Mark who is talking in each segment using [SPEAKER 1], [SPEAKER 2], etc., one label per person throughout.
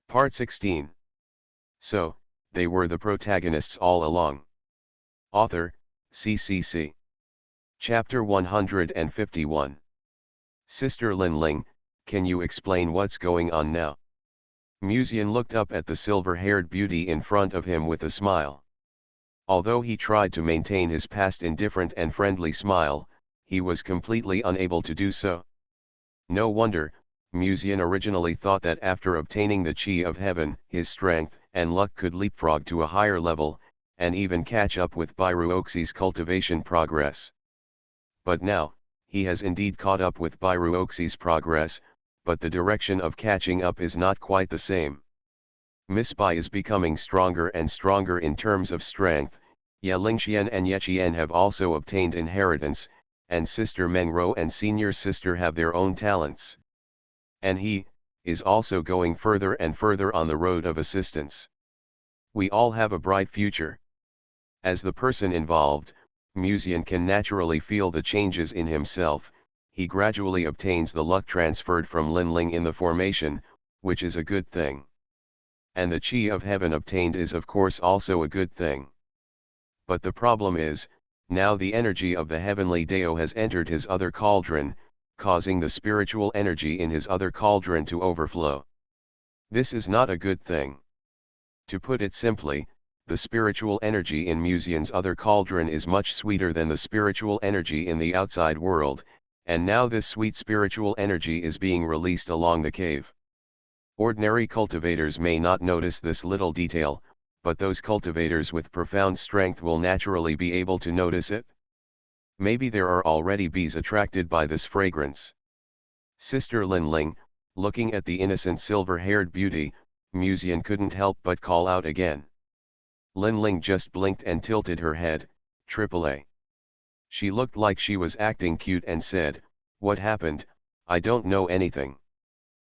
[SPEAKER 1] Part 16. So, they were the protagonists all along. Author, CCC. Chapter 151. Sister Lin Ling, can you explain what's going on now? Musian looked up at the silver-haired beauty in front of him with a smile. Although he tried to maintain his past indifferent and friendly smile, he was completely unable to do so. No wonder, Musian originally thought that after obtaining the Chi of Heaven, his strength and luck could leapfrog to a higher level, and even catch up with Bairuoxi's cultivation progress. But now, he has indeed caught up with Bairuoxi's progress, but the direction of catching up is not quite the same. Miss Bai is becoming stronger and stronger in terms of strength, Ye Lingxian and Ye Qian have also obtained inheritance, and Sister Mengro and Senior Sister have their own talents. And he is also going further and further on the road of assistance. We all have a bright future. As the person involved, Musian can naturally feel the changes in himself. He gradually obtains the luck transferred from Lin Ling in the formation, which is a good thing. And the Chi of Heaven obtained is of course also a good thing. But the problem is, now the energy of the heavenly Dao has entered his other cauldron, causing the spiritual energy in his other cauldron to overflow. This is not a good thing. To put it simply, the spiritual energy in Musian's other cauldron is much sweeter than the spiritual energy in the outside world, and now this sweet spiritual energy is being released along the cave. Ordinary cultivators may not notice this little detail, but those cultivators with profound strength will naturally be able to notice it. Maybe there are already bees attracted by this fragrance. Sister Lin Ling, looking at the innocent silver-haired beauty, Musian couldn't help but call out again. Lin Ling just blinked and tilted her head, AAA. She looked like she was acting cute and said, "What happened? I don't know anything."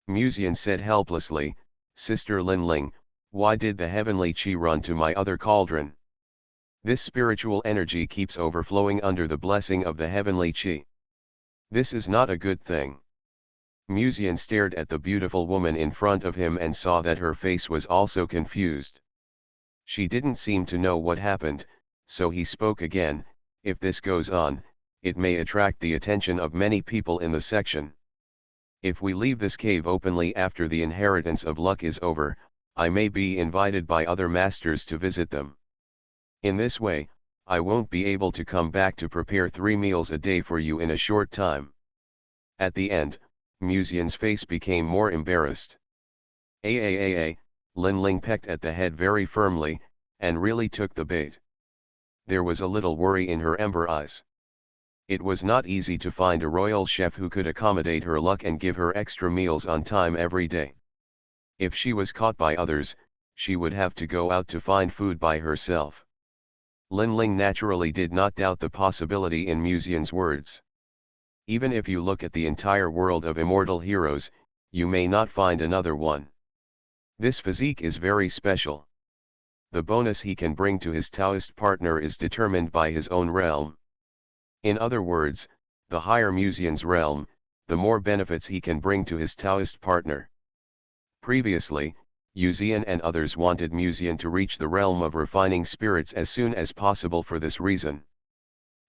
[SPEAKER 1] Musian said helplessly, "Sister Lin Ling, why did the heavenly Chi run to my other cauldron? This spiritual energy keeps overflowing under the blessing of the heavenly Chi. This is not a good thing." Musian stared at the beautiful woman in front of him and saw that her face was also confused. She didn't seem to know what happened, so he spoke again, "If this goes on, it may attract the attention of many people in the section. If we leave this cave openly after the inheritance of luck is over, I may be invited by other masters to visit them. In this way, I won't be able to come back to prepare 3 meals a day for you in a short time." At the end, Musian's face became more embarrassed. Lin Ling pecked at the head very firmly, and really took the bait. There was a little worry in her ember eyes. It was not easy to find a royal chef who could accommodate her luck and give her extra meals on time every day. If she was caught by others, she would have to go out to find food by herself. Lin Ling naturally did not doubt the possibility in Musian's words. Even if you look at the entire world of immortal heroes, you may not find another one. This physique is very special. The bonus he can bring to his Taoist partner is determined by his own realm. In other words, the higher Musian's realm, the more benefits he can bring to his Taoist partner. Previously, Yuzian and others wanted Musian to reach the realm of refining spirits as soon as possible for this reason.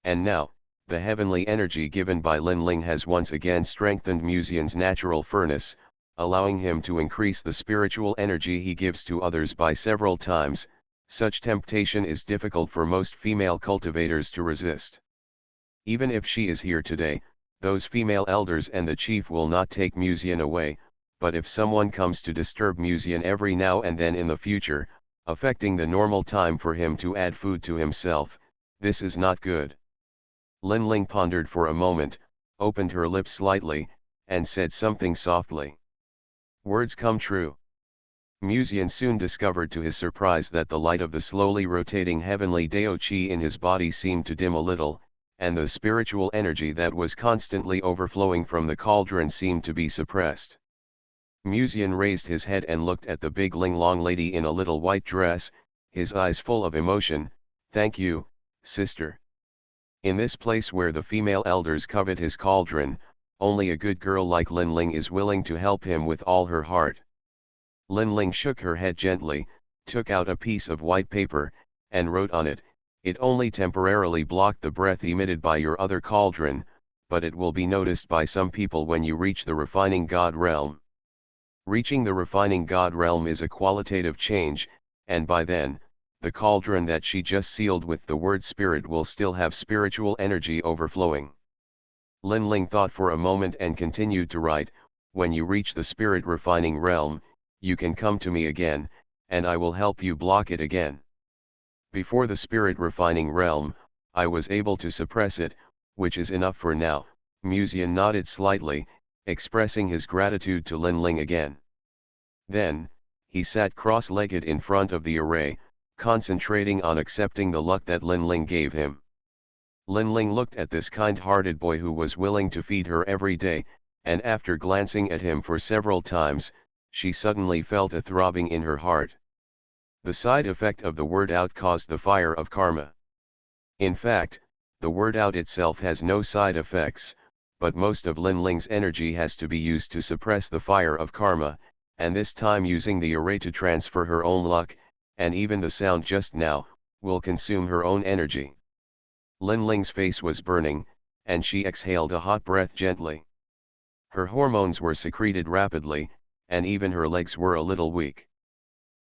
[SPEAKER 1] And now, the heavenly energy given by Lin Ling has once again strengthened Musian's natural furnace, allowing him to increase the spiritual energy he gives to others by several times. Such temptation is difficult for most female cultivators to resist. Even if she is here today, those female elders and the chief will not take Musian away, but if someone comes to disturb Musian every now and then in the future, affecting the normal time for him to add food to himself, this is not good. Lin Ling pondered for a moment, opened her lips slightly, and said something softly. Words come true. Musian soon discovered to his surprise that the light of the slowly rotating heavenly Dao Chi in his body seemed to dim a little, and the spiritual energy that was constantly overflowing from the cauldron seemed to be suppressed. Musian raised his head and looked at the big Linglong lady in a little white dress, his eyes full of emotion. "Thank you, sister. In this place where the female elders covet his cauldron, only a good girl like Lin Ling is willing to help him with all her heart." Lin Ling shook her head gently, took out a piece of white paper, and wrote on it, "It only temporarily blocked the breath emitted by your other cauldron, but it will be noticed by some people when you reach the refining God realm." Reaching the refining God realm is a qualitative change, and by then, the cauldron that she just sealed with the word spirit will still have spiritual energy overflowing. Lin Ling thought for a moment and continued to write, "When you reach the spirit refining realm, you can come to me again, and I will help you block it again. Before the spirit refining realm, I was able to suppress it, which is enough for now." Musian nodded slightly, expressing his gratitude to Lin Ling again. Then, he sat cross-legged in front of the array, concentrating on accepting the luck that Lin Ling gave him. Lin Ling looked at this kind-hearted boy who was willing to feed her every day, and after glancing at him for several times, she suddenly felt a throbbing in her heart. The side effect of the word out caused the fire of karma. In fact, the word out itself has no side effects, but most of Lin Ling's energy has to be used to suppress the fire of karma, and this time using the array to transfer her own luck, and even the sound just now, will consume her own energy. Lin Ling's face was burning, and she exhaled a hot breath gently. Her hormones were secreted rapidly, and even her legs were a little weak.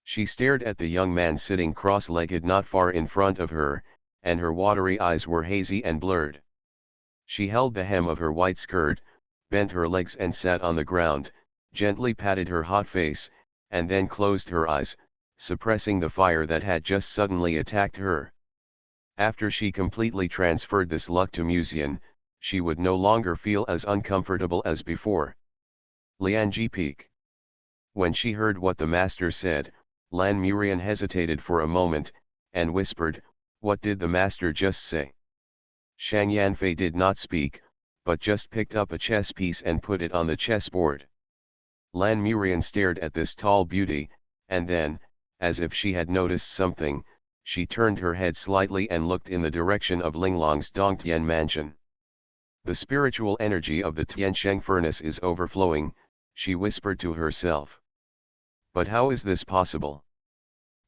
[SPEAKER 1] She stared at the young man sitting cross-legged not far in front of her, and her watery eyes were hazy and blurred. She held the hem of her white skirt, bent her legs and sat on the ground, gently patted her hot face, and then closed her eyes, suppressing the fire that had just suddenly attacked her. After she completely transferred this luck to Musian, she would no longer feel as uncomfortable as before. Lian Peak. When she heard what the master said, Lan Murian hesitated for a moment, and whispered, "What did the master just say?" Shang Yanfei did not speak, but just picked up a chess piece and put it on the chessboard. Lan Murian stared at this tall beauty, and then, as if she had noticed something, she turned her head slightly and looked in the direction of Linglong's Dongtian mansion. "The spiritual energy of the Tiansheng furnace is overflowing," she whispered to herself. "But how is this possible?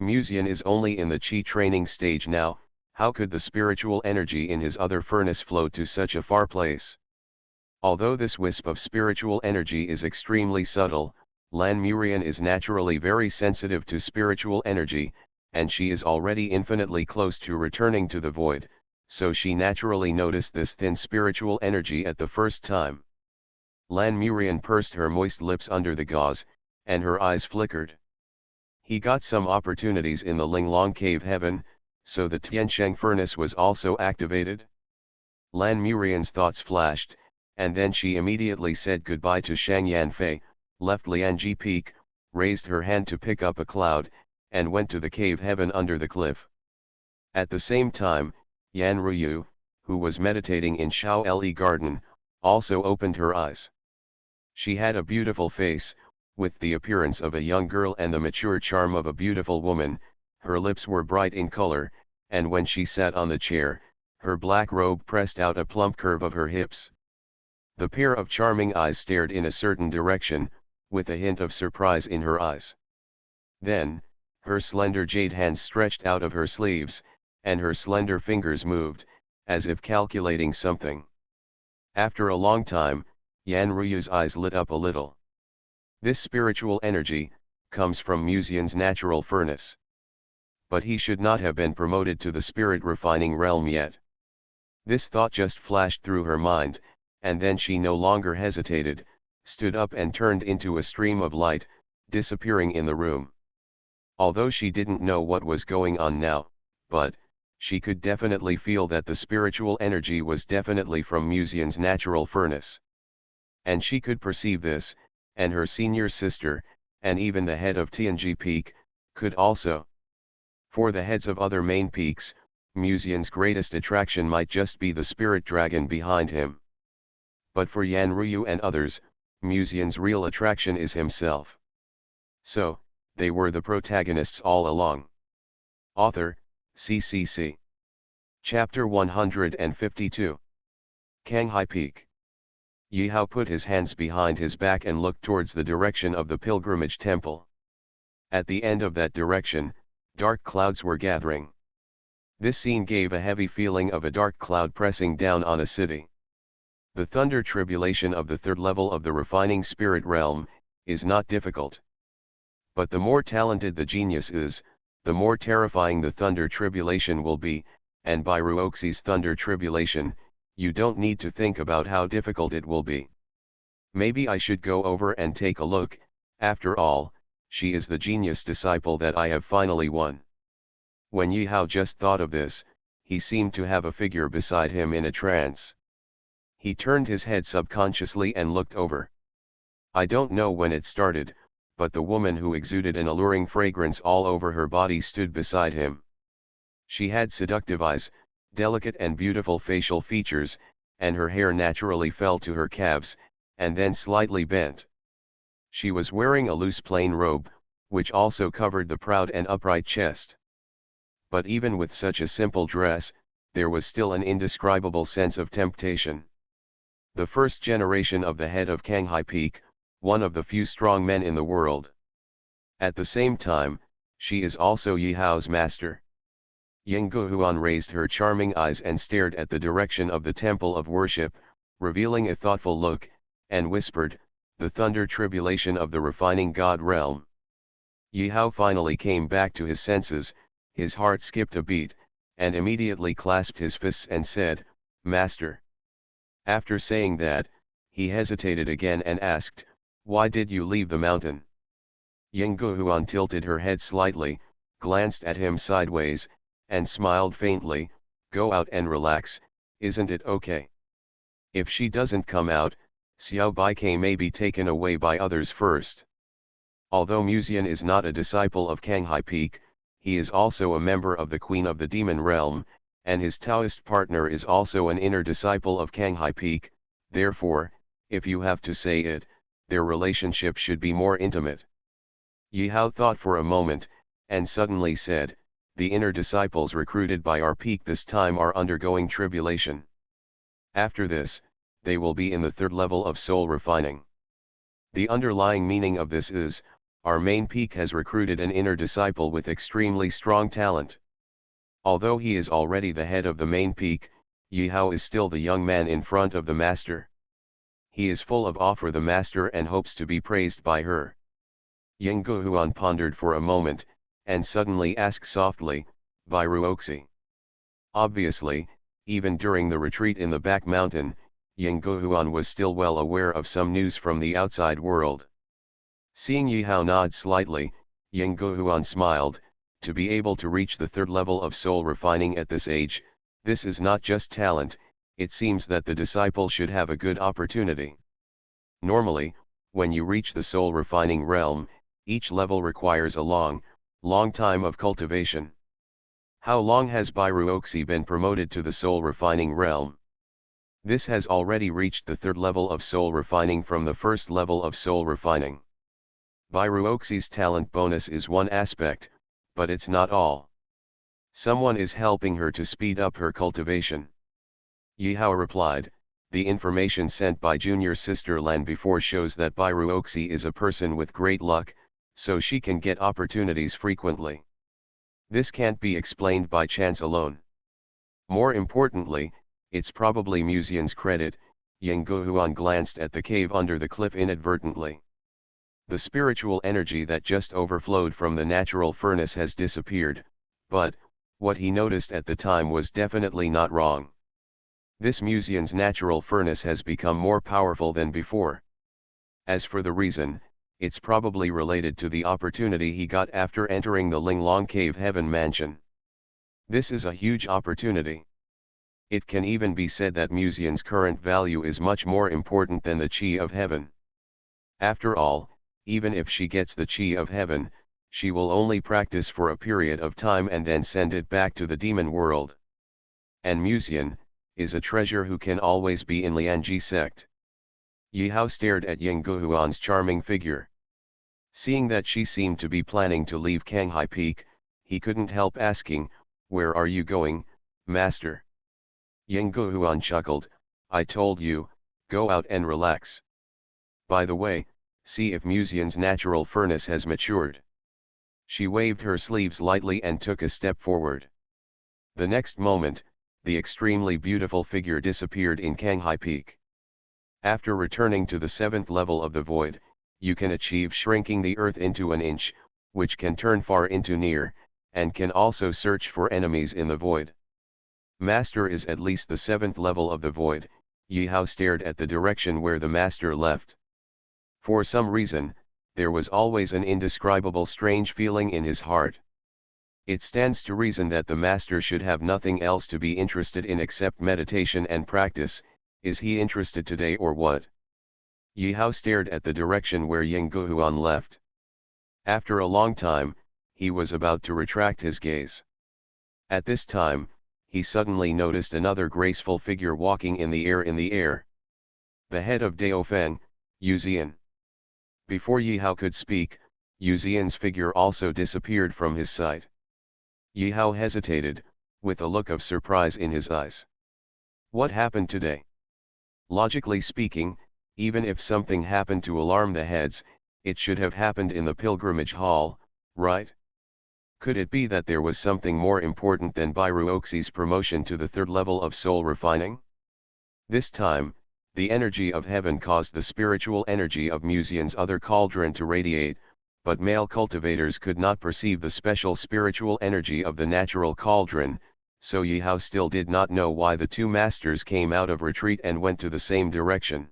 [SPEAKER 1] Musian is only in the Qi training stage now, how could the spiritual energy in his other furnace flow to such a far place?" Although this wisp of spiritual energy is extremely subtle, Lan Murian is naturally very sensitive to spiritual energy, and she is already infinitely close to returning to the void, so she naturally noticed this thin spiritual energy at the first time. Lan Murian pursed her moist lips under the gauze, and her eyes flickered. He got some opportunities in the Linglong cave heaven, so the Tiansheng furnace was also activated? Lan Murian's thoughts flashed, and then she immediately said goodbye to Shang Yanfei, left Lianji Peak, raised her hand to pick up a cloud, and went to the cave heaven under the cliff. At the same time, Yan Ruyu, who was meditating in Shao Li Garden, also opened her eyes. She had a beautiful face, with the appearance of a young girl and the mature charm of a beautiful woman. Her lips were bright in color, and when she sat on the chair, her black robe pressed out a plump curve of her hips. The pair of charming eyes stared in a certain direction, with a hint of surprise in her eyes. Then, her slender jade hands stretched out of her sleeves, and her slender fingers moved, as if calculating something. After a long time, Yan Ruyu's eyes lit up a little. This spiritual energy comes from Musian's natural furnace. But he should not have been promoted to the spirit refining realm yet. This thought just flashed through her mind, and then she no longer hesitated, stood up and turned into a stream of light, disappearing in the room. Although she didn't know what was going on now, but she could definitely feel that the spiritual energy was definitely from Musian's natural furnace. And she could perceive this, and her senior sister, and even the head of Tianji Peak, could also. For the heads of other main peaks, Musian's greatest attraction might just be the spirit dragon behind him. But for Yan Ruyu and others, Musian's real attraction is himself. So, they were the protagonists all along. Author, CCC. Chapter 152. Kanghai Peak. Yi Hao put his hands behind his back and looked towards the direction of the pilgrimage temple. At the end of that direction, dark clouds were gathering. This scene gave a heavy feeling of a dark cloud pressing down on a city. The thunder tribulation of the third level of the refining spirit realm is not difficult. But the more talented the genius is, the more terrifying the thunder tribulation will be, and by Ruoxi's thunder tribulation, you don't need to think about how difficult it will be. Maybe I should go over and take a look. After all, she is the genius disciple that I have finally won. When Yi Hao just thought of this, he seemed to have a figure beside him in a trance. He turned his head subconsciously and looked over. I don't know when it started, but the woman who exuded an alluring fragrance all over her body stood beside him. She had seductive eyes, delicate and beautiful facial features, and her hair naturally fell to her calves, and then slightly bent. She was wearing a loose plain robe, which also covered the proud and upright chest. But even with such a simple dress, there was still an indescribable sense of temptation. The first generation of the head of Kanghai Peak, one of the few strong men in the world. At the same time, she is also Yi Hao's master. Yang Guhuan raised her charming eyes and stared at the direction of the temple of worship, revealing a thoughtful look, and whispered, "The thunder tribulation of the refining god realm." Yi Hao finally came back to his senses, his heart skipped a beat, and immediately clasped his fists and said, "Master." After saying that, he hesitated again and asked, "Why did you leave the mountain?" Yang Guhuan tilted her head slightly, glanced at him sideways, and smiled faintly, "Go out and relax, isn't it okay? If she doesn't come out, Xiao Baike may be taken away by others first." Although Musian is not a disciple of Kanghai Peak, he is also a member of the Queen of the Demon Realm, and his Taoist partner is also an inner disciple of Kanghai Peak. Therefore, if you have to say it, their relationship should be more intimate. Yi Hao thought for a moment, and suddenly said, "The inner disciples recruited by our peak this time are undergoing tribulation. After this, they will be in the third level of soul refining. The underlying meaning of this is, our main peak has recruited an inner disciple with extremely strong talent. Although he is already the head of the main peak, Yi Hao is still the young man in front of the master. He is full of awe for the master and hopes to be praised by her." Yang Guhuan pondered for a moment, and suddenly asked softly, "By Ruoxi?" Obviously, even during the retreat in the back mountain, Yang Guhuan was still well aware of some news from the outside world. Seeing Yi Hao nod slightly, Yang Guhuan smiled. To be able to reach the third level of soul refining at this age, this is not just talent, it seems that the disciple should have a good opportunity. Normally, when you reach the soul refining realm, each level requires a long time of cultivation. How long has Bai Ruoxi been promoted to the soul refining realm? This has already reached the third level of soul refining from the first level of soul refining. Bai Ruoxi's talent bonus is one aspect, but it's not all. Someone is helping her to speed up her cultivation. Yi Hao replied, "The information sent by junior sister Lan before shows that Bai Ruoxi is a person with great luck, so she can get opportunities frequently. This can't be explained by chance alone. More importantly, it's probably Musian's credit." Yang Guhuan glanced at the cave under the cliff inadvertently. The spiritual energy that just overflowed from the natural furnace has disappeared, but, what he noticed at the time was definitely not wrong. This Musian's natural furnace has become more powerful than before. As for the reason, it's probably related to the opportunity he got after entering the Linglong Cave Heaven Mansion. This is a huge opportunity. It can even be said that Musian's current value is much more important than the Qi of Heaven. After all, even if she gets the Qi of Heaven, she will only practice for a period of time and then send it back to the demon world. And Musian is a treasure who can always be in Lianji sect. Yi Hao stared at Yang Guhuan's charming figure. Seeing that she seemed to be planning to leave Kanghai Peak, he couldn't help asking, "Where are you going, master?" Yang Guhuan chuckled, "I told you, go out and relax. By the way, see if Musian's natural furnace has matured." She waved her sleeves lightly and took a step forward. The next moment, the extremely beautiful figure disappeared in Kanghai Peak. After returning to the 7th level of the void, you can achieve shrinking the earth into an inch, which can turn far into near, and can also search for enemies in the void. Master is at least the 7th level of the void. Yihao stared at the direction where the master left. For some reason, there was always an indescribable strange feeling in his heart. It stands to reason that the master should have nothing else to be interested in except meditation and practice. Is he interested today or what? Yihao stared at the direction where Ying Guhuan left. After a long time, he was about to retract his gaze. At this time, he suddenly noticed another graceful figure walking in the air. The head of Daofeng, Yuzian. Before Yihao could speak, Yuzian's figure also disappeared from his sight. Yihao hesitated, with a look of surprise in his eyes. What happened today? Logically speaking, even if something happened to alarm the heads, it should have happened in the pilgrimage hall, right? Could it be that there was something more important than Bairuoxi's promotion to the 3rd level of soul refining? This time, the energy of heaven caused the spiritual energy of Musian's other cauldron to radiate, but male cultivators could not perceive the special spiritual energy of the natural cauldron, so Yihao still did not know why the two masters came out of retreat and went to the same direction.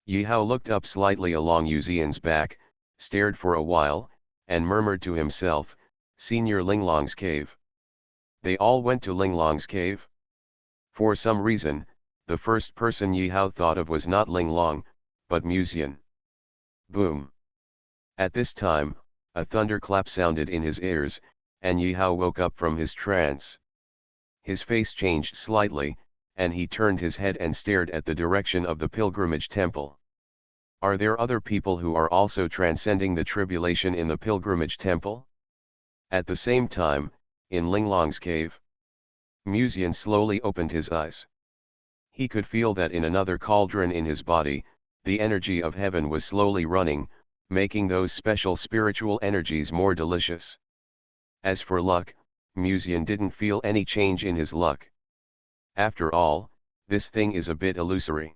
[SPEAKER 1] Yihao looked up slightly along Yuzian's back, stared for a while, and murmured to himself, Senior Linglong's cave. They all went to Linglong's cave? For some reason, the first person Yihao thought of was not Linglong, but Musian. Boom. At this time, a thunderclap sounded in his ears, and Yihao woke up from his trance. His face changed slightly, and he turned his head and stared at the direction of the pilgrimage temple. Are there other people who are also transcending the tribulation in the pilgrimage temple? At the same time, in Linglong's cave, Musian slowly opened his eyes. He could feel that in another cauldron in his body, the energy of heaven was slowly running, making those special spiritual energies more delicious. As for luck, Musian didn't feel any change in his luck. After all, this thing is a bit illusory.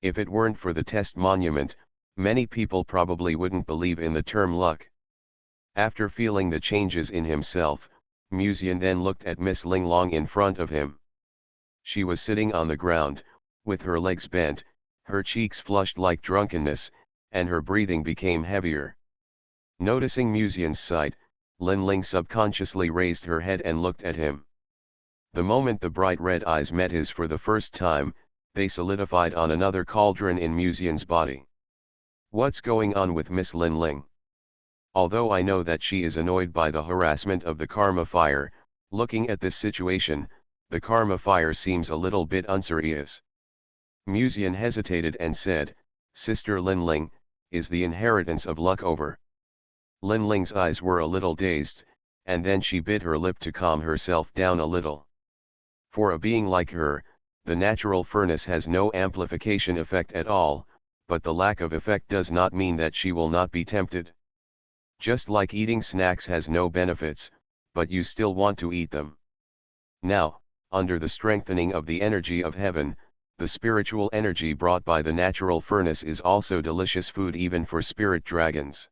[SPEAKER 1] If it weren't for the test monument, many people probably wouldn't believe in the term luck. After feeling the changes in himself, Musian then looked at Miss Linglong in front of him. She was sitting on the ground, with her legs bent, her cheeks flushed like drunkenness, and her breathing became heavier. Noticing Musian's sight, Linling subconsciously raised her head and looked at him. The moment the bright red eyes met his for the first time, they solidified on another cauldron in Musian's body. What's going on with Miss Linling? Although I know that she is annoyed by the harassment of the karma fire, looking at this situation, the karma fire seems a little bit unserious. Musian hesitated and said, Sister Linling, is the inheritance of luck over? Linling's eyes were a little dazed, and then she bit her lip to calm herself down a little. For a being like her, the natural furnace has no amplification effect at all, but the lack of effect does not mean that she will not be tempted. Just like eating snacks has no benefits, but you still want to eat them. Now, under the strengthening of the energy of heaven, the spiritual energy brought by the natural furnace is also delicious food even for spirit dragons.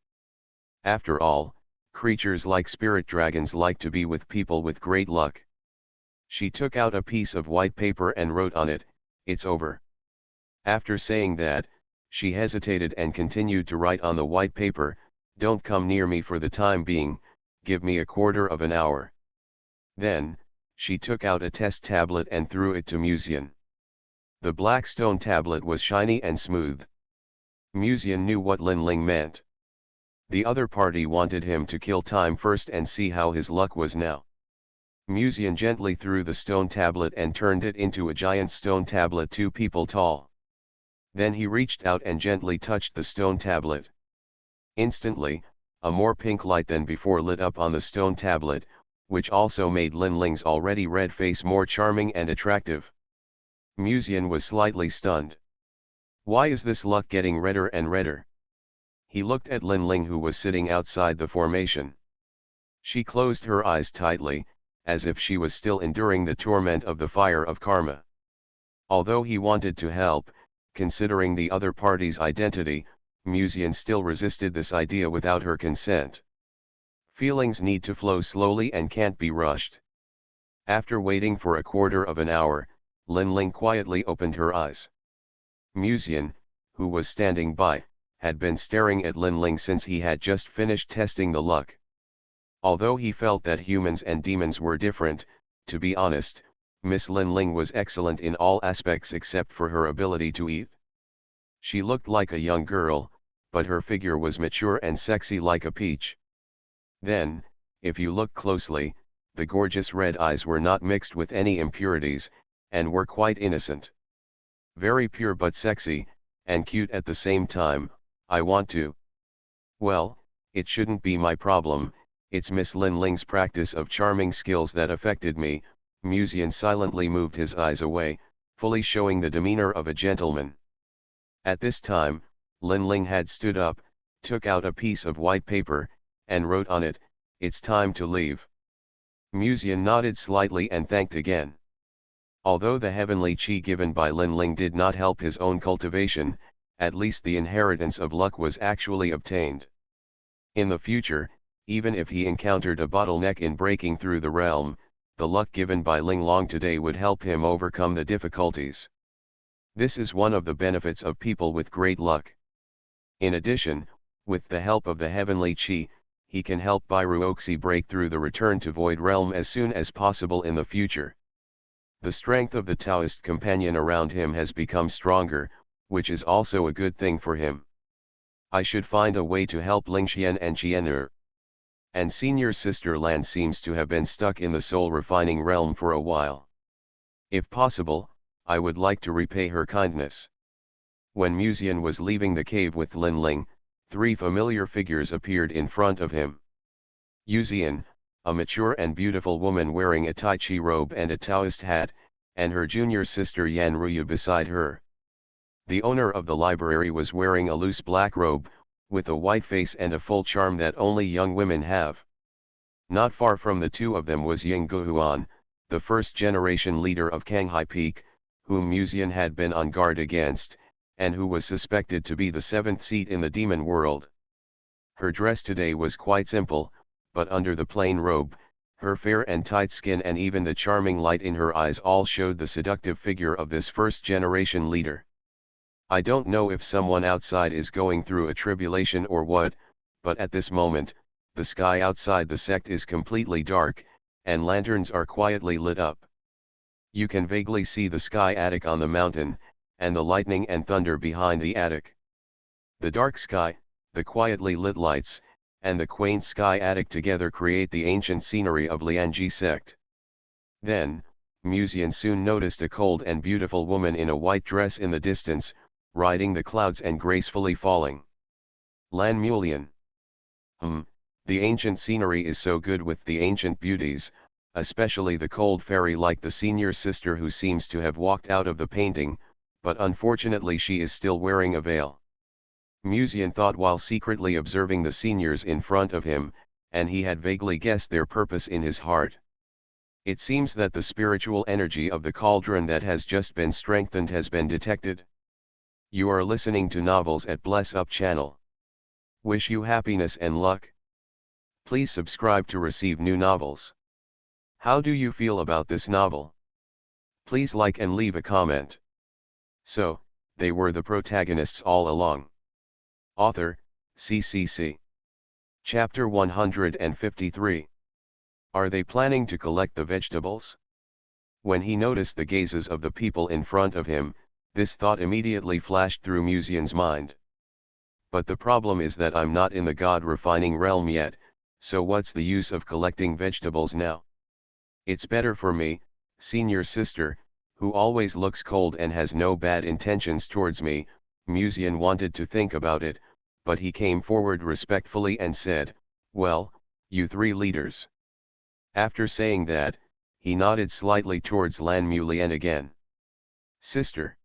[SPEAKER 1] After all, creatures like spirit dragons like to be with people with great luck. She took out a piece of white paper and wrote on it, "It's over." After saying that, she hesitated and continued to write on the white paper, "Don't come near me for the time being, give me a quarter of an hour." Then, she took out a test tablet and threw it to Musian. The black stone tablet was shiny and smooth. Musian knew what Linling meant. The other party wanted him to kill time first and see how his luck was now. Musian gently threw the stone tablet and turned it into a giant stone tablet 2 people tall. Then he reached out and gently touched the stone tablet. Instantly, a more pink light than before lit up on the stone tablet, which also made Linling's already red face more charming and attractive. Musian was slightly stunned. Why is this luck getting redder and redder? He looked at Linling who was sitting outside the formation. She closed her eyes tightly, as if she was still enduring the torment of the fire of karma. Although he wanted to help, considering the other party's identity, Musian still resisted this idea without her consent. Feelings need to flow slowly and can't be rushed. After waiting for a quarter of an hour, Linling quietly opened her eyes. Musian, who was standing by, had been staring at Linling since he had just finished testing the luck. Although he felt that humans and demons were different, to be honest, Miss Linling was excellent in all aspects except for her ability to eat. She looked like a young girl, but her figure was mature and sexy like a peach. Then, if you look closely, the gorgeous red eyes were not mixed with any impurities, and were quite innocent. Very pure but sexy, and cute at the same time. I want to. Well, it shouldn't be my problem, it's Miss Linling's practice of charming skills that affected me. Musian silently moved his eyes away, fully showing the demeanor of a gentleman. At this time, Linling had stood up, took out a piece of white paper, and wrote on it, "It's time to leave." Musian nodded slightly and thanked again. Although the heavenly chi given by Linling did not help his own cultivation, at least the inheritance of luck was actually obtained. In the future, even if he encountered a bottleneck in breaking through the realm, the luck given by Ling Long today would help him overcome the difficulties. This is one of the benefits of people with great luck. In addition, with the help of the heavenly chi, he can help Bairuoxi break through the return to Void Realm as soon as possible in the future. The strength of the Taoist companion around him has become stronger, which is also a good thing for him. I should find a way to help Lingxian and Qian'er. And senior sister Lan seems to have been stuck in the soul refining realm for a while. If possible, I would like to repay her kindness. When Musian was leaving the cave with Linling, three familiar figures appeared in front of him. Yuzian, a mature and beautiful woman wearing a Tai Chi robe and a Taoist hat, and her junior sister Yan Ruyu beside her. The owner of the library was wearing a loose black robe, with a white face and a full charm that only young women have. Not far from the two of them was Ying Guhuan, the first-generation leader of Canghai Peak, whom Musian had been on guard against, and who was suspected to be the seventh seat in the demon world. Her dress today was quite simple, but under the plain robe, her fair and tight skin and even the charming light in her eyes all showed the seductive figure of this first-generation leader. I don't know if someone outside is going through a tribulation or what, but at this moment, the sky outside the sect is completely dark, and lanterns are quietly lit up. You can vaguely see the sky attic on the mountain, and the lightning and thunder behind the attic. The dark sky, the quietly lit lights, and the quaint sky attic together create the ancient scenery of Lianji sect. Then, Musian soon noticed a cold and beautiful woman in a white dress in the distance, riding the clouds and gracefully falling. Lan Mulian. The ancient scenery is so good with the ancient beauties, especially the cold fairy like the senior sister who seems to have walked out of the painting, but unfortunately she is still wearing a veil. Musian thought while secretly observing the seniors in front of him, and he had vaguely guessed their purpose in his heart. It seems that the spiritual energy of the cauldron that has just been strengthened has been detected. You are listening to Novels at Bless Up channel. Wish you happiness and luck. Please subscribe to receive new novels. How do you feel about this novel? Please like and leave a comment. So, they were the protagonists all along. Author, CCC. Chapter 153. Are they planning to collect the vegetables? When he noticed the gazes of the people in front of him, this thought immediately flashed through Musian's mind. But the problem is that I'm not in the god refining realm yet, so what's the use of collecting vegetables now? It's better for me, senior sister, who always looks cold and has no bad intentions towards me. Musian wanted to think about it, but he came forward respectfully and said, "Well, you three leaders." After saying that, he nodded slightly towards Lan Mulian again. "Sister."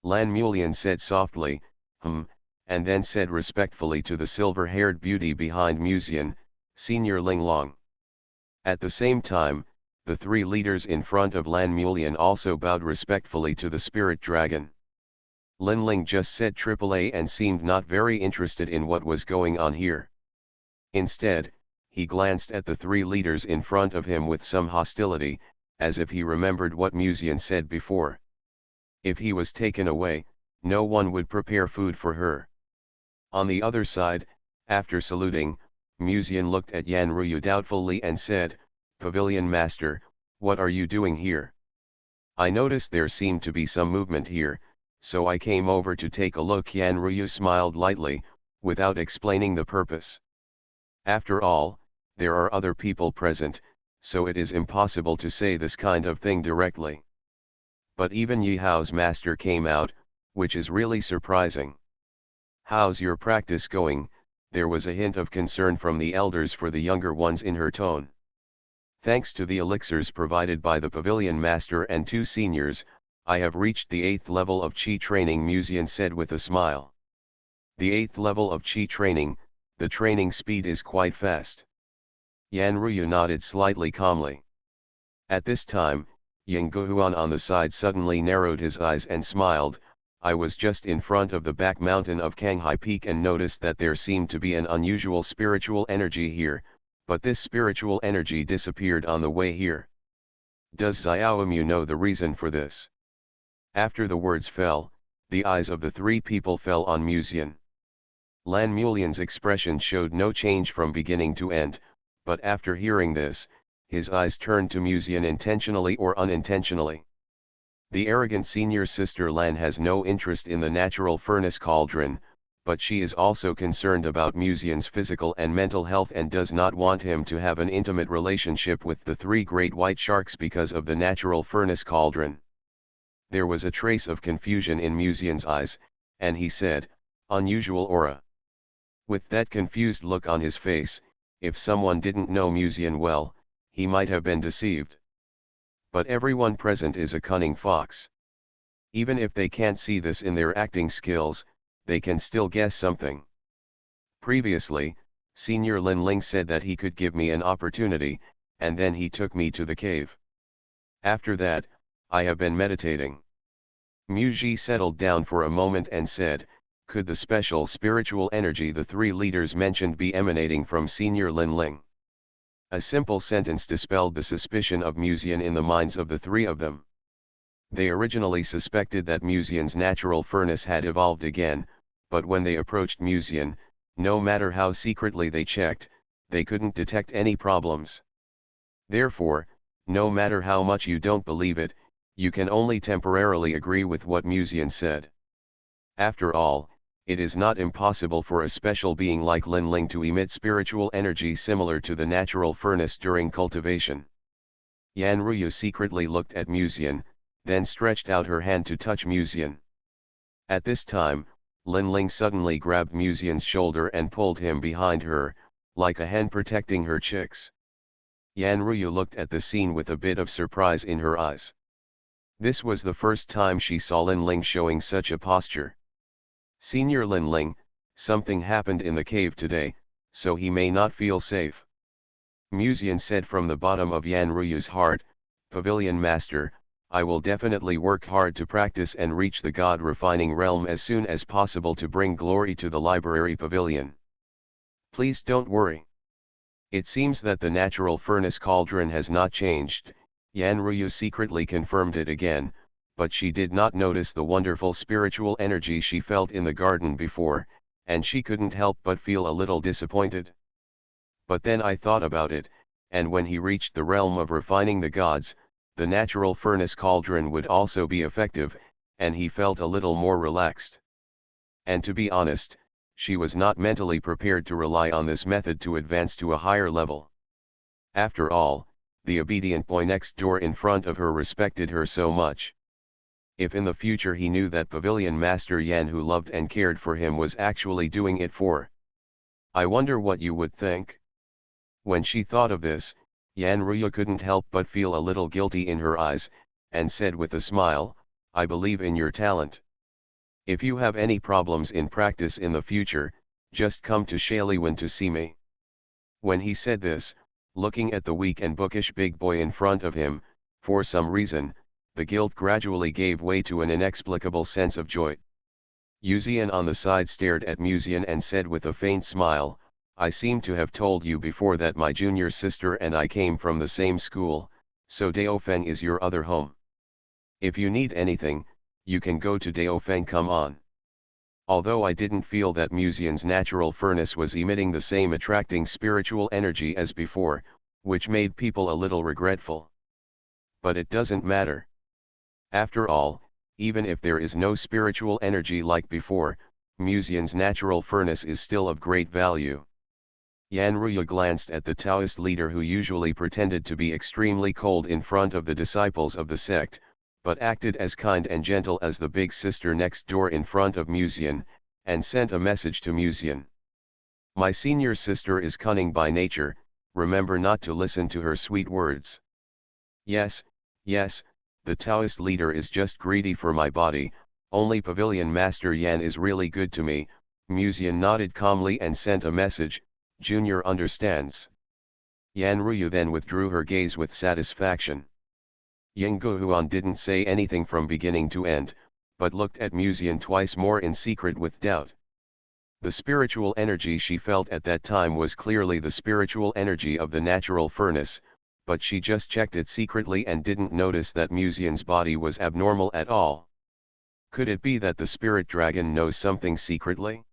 [SPEAKER 1] Lan Mulian said softly, and then said respectfully to the silver-haired beauty behind Musian, Senior Ling Long. At the same time, the three leaders in front of Lan Mulian also bowed respectfully to the spirit dragon. Lin Ling just said AAA and seemed not very interested in what was going on here. Instead, he glanced at the three leaders in front of him with some hostility, as if he remembered what Musian said before. If he was taken away, no one would prepare food for her. On the other side, after saluting, Musian looked at Yan Ruyu doubtfully and said, "Pavilion Master, what are you doing here? I noticed there seemed to be some movement here, so I came over to take a look." Yan Ruyu smiled lightly, without explaining the purpose. After all, there are other people present, so it is impossible to say this kind of thing directly. But even Yi Hao's master came out, which is really surprising. "How's your practice going?" There was a hint of concern from the elders for the younger ones in her tone. "Thanks to the elixirs provided by the pavilion master and two seniors, I have reached the 8th level of Qi training," Musian said with a smile. "The 8th level of Qi training, the training speed is quite fast." Yan Ruyu nodded slightly calmly. At this time, Yang Guhuan on the side suddenly narrowed his eyes and smiled. "I was just in front of the back mountain of Kanghai Peak and noticed that there seemed to be an unusual spiritual energy here, but this spiritual energy disappeared on the way here. Does Xiaomu know the reason for this?" After the words fell, the eyes of the three people fell on Musian. Lan Mulian's expression showed no change from beginning to end, but after hearing this, his eyes turned to Musian intentionally or unintentionally. The arrogant senior sister Lan has no interest in the natural furnace cauldron, but she is also concerned about Musian's physical and mental health and does not want him to have an intimate relationship with the three great white sharks because of the natural furnace cauldron. There was a trace of confusion in Musian's eyes, and he said, "Unusual aura." With that confused look on his face, if someone didn't know Musian well, he might have been deceived. But everyone present is a cunning fox. Even if they can't see this in their acting skills, they can still guess something. Previously, Senior Lin Ling said that he could give me an opportunity, and then he took me to the cave. After that, I have been meditating. Mu Ji settled down for a moment and said, "Could the special spiritual energy the three leaders mentioned be emanating from Senior Lin Ling?" A simple sentence dispelled the suspicion of Musian in the minds of the three of them. They originally suspected that Musian's natural furnace had evolved again, but when they approached Musian, no matter how secretly they checked, they couldn't detect any problems. Therefore, no matter how much you don't believe it, you can only temporarily agree with what Musian said. After all, it is not impossible for a special being like Lin Ling to emit spiritual energy similar to the natural furnace during cultivation. Yan Ruyu secretly looked at Musian, then stretched out her hand to touch Musian. At this time, Lin Ling suddenly grabbed Musian's shoulder and pulled him behind her, like a hen protecting her chicks. Yan Ruyu looked at the scene with a bit of surprise in her eyes. This was the first time she saw Lin Ling showing such a posture. "Senior Lin Ling, something happened in the cave today, so he may not feel safe." Musian said from the bottom of Yan Ruyu's heart, "Pavilion Master, I will definitely work hard to practice and reach the God refining realm as soon as possible to bring glory to the library pavilion. Please don't worry." It seems that the natural furnace cauldron has not changed. Yan Ruyu secretly confirmed it again, but she did not notice the wonderful spiritual energy she felt in the garden before, and she couldn't help but feel a little disappointed. "But then I thought about it, and when he reached the realm of refining the gods, the natural furnace cauldron would also be effective, and he felt a little more relaxed." And to be honest, she was not mentally prepared to rely on this method to advance to a higher level. After all, the obedient boy next door in front of her respected her so much. If in the future he knew that Pavilion Master Yan who loved and cared for him was actually doing it for, I wonder what you would think. When she thought of this, Yan Ruyu couldn't help but feel a little guilty in her eyes, and said with a smile, "I believe in your talent. If you have any problems in practice in the future, just come to Shaliwan to see me." When he said this, looking at the weak and bookish big boy in front of him, for some reason, the guilt gradually gave way to an inexplicable sense of joy. Yuzian on the side stared at Musian and said with a faint smile, I seem to have told you before that my junior sister and I came from the same school, so Daofeng is your other home. If you need anything, you can go to Daofeng, come on. Although I didn't feel that Musian's natural furnace was emitting the same attracting spiritual energy as before, which made people a little regretful. But it doesn't matter. After all, even if there is no spiritual energy like before, Musian's natural furnace is still of great value. Yan Ruya glanced at the Taoist leader who usually pretended to be extremely cold in front of the disciples of the sect, but acted as kind and gentle as the big sister next door in front of Musian, and sent a message to Musian. My senior sister is cunning by nature, remember not to listen to her sweet words. Yes, yes, the Taoist leader is just greedy for my body, only Pavilion Master Yan is really good to me. Musian nodded calmly and sent a message, Junior understands. Yan Ruyu then withdrew her gaze with satisfaction. Yang Guhuan didn't say anything from beginning to end, but looked at Musian twice more in secret with doubt. The spiritual energy she felt at that time was clearly the spiritual energy of the natural furnace, but she just checked it secretly and didn't notice that Musian's body was abnormal at all. Could it be that the spirit dragon knows something secretly?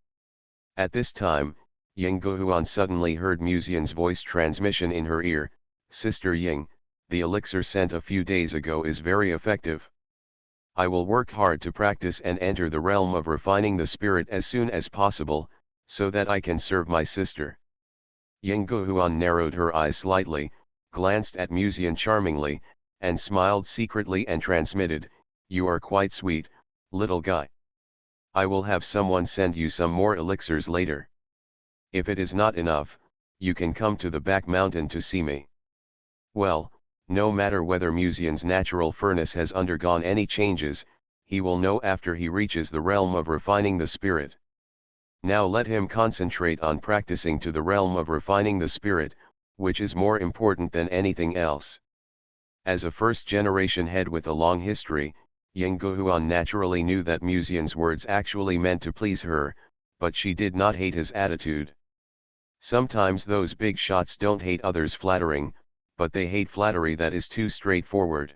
[SPEAKER 1] At this time, Yang Guhuan suddenly heard Musian's voice transmission in her ear, Sister Ying, the elixir sent a few days ago is very effective. I will work hard to practice and enter the realm of refining the spirit as soon as possible, so that I can serve my sister. Yang Guhuan narrowed her eyes slightly, glanced at Musian charmingly, and smiled secretly and transmitted, You are quite sweet, little guy. I will have someone send you some more elixirs later. If it is not enough, you can come to the back mountain to see me. Well, no matter whether Musian's natural furnace has undergone any changes, he will know after he reaches the realm of refining the spirit. Now let him concentrate on practicing to the realm of refining the spirit, which is more important than anything else. As a first-generation head with a long history, Yang Guhuan naturally knew that Musian's words actually meant to please her, but she did not hate his attitude. Sometimes those big shots don't hate others flattering, but they hate flattery that is too straightforward.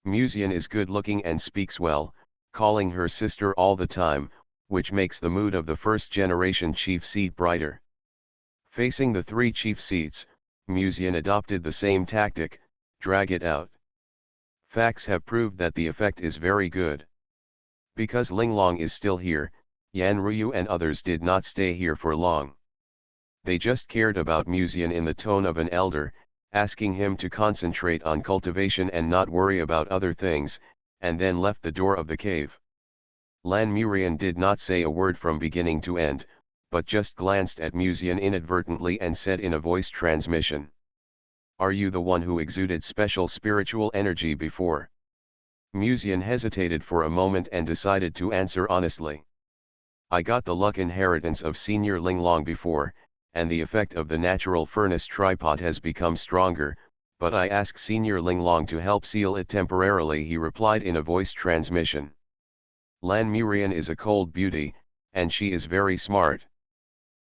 [SPEAKER 1] Musian is good-looking and speaks well, calling her sister all the time, which makes the mood of the first-generation chief seat brighter. Facing the 3 chief seats, Musian adopted the same tactic, drag it out. Facts have proved that the effect is very good. Because Linglong is still here, Yan Ruyu and others did not stay here for long. They just cared about Musian in the tone of an elder, asking him to concentrate on cultivation and not worry about other things, and then left the door of the cave. Lan Murian did not say a word from beginning to end, but just glanced at Musian inadvertently and said in a voice transmission. Are you the one who exuded special spiritual energy before? Musian hesitated for a moment and decided to answer honestly. I got the luck inheritance of Senior Linglong before, and the effect of the natural furnace tripod has become stronger, but I asked Senior Linglong to help seal it temporarily, he replied in a voice transmission. Lan Murian is a cold beauty, and she is very smart.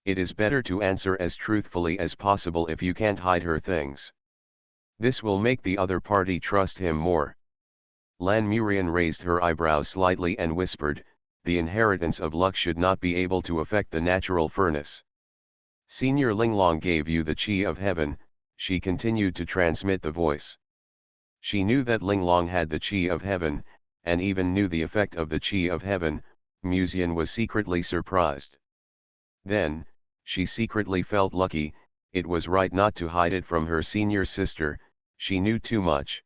[SPEAKER 1] It is better to answer as truthfully as possible if you can't hide her things. This will make the other party trust him more. Lan Murian raised her eyebrows slightly and whispered, the inheritance of luck should not be able to affect the natural furnace. Senior Linglong gave you the Qi of Heaven, she continued to transmit the voice. She knew that Linglong had the Qi of Heaven, and even knew the effect of the Qi of Heaven. Musian was secretly surprised. Then, she secretly felt lucky, it was right not to hide it from her senior sister, she knew too much.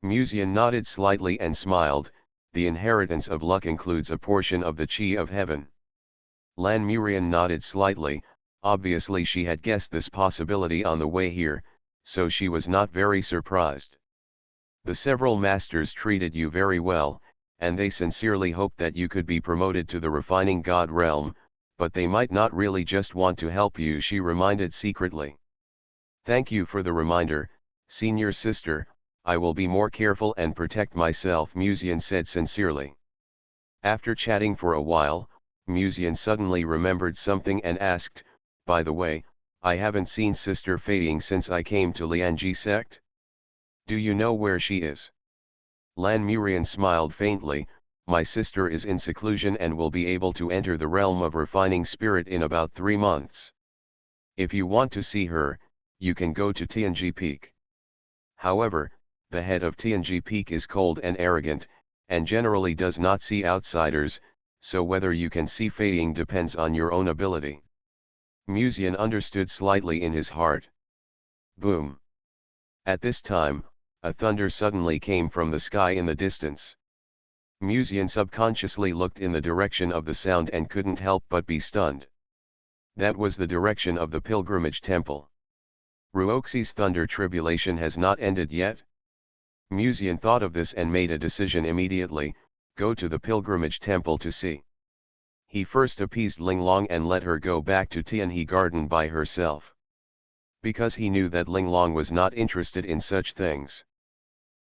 [SPEAKER 1] Musian nodded slightly and smiled, the inheritance of luck includes a portion of the Qi of Heaven. Lan Murian nodded slightly. Obviously she had guessed this possibility on the way here, so she was not very surprised. The several masters treated you very well, and they sincerely hoped that you could be promoted to the refining god realm, but they might not really just want to help you, she reminded secretly. Thank you for the reminder, senior sister, I will be more careful and protect myself, Musian said sincerely. After chatting for a while, Musian suddenly remembered something and asked, by the way, I haven't seen Sister Fei Ying since I came to Lianji sect. Do you know where she is? Lan Murian smiled faintly, my sister is in seclusion and will be able to enter the realm of refining spirit in about 3 months. If you want to see her, you can go to Tianji Peak. However, the head of Tianji Peak is cold and arrogant, and generally does not see outsiders, so whether you can see Fei Ying depends on your own ability. Musian understood slightly in his heart. Boom. At this time, a thunder suddenly came from the sky in the distance. Musian subconsciously looked in the direction of the sound and couldn't help but be stunned. That was the direction of the pilgrimage temple. Ruoxi's thunder tribulation has not ended yet? Musian thought of this and made a decision immediately, go to the pilgrimage temple to see. He first appeased Linglong and let her go back to Tianhe Garden by herself. Because he knew that Linglong was not interested in such things.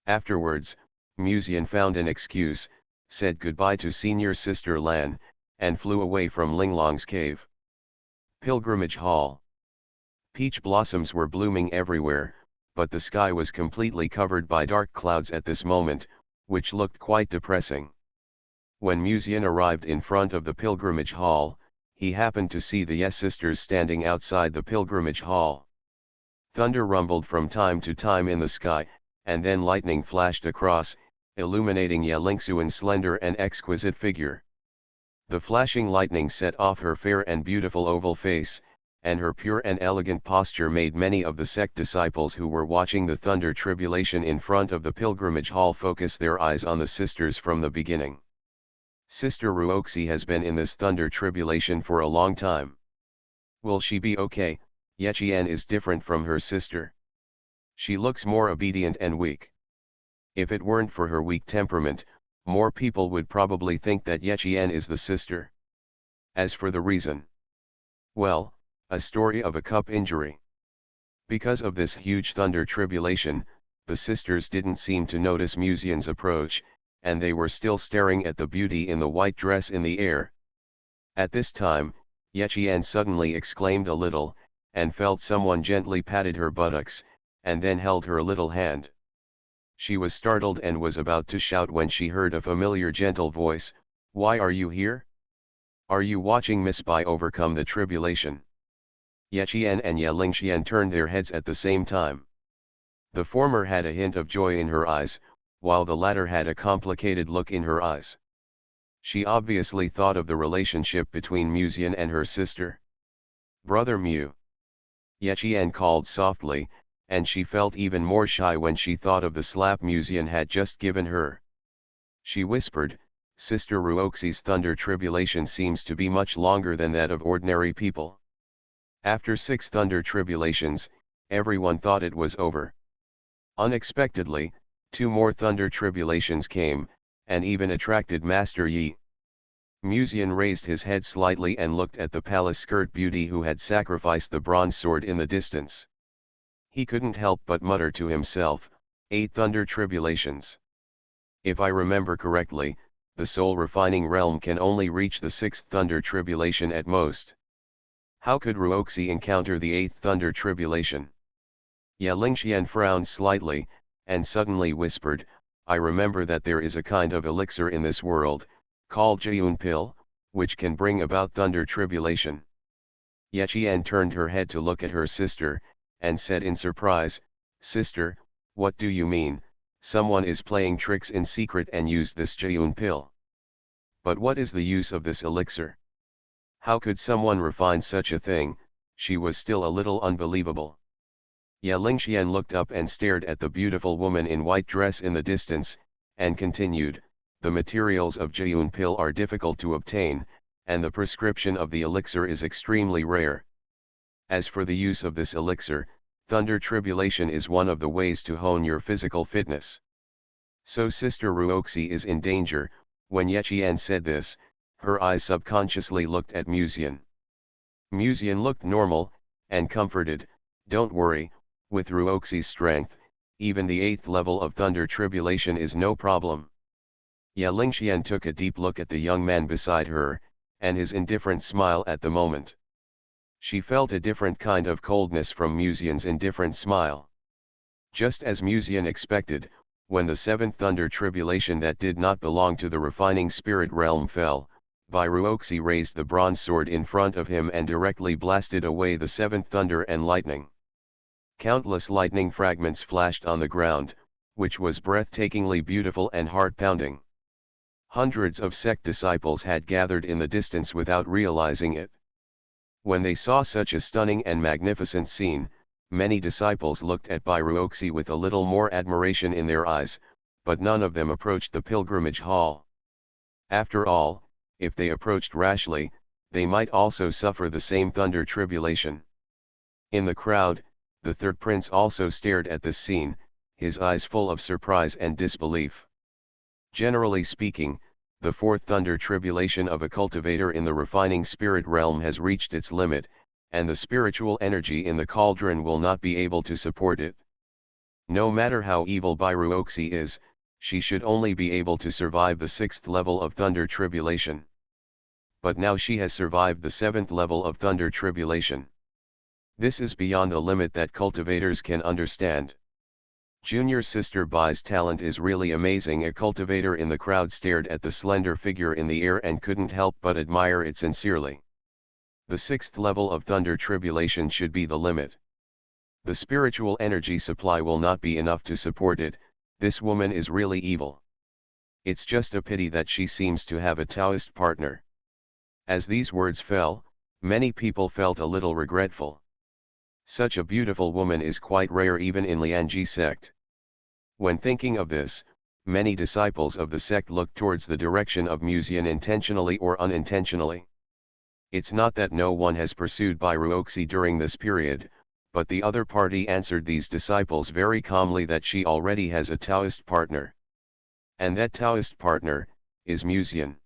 [SPEAKER 1] Afterwards, Musian found an excuse, said goodbye to senior sister Lan, and flew away from Linglong's cave. Pilgrimage Hall. Peach blossoms were blooming everywhere, but the sky was completely covered by dark clouds at this moment, which looked quite depressing. When Musian arrived in front of the pilgrimage hall, he happened to see the Yes sisters standing outside the pilgrimage hall. Thunder rumbled from time to time in the sky, and then lightning flashed across, illuminating Ye Lingxuan's slender and exquisite figure. The flashing lightning set off her fair and beautiful oval face, and her pure and elegant posture made many of the sect disciples who were watching the thunder tribulation in front of the pilgrimage hall focus their eyes on the sisters from the beginning. Sister Ruoxi has been in this thunder tribulation for a long time. Will she be okay? Ye Qian is different from her sister. She looks more obedient and weak. If it weren't for her weak temperament, more people would probably think that Ye Qian is the sister. As for the reason, well, a story of a cup injury. Because of this huge thunder tribulation, the sisters didn't seem to notice Musian's approach, and they were still staring at the beauty in the white dress in the air. At this time, Ye Qian suddenly exclaimed a little, and felt someone gently patted her buttocks, and then held her little hand. She was startled and was about to shout when she heard a familiar gentle voice, "Why are you here? Are you watching Miss Bai overcome the tribulation?" Ye Qian and Ye Lingxian turned their heads at the same time. The former had a hint of joy in her eyes, while the latter had a complicated look in her eyes. She obviously thought of the relationship between Musian and her sister. "Brother Mu." Ye Qian called softly, and she felt even more shy when she thought of the slap Musian had just given her. She whispered, "Sister Ruoxi's thunder tribulation seems to be much longer than that of ordinary people. After 6 thunder tribulations, everyone thought it was over. Unexpectedly, 2 more thunder tribulations came, and even attracted Master Yi." Musian raised his head slightly and looked at the palace skirt beauty who had sacrificed the bronze sword in the distance. He couldn't help but mutter to himself, 8 thunder tribulations. If I remember correctly, the soul refining realm can only reach the 6th thunder tribulation at most. How could Ruoxi encounter the 8th thunder tribulation? Ye Lingxian frowned slightly, and suddenly whispered, "I remember that there is a kind of elixir in this world, called Jiun Pill, which can bring about thunder tribulation." Ye Qian turned her head to look at her sister, and said in surprise, "Sister, what do you mean? Someone is playing tricks in secret and used this Jiun Pill. But what is the use of this elixir? How could someone refine such a thing?" She was still a little unbelievable. Ye Lingxian looked up and stared at the beautiful woman in white dress in the distance, and continued, "The materials of Jiun Pill are difficult to obtain, and the prescription of the elixir is extremely rare. As for the use of this elixir, thunder tribulation is one of the ways to hone your physical fitness. So Sister Ruoxi is in danger." When Ye Qian said this, her eyes subconsciously looked at Musian. Musian looked normal, and comforted, "Don't worry, With Ruoxi's strength, even the 8th level of Thunder Tribulation is no problem. Ya Lingxian took a deep look at the young man beside her, and his indifferent smile at the moment. She felt a different kind of coldness from Musian's indifferent smile. Just as Musian expected, when the 7th Thunder Tribulation that did not belong to the refining spirit realm fell, Ruoxi raised the bronze sword in front of him and directly blasted away the 7th Thunder and Lightning. Countless lightning fragments flashed on the ground, which was breathtakingly beautiful and heart-pounding. Hundreds of sect disciples had gathered in the distance without realizing it. When they saw such a stunning and magnificent scene, many disciples looked at Ruoxi with a little more admiration in their eyes, but none of them approached the pilgrimage hall. After all, if they approached rashly, they might also suffer the same thunder tribulation. In the crowd, the third prince also stared at this scene, his eyes full of surprise and disbelief. Generally speaking, the 4th Thunder Tribulation of a cultivator in the refining spirit realm has reached its limit, and the spiritual energy in the cauldron will not be able to support it. No matter how evil Ruoxi is, she should only be able to survive the 6th level of Thunder Tribulation. But now she has survived the 7th level of Thunder Tribulation. This is beyond the limit that cultivators can understand. Junior Sister Bai's talent is really amazing. A cultivator in the crowd stared at the slender figure in the air and couldn't help but admire it sincerely. The 6th level of Thunder Tribulation should be the limit. The spiritual energy supply will not be enough to support it. This woman is really evil. It's just a pity that she seems to have a Taoist partner. As these words fell, many people felt a little regretful. Such a beautiful woman is quite rare even in Lianji sect. When thinking of this, many disciples of the sect looked towards the direction of Musian intentionally or unintentionally. It's not that no one has pursued Ruoxi during this period, but the other party answered these disciples very calmly that she already has a Taoist partner. And that Taoist partner is Musian.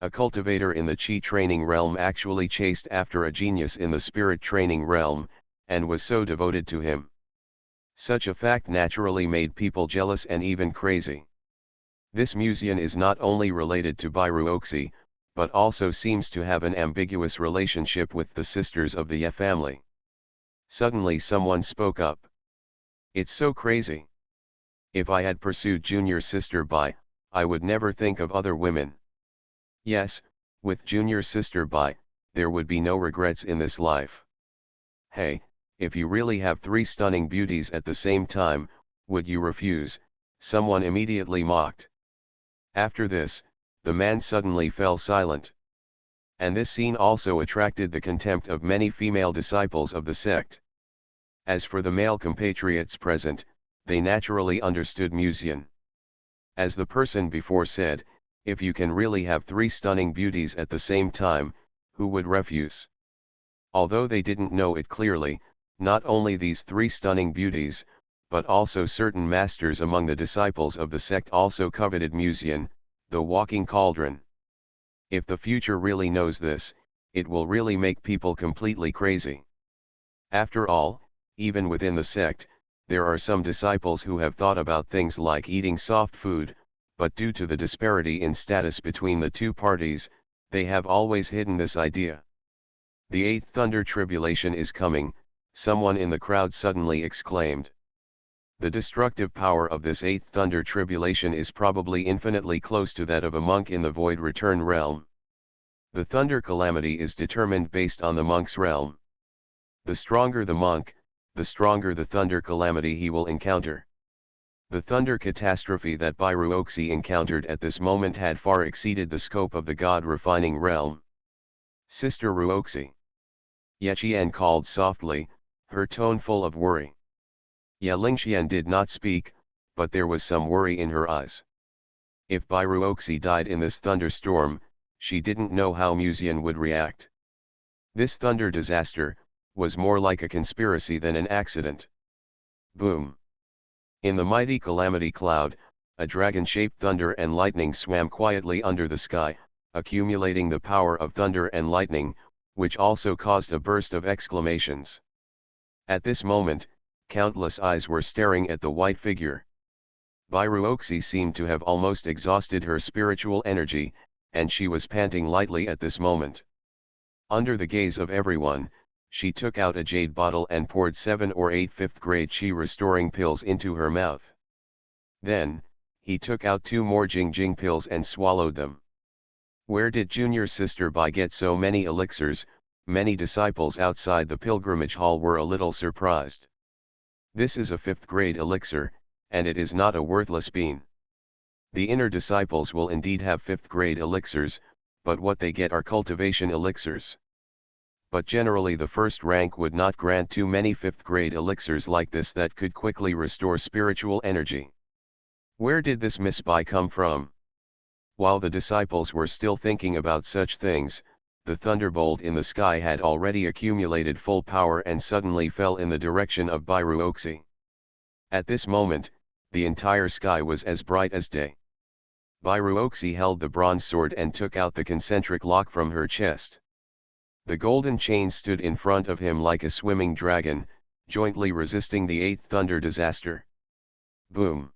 [SPEAKER 1] A cultivator in the Qi training realm actually chased after a genius in the spirit training realm, and was so devoted to him. Such a fact naturally made people jealous and even crazy. This Musian is not only related to Ruoxi, but also seems to have an ambiguous relationship with the sisters of the Ye family. Suddenly someone spoke up. It's so crazy. If I had pursued Junior Sister Bai, I would never think of other women. Yes, with Junior Sister Bai, there would be no regrets in this life. Hey, if you really have 3 stunning beauties at the same time, would you refuse? Someone immediately mocked. After this, the man suddenly fell silent. And this scene also attracted the contempt of many female disciples of the sect. As for the male compatriots present, they naturally understood Musian. As the person before said, if you can really have 3 stunning beauties at the same time, who would refuse? Although they didn't know it clearly, not only these 3 stunning beauties, but also certain masters among the disciples of the sect also coveted Musian, the walking cauldron. If the future really knows this, it will really make people completely crazy. After all, even within the sect, there are some disciples who have thought about things like eating soft food, but due to the disparity in status between the two parties, they have always hidden this idea. The 8th Thunder Tribulation is coming, someone in the crowd suddenly exclaimed. The destructive power of this 8th Thunder Tribulation is probably infinitely close to that of a monk in the Void Return realm. The Thunder Calamity is determined based on the monk's realm. The stronger the monk, the stronger the Thunder Calamity he will encounter. The Thunder Catastrophe that Ruoxi encountered at this moment had far exceeded the scope of the God Refining realm. Sister Ruoxi. Ye Qian called softly, her tone full of worry. Ye Lingxian did not speak, but there was some worry in her eyes. If Ruoxi died in this thunderstorm, she didn't know how Musian would react. This thunder disaster was more like a conspiracy than an accident. Boom! In the mighty calamity cloud, a dragon-shaped thunder and lightning swam quietly under the sky, accumulating the power of thunder and lightning, which also caused a burst of exclamations. At this moment, Countless eyes were staring at the white figure. Bairuoxi seemed to have almost exhausted her spiritual energy, and she was panting lightly at this moment. Under the gaze of everyone, she took out a jade bottle and poured 7 or 8 fifth-grade chi restoring pills into her mouth. Then, he took out 2 more Jing pills and swallowed them. Where did Junior Sister Bai get so many elixirs? Many disciples outside the pilgrimage hall were a little surprised. This is a 5th-grade elixir, and it is not a worthless bean. The inner disciples will indeed have 5th-grade elixirs, but what they get are cultivation elixirs. But generally the first rank would not grant too many 5th-grade elixirs like this that could quickly restore spiritual energy. Where did this Miss Bai come from? While the disciples were still thinking about such things, the thunderbolt in the sky had already accumulated full power and suddenly fell in the direction of Bairuoxi. At this moment, the entire sky was as bright as day. Bairuoxi held the bronze sword and took out the concentric lock from her chest. The golden chain stood in front of him like a swimming dragon, jointly resisting the 8th thunder disaster. Boom!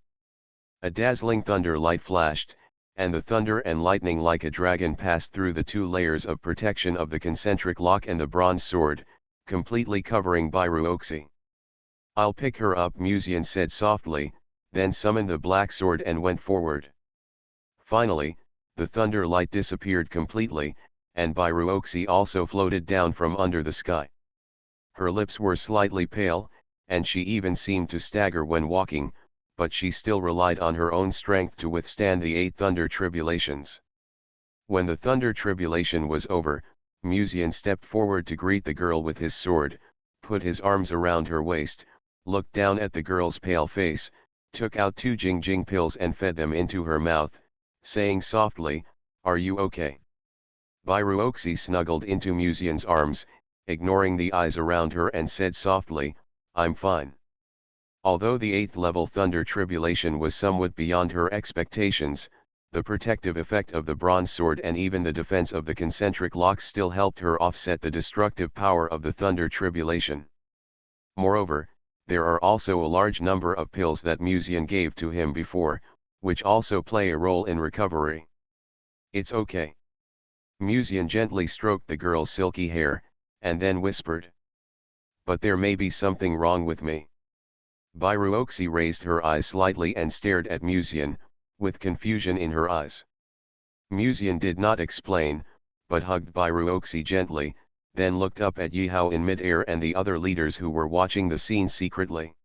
[SPEAKER 1] A dazzling thunder light flashed, and the thunder and lightning like a dragon passed through the 2 layers of protection of the concentric lock and the bronze sword, completely covering Bairuoxi. "I'll pick her up," Musian said softly, then summoned the black sword and went forward. Finally, the thunder light disappeared completely, and Bairuoxi also floated down from under the sky. Her lips were slightly pale, and she even seemed to stagger when walking, but she still relied on her own strength to withstand the 8 thunder tribulations. When the thunder tribulation was over, Musian stepped forward to greet the girl with his sword, put his arms around her waist, looked down at the girl's pale face, took out 2 Jing pills and fed them into her mouth, saying softly, "Are you okay?" Bairuoxi snuggled into Musian's arms, ignoring the eyes around her, and said softly, "I'm fine." Although the 8th level thunder tribulation was somewhat beyond her expectations, the protective effect of the bronze sword and even the defense of the concentric lock still helped her offset the destructive power of the thunder tribulation. Moreover, there are also a large number of pills that Musian gave to him before, which also play a role in recovery. "It's okay." Musian gently stroked the girl's silky hair, and then whispered, "But there may be something wrong with me." Bairuoxi raised her eyes slightly and stared at Musian, with confusion in her eyes. Musian did not explain, but hugged Bairuoxi gently, then looked up at Yihao in mid-air and the other leaders who were watching the scene secretly.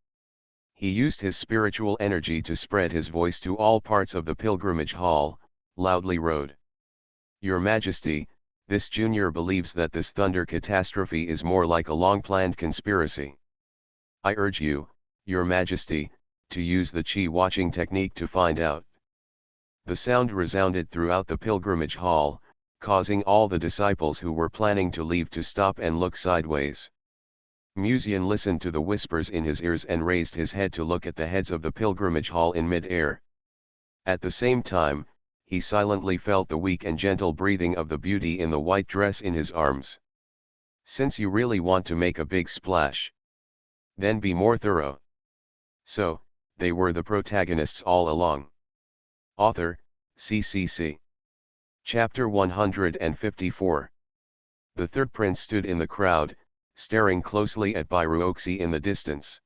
[SPEAKER 1] He used his spiritual energy to spread his voice to all parts of the pilgrimage hall, loudly roared, "Your Majesty, this junior believes that this thunder catastrophe is more like a long-planned conspiracy. I urge you, Your Majesty, to use the chi watching technique to find out." The sound resounded throughout the pilgrimage hall, causing all the disciples who were planning to leave to stop and look sideways. Musian listened to the whispers in his ears and raised his head to look at the heads of the pilgrimage hall in mid-air. At the same time, he silently felt the weak and gentle breathing of the beauty in the white dress in his arms. "Since you really want to make a big splash, then be more thorough." So, they were the protagonists all along. Author, CCC. Chapter 154. The third prince stood in the crowd, staring closely at Bairuoxi in the distance.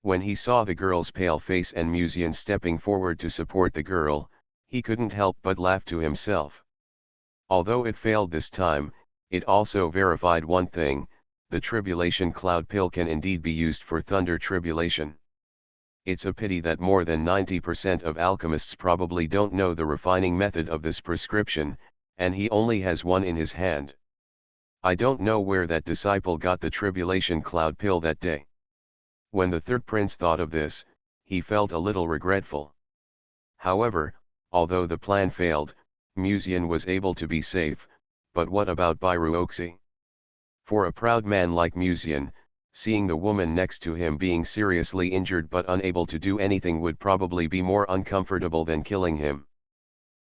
[SPEAKER 1] When he saw the girl's pale face and Musian stepping forward to support the girl, he couldn't help but laugh to himself. Although it failed this time, it also verified one thing: the tribulation cloud pill can indeed be used for thunder tribulation. It's a pity that more than 90% of alchemists probably don't know the refining method of this prescription, and he only has one in his hand. I don't know where that disciple got the tribulation cloud pill that day. When the third prince thought of this, he felt a little regretful. However, although the plan failed, Musian was able to be safe, but what about Bairuoxi? For a proud man like Musian, seeing the woman next to him being seriously injured but unable to do anything would probably be more uncomfortable than killing him.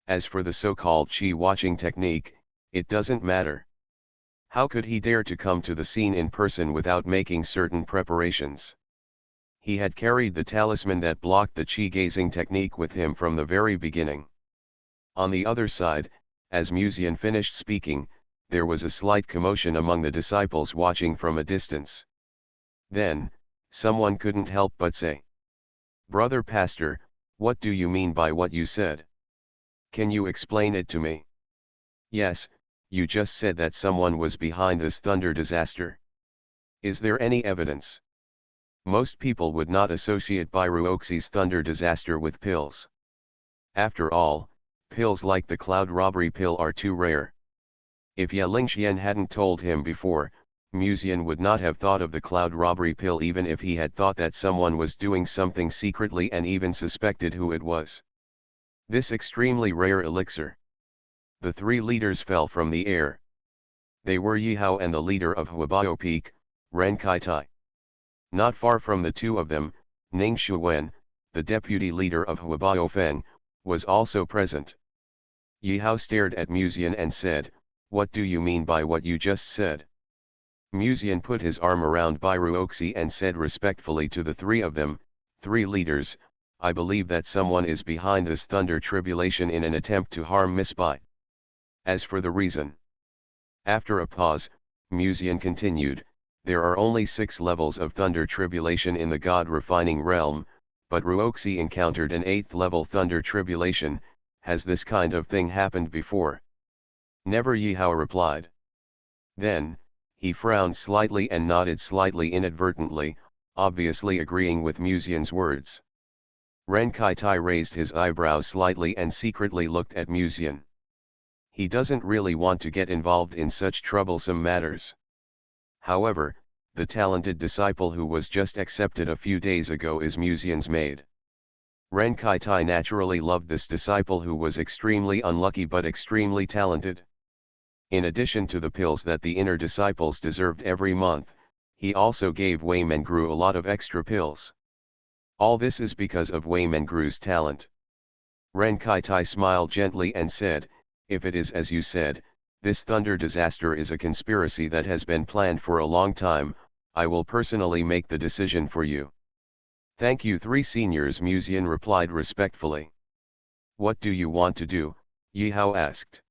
[SPEAKER 1] As for the so-called chi-watching technique, it doesn't matter. How could he dare to come to the scene in person without making certain preparations? He had carried the talisman that blocked the chi-gazing technique with him from the very beginning. On the other side, as Musian finished speaking, there was a slight commotion among the disciples watching from a distance. Then, someone couldn't help but say, "Brother Pastor, what do you mean by what you said? Can you explain it to me?" "Yes, you just said that someone was behind this thunder disaster. Is there any evidence?" Most people would not associate Bairuoxi's thunder disaster with pills. After all, pills like the cloud robbery pill are too rare. If Ye Lingxian hadn't told him before, Musian would not have thought of the cloud robbery pill even if he had thought that someone was doing something secretly and even suspected who it was. This extremely rare elixir. The three leaders fell from the air. They were Yihao and the leader of Huabao Peak, Ren Kaitai. Not far from the two of them, Ning Shuwen, the deputy leader of Huabao Feng, was also present. Yihao stared at Musian and said, "What do you mean by what you just said?" Musian put his arm around Bairuoxi and said respectfully to the three of them, "Three leaders, I believe that someone is behind this thunder tribulation in an attempt to harm Miss Bai. As for the reason..." After a pause, Musian continued, "There are only 6 levels of thunder tribulation in the God refining realm, but Ruoxi encountered an 8th level thunder tribulation. Has this kind of thing happened before?" "Never," Yihao replied. Then, he frowned slightly and nodded slightly inadvertently, obviously agreeing with Musian's words. Ren Kaitai raised his eyebrows slightly and secretly looked at Musian. He doesn't really want to get involved in such troublesome matters. However, the talented disciple who was just accepted a few days ago is Musian's maid. Ren Kaitai naturally loved this disciple who was extremely unlucky but extremely talented. In addition to the pills that the inner disciples deserved every month, he also gave Wei Mengru a lot of extra pills. All this is because of Wei Mengru's talent. Ren Kaitai smiled gently and said, "If it is as you said, this thunder disaster is a conspiracy that has been planned for a long time, I will personally make the decision for you." "Thank you, three seniors," Musian replied respectfully. "What do you want to do?" Yihao asked.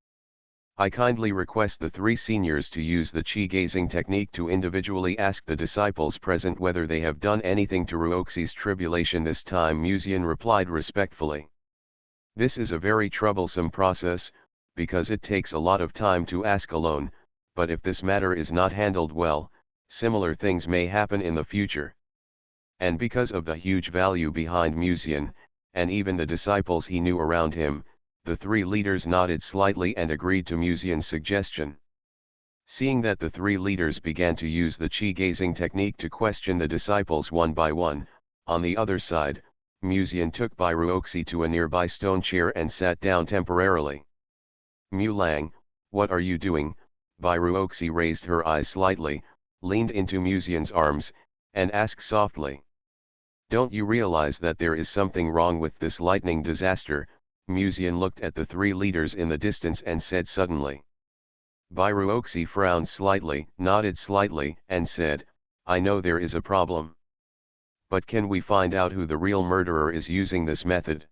[SPEAKER 1] "I kindly request the three seniors to use the chi-gazing technique to individually ask the disciples present whether they have done anything to Ruoxi's tribulation this time," Musian replied respectfully. "This is a very troublesome process, because it takes a lot of time to ask alone, but if this matter is not handled well, similar things may happen in the future." And because of the huge value behind Musian, and even the disciples he knew around him, the three leaders nodded slightly and agreed to Musian's suggestion. Seeing that the three leaders began to use the chi-gazing technique to question the disciples one by one, on the other side, Musian took Bairuoxi to a nearby stone chair and sat down temporarily. "Mu Lang, what are you doing?" Bairuoxi raised her eyes slightly, leaned into Musian's arms, and asked softly. "Don't you realize that there is something wrong with this lightning disaster?" Musian looked at the three leaders in the distance and said suddenly. Bairuoxi frowned slightly, nodded slightly, and said, "I know there is a problem. But can we find out who the real murderer is using this method?"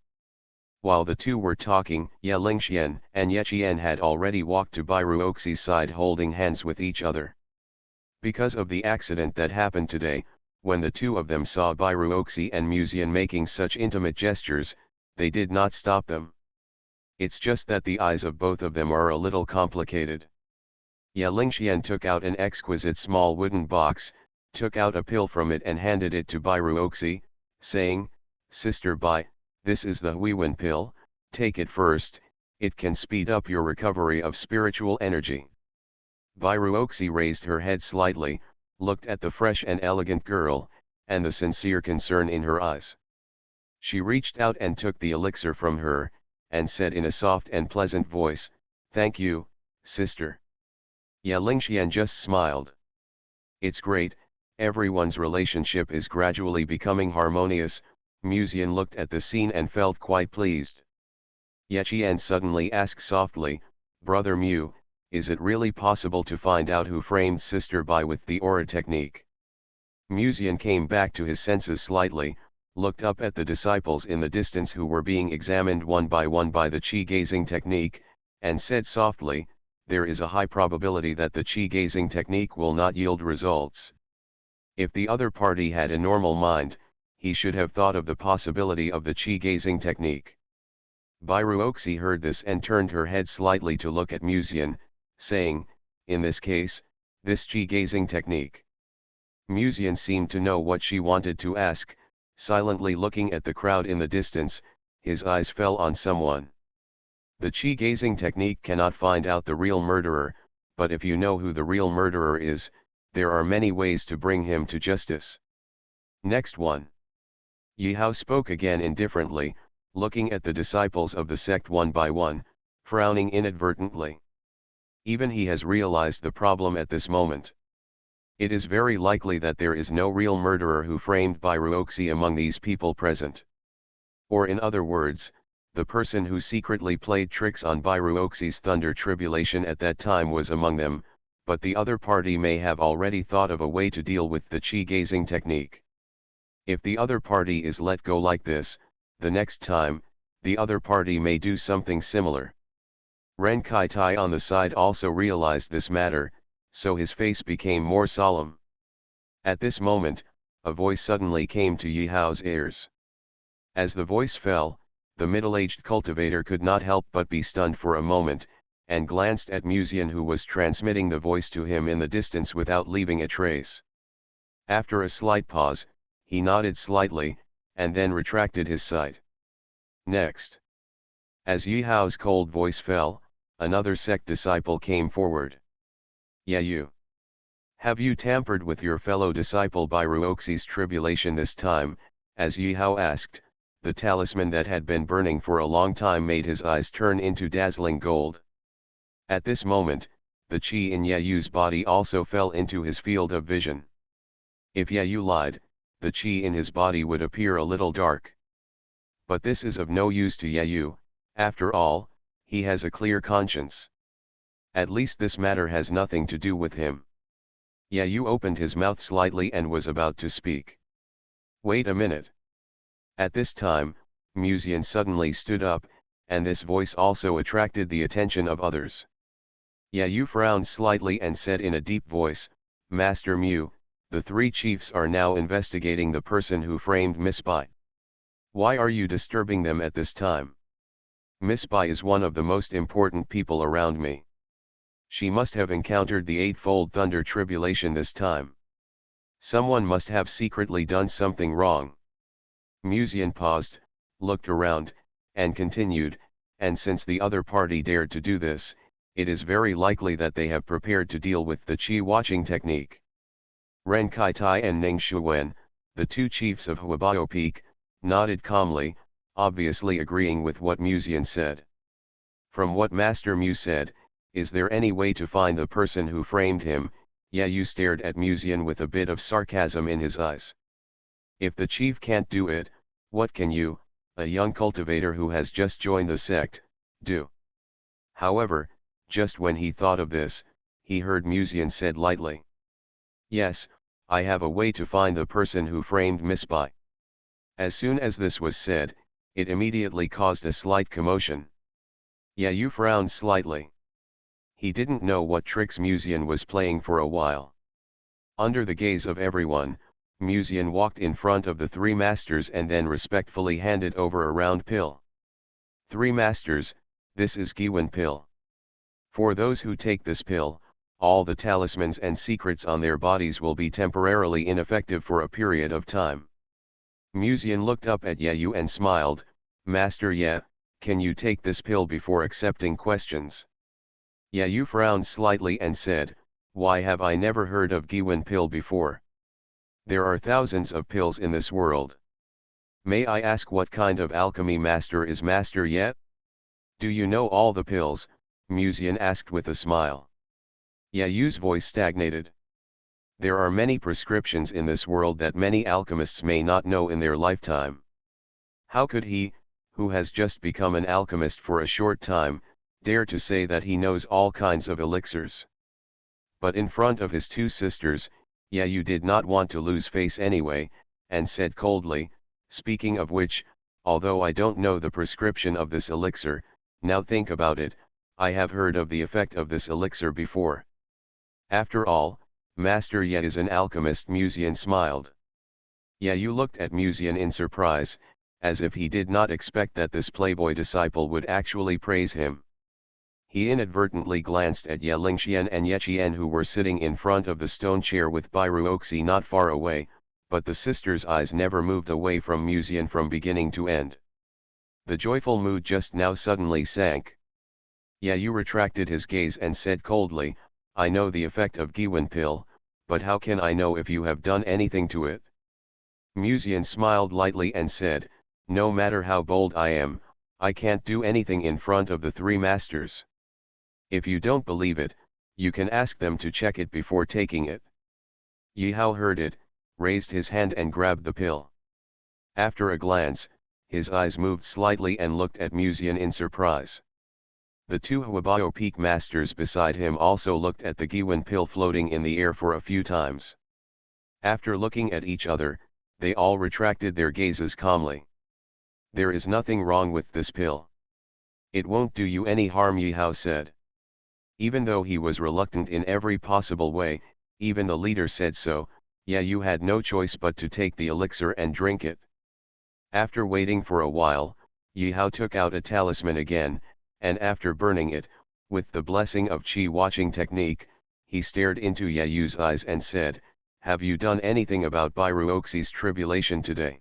[SPEAKER 1] While the two were talking, Ye Lingxian and Ye Qian had already walked to Bairuoxi's side holding hands with each other. Because of the accident that happened today, when the two of them saw Bairuoxi and Musian making such intimate gestures, they did not stop them. It's just that the eyes of both of them are a little complicated. Ye Lingxian took out an exquisite small wooden box, took out a pill from it and handed it to Bairuoxi, saying, "Sister Bai, this is the Huiwen pill, take it first, it can speed up your recovery of spiritual energy." Bairuoxi raised her head slightly, looked at the fresh and elegant girl, and the sincere concern in her eyes. She reached out and took the elixir from her, and said in a soft and pleasant voice, "Thank you, sister." Ye Lingxian just smiled. "It's great, everyone's relationship is gradually becoming harmonious." Musian looked at the scene and felt quite pleased. Ye Qian suddenly asked softly, "Brother Mu, is it really possible to find out who framed Sister Bai with the aura technique?" Muzian came back to his senses slightly, looked up at the disciples in the distance who were being examined one by the chi-gazing technique, and said softly, "There is a high probability that the chi-gazing technique will not yield results." If the other party had a normal mind, he should have thought of the possibility of the chi-gazing technique. Bairuoxi heard this and turned her head slightly to look at Muzian, saying, "In this case, this chi-gazing technique." Muzian seemed to know what she wanted to ask. Silently looking at the crowd in the distance, his eyes fell on someone. The chi-gazing technique cannot find out the real murderer, but if you know who the real murderer is, there are many ways to bring him to justice. Next one. Yihao spoke again indifferently, looking at the disciples of the sect one by one, frowning inadvertently. Even he has realized the problem at this moment. It is very likely that there is no real murderer who framed Bairuoxi among these people present. Or in other words, the person who secretly played tricks on Bairuoxi's thunder tribulation at that time was among them, but the other party may have already thought of a way to deal with the chi-gazing technique. If the other party is let go like this, the next time, the other party may do something similar. Ren Kai-tai on the side also realized this matter, so his face became more solemn. At this moment, a voice suddenly came to Yihao's ears. As the voice fell, the middle-aged cultivator could not help but be stunned for a moment, and glanced at Muzian, who was transmitting the voice to him in the distance without leaving a trace. After a slight pause, he nodded slightly, and then retracted his sight. Next. As Yihao's cold voice fell, another sect disciple came forward. "Yeah, you. Have you tampered with your fellow disciple Bairuoxi's tribulation this time?" As Yihao asked, the talisman that had been burning for a long time made his eyes turn into dazzling gold. At this moment, the chi in Yayu's body also fell into his field of vision. If Yayu lied, the chi in his body would appear a little dark. But this is of no use to Yayu. After all, he has a clear conscience. At least this matter has nothing to do with him. Yayu opened his mouth slightly and was about to speak. "Wait a minute." At this time, Muzian suddenly stood up, and this voice also attracted the attention of others. Yayu frowned slightly and said in a deep voice, "Master Mu, the three chiefs are now investigating the person who framed Miss Bai. Why are you disturbing them at this time? Miss Bai is one of the most important people around me. She must have encountered the eightfold thunder tribulation this time. Someone must have secretly done something wrong." Muzian paused, looked around, and continued, "And since the other party dared to do this, it is very likely that they have prepared to deal with the chi-watching technique." Ren Kai-tai and Ning Shuwen, the two chiefs of Huabao Peak, nodded calmly, obviously agreeing with what Muzian said. "From what Master Mu said, is there any way to find the person who framed him?" Yayu stared at Muzian with a bit of sarcasm in his eyes. "If the chief can't do it, what can you, a young cultivator who has just joined the sect, do?" However, just when he thought of this, he heard Muzian said lightly, "Yes, I have a way to find the person who framed Miss Bai." As soon as this was said, it immediately caused a slight commotion. Yayu frowned slightly. He didn't know what tricks Muzian was playing for a while. Under the gaze of everyone, Muzian walked in front of the three masters and then respectfully handed over a round pill. "Three masters, this is Giwen pill. For those who take this pill, all the talismans and secrets on their bodies will be temporarily ineffective for a period of time." Muzian looked up at Yayu and smiled, "Master Ye, can you take this pill before accepting questions?" Yayu frowned slightly and said, "Why have I never heard of Giwen pill before? There are thousands of pills in this world. May I ask what kind of alchemy master is Master Ye?" "Do you know all the pills?" Muzian asked with a smile. Yayu's voice stagnated. "There are many prescriptions in this world that many alchemists may not know in their lifetime. How could he, who has just become an alchemist for a short time, dare to say that he knows all kinds of elixirs?" But in front of his two sisters, Yeah, you did not want to lose face anyway, and said coldly, speaking of which, although I don't know the prescription of this elixir, now think about it, I have heard of the effect of this elixir before. After all, Master Ye is an alchemist. Musian smiled. Yeah, you looked at Musian in surprise, as if he did not expect that this playboy disciple would actually praise him. He inadvertently glanced at Ye Lingxian and Ye Qian, who were sitting in front of the stone chair with Bairuoxi not far away, but the sisters' eyes never moved away from Musian from beginning to end. The joyful mood just now suddenly sank. Ye Yu retracted his gaze and said coldly, I know the effect of Giwen pill, but how can I know if you have done anything to it? Musian smiled lightly and said, no matter how bold I am, I can't do anything in front of the three masters. If you don't believe it, you can ask them to check it before taking it. Yi Hao heard it, raised his hand and grabbed the pill. After a glance, his eyes moved slightly and looked at Musian in surprise. The two Huabao Peak masters beside him also looked at the Giwen pill floating in the air for a few times. After looking at each other, they all retracted their gazes calmly. There is nothing wrong with this pill. It won't do you any harm, Yi Hao said. Even though he was reluctant in every possible way, even the leader said so, yeah, you had no choice but to take the elixir and drink it. After waiting for a while, Yi Hao took out a talisman again, and after burning it, with the blessing of Qi watching technique, he stared into Ye Yu's eyes and said, have you done anything about Bairuoxi's tribulation today?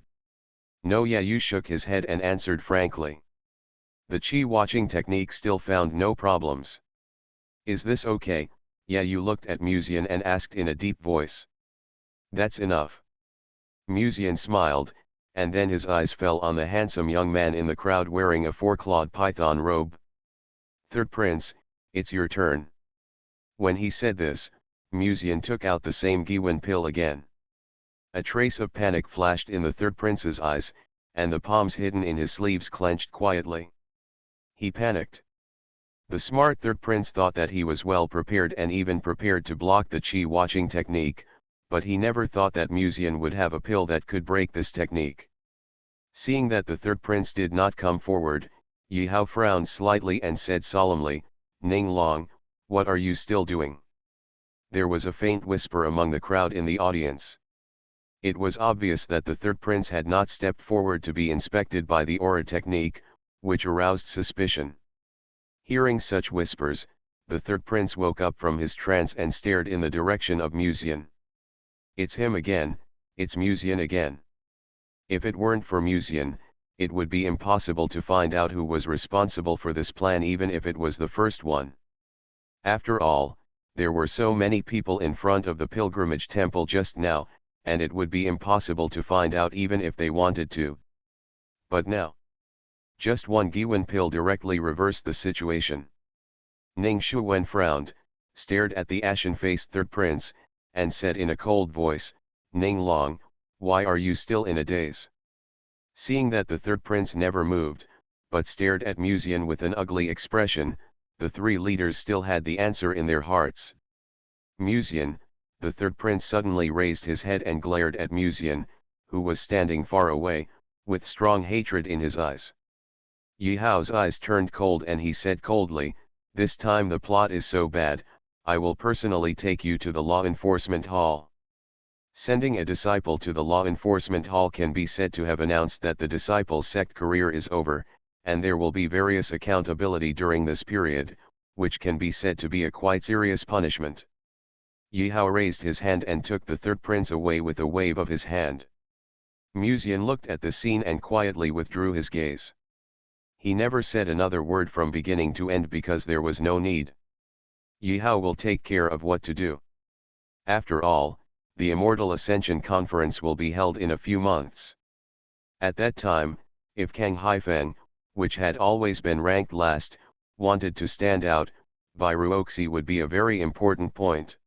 [SPEAKER 1] No, Ye Yu shook his head and answered frankly. The Qi watching technique still found no problems. Is this okay? Ye Yu looked at Musian and asked in a deep voice. That's enough. Musian smiled, and then his eyes fell on the handsome young man in the crowd wearing a four-clawed python robe. Third Prince, it's your turn. When he said this, Musian took out the same Giwen pill again. A trace of panic flashed in the Third Prince's eyes, and the palms hidden in his sleeves clenched quietly. He panicked. The smart Third Prince thought that he was well prepared and even prepared to block the Qi watching technique, but he never thought that Musian would have a pill that could break this technique. Seeing that the Third Prince did not come forward, Yi Hao frowned slightly and said solemnly, Ning Long, what are you still doing? There was a faint whisper among the crowd in the audience. It was obvious that the Third Prince had not stepped forward to be inspected by the aura technique, which aroused suspicion. Hearing such whispers, the Third Prince woke up from his trance and stared in the direction of Musian. It's him again, it's Musian again. If it weren't for Musian, it would be impossible to find out who was responsible for this plan, even if it was the first one. After all, there were so many people in front of the pilgrimage temple just now, and it would be impossible to find out even if they wanted to. But now, just one Giwen pill directly reversed the situation. Ning Shuwen frowned, stared at the ashen-faced Third Prince, and said in a cold voice, Ning Long, why are you still in a daze? Seeing that the Third Prince never moved, but stared at Musian with an ugly expression, the three leaders still had the answer in their hearts. Musian, the Third Prince suddenly raised his head and glared at Musian, who was standing far away, with strong hatred in his eyes. Yi Hao's eyes turned cold and he said coldly, this time the plot is so bad, I will personally take you to the law enforcement hall. Sending a disciple to the law enforcement hall can be said to have announced that the disciple's sect career is over, and there will be various accountability during this period, which can be said to be a quite serious punishment. Yi Hao raised his hand and took the Third Prince away with a wave of his hand. Musian looked at the scene and quietly withdrew his gaze. He never said another word from beginning to end because there was no need. Yi Hao will take care of what to do. After all, the Immortal Ascension Conference will be held in a few months. At that time, if Kang Haifeng, which had always been ranked last, wanted to stand out, Bairuoxi would be a very important point.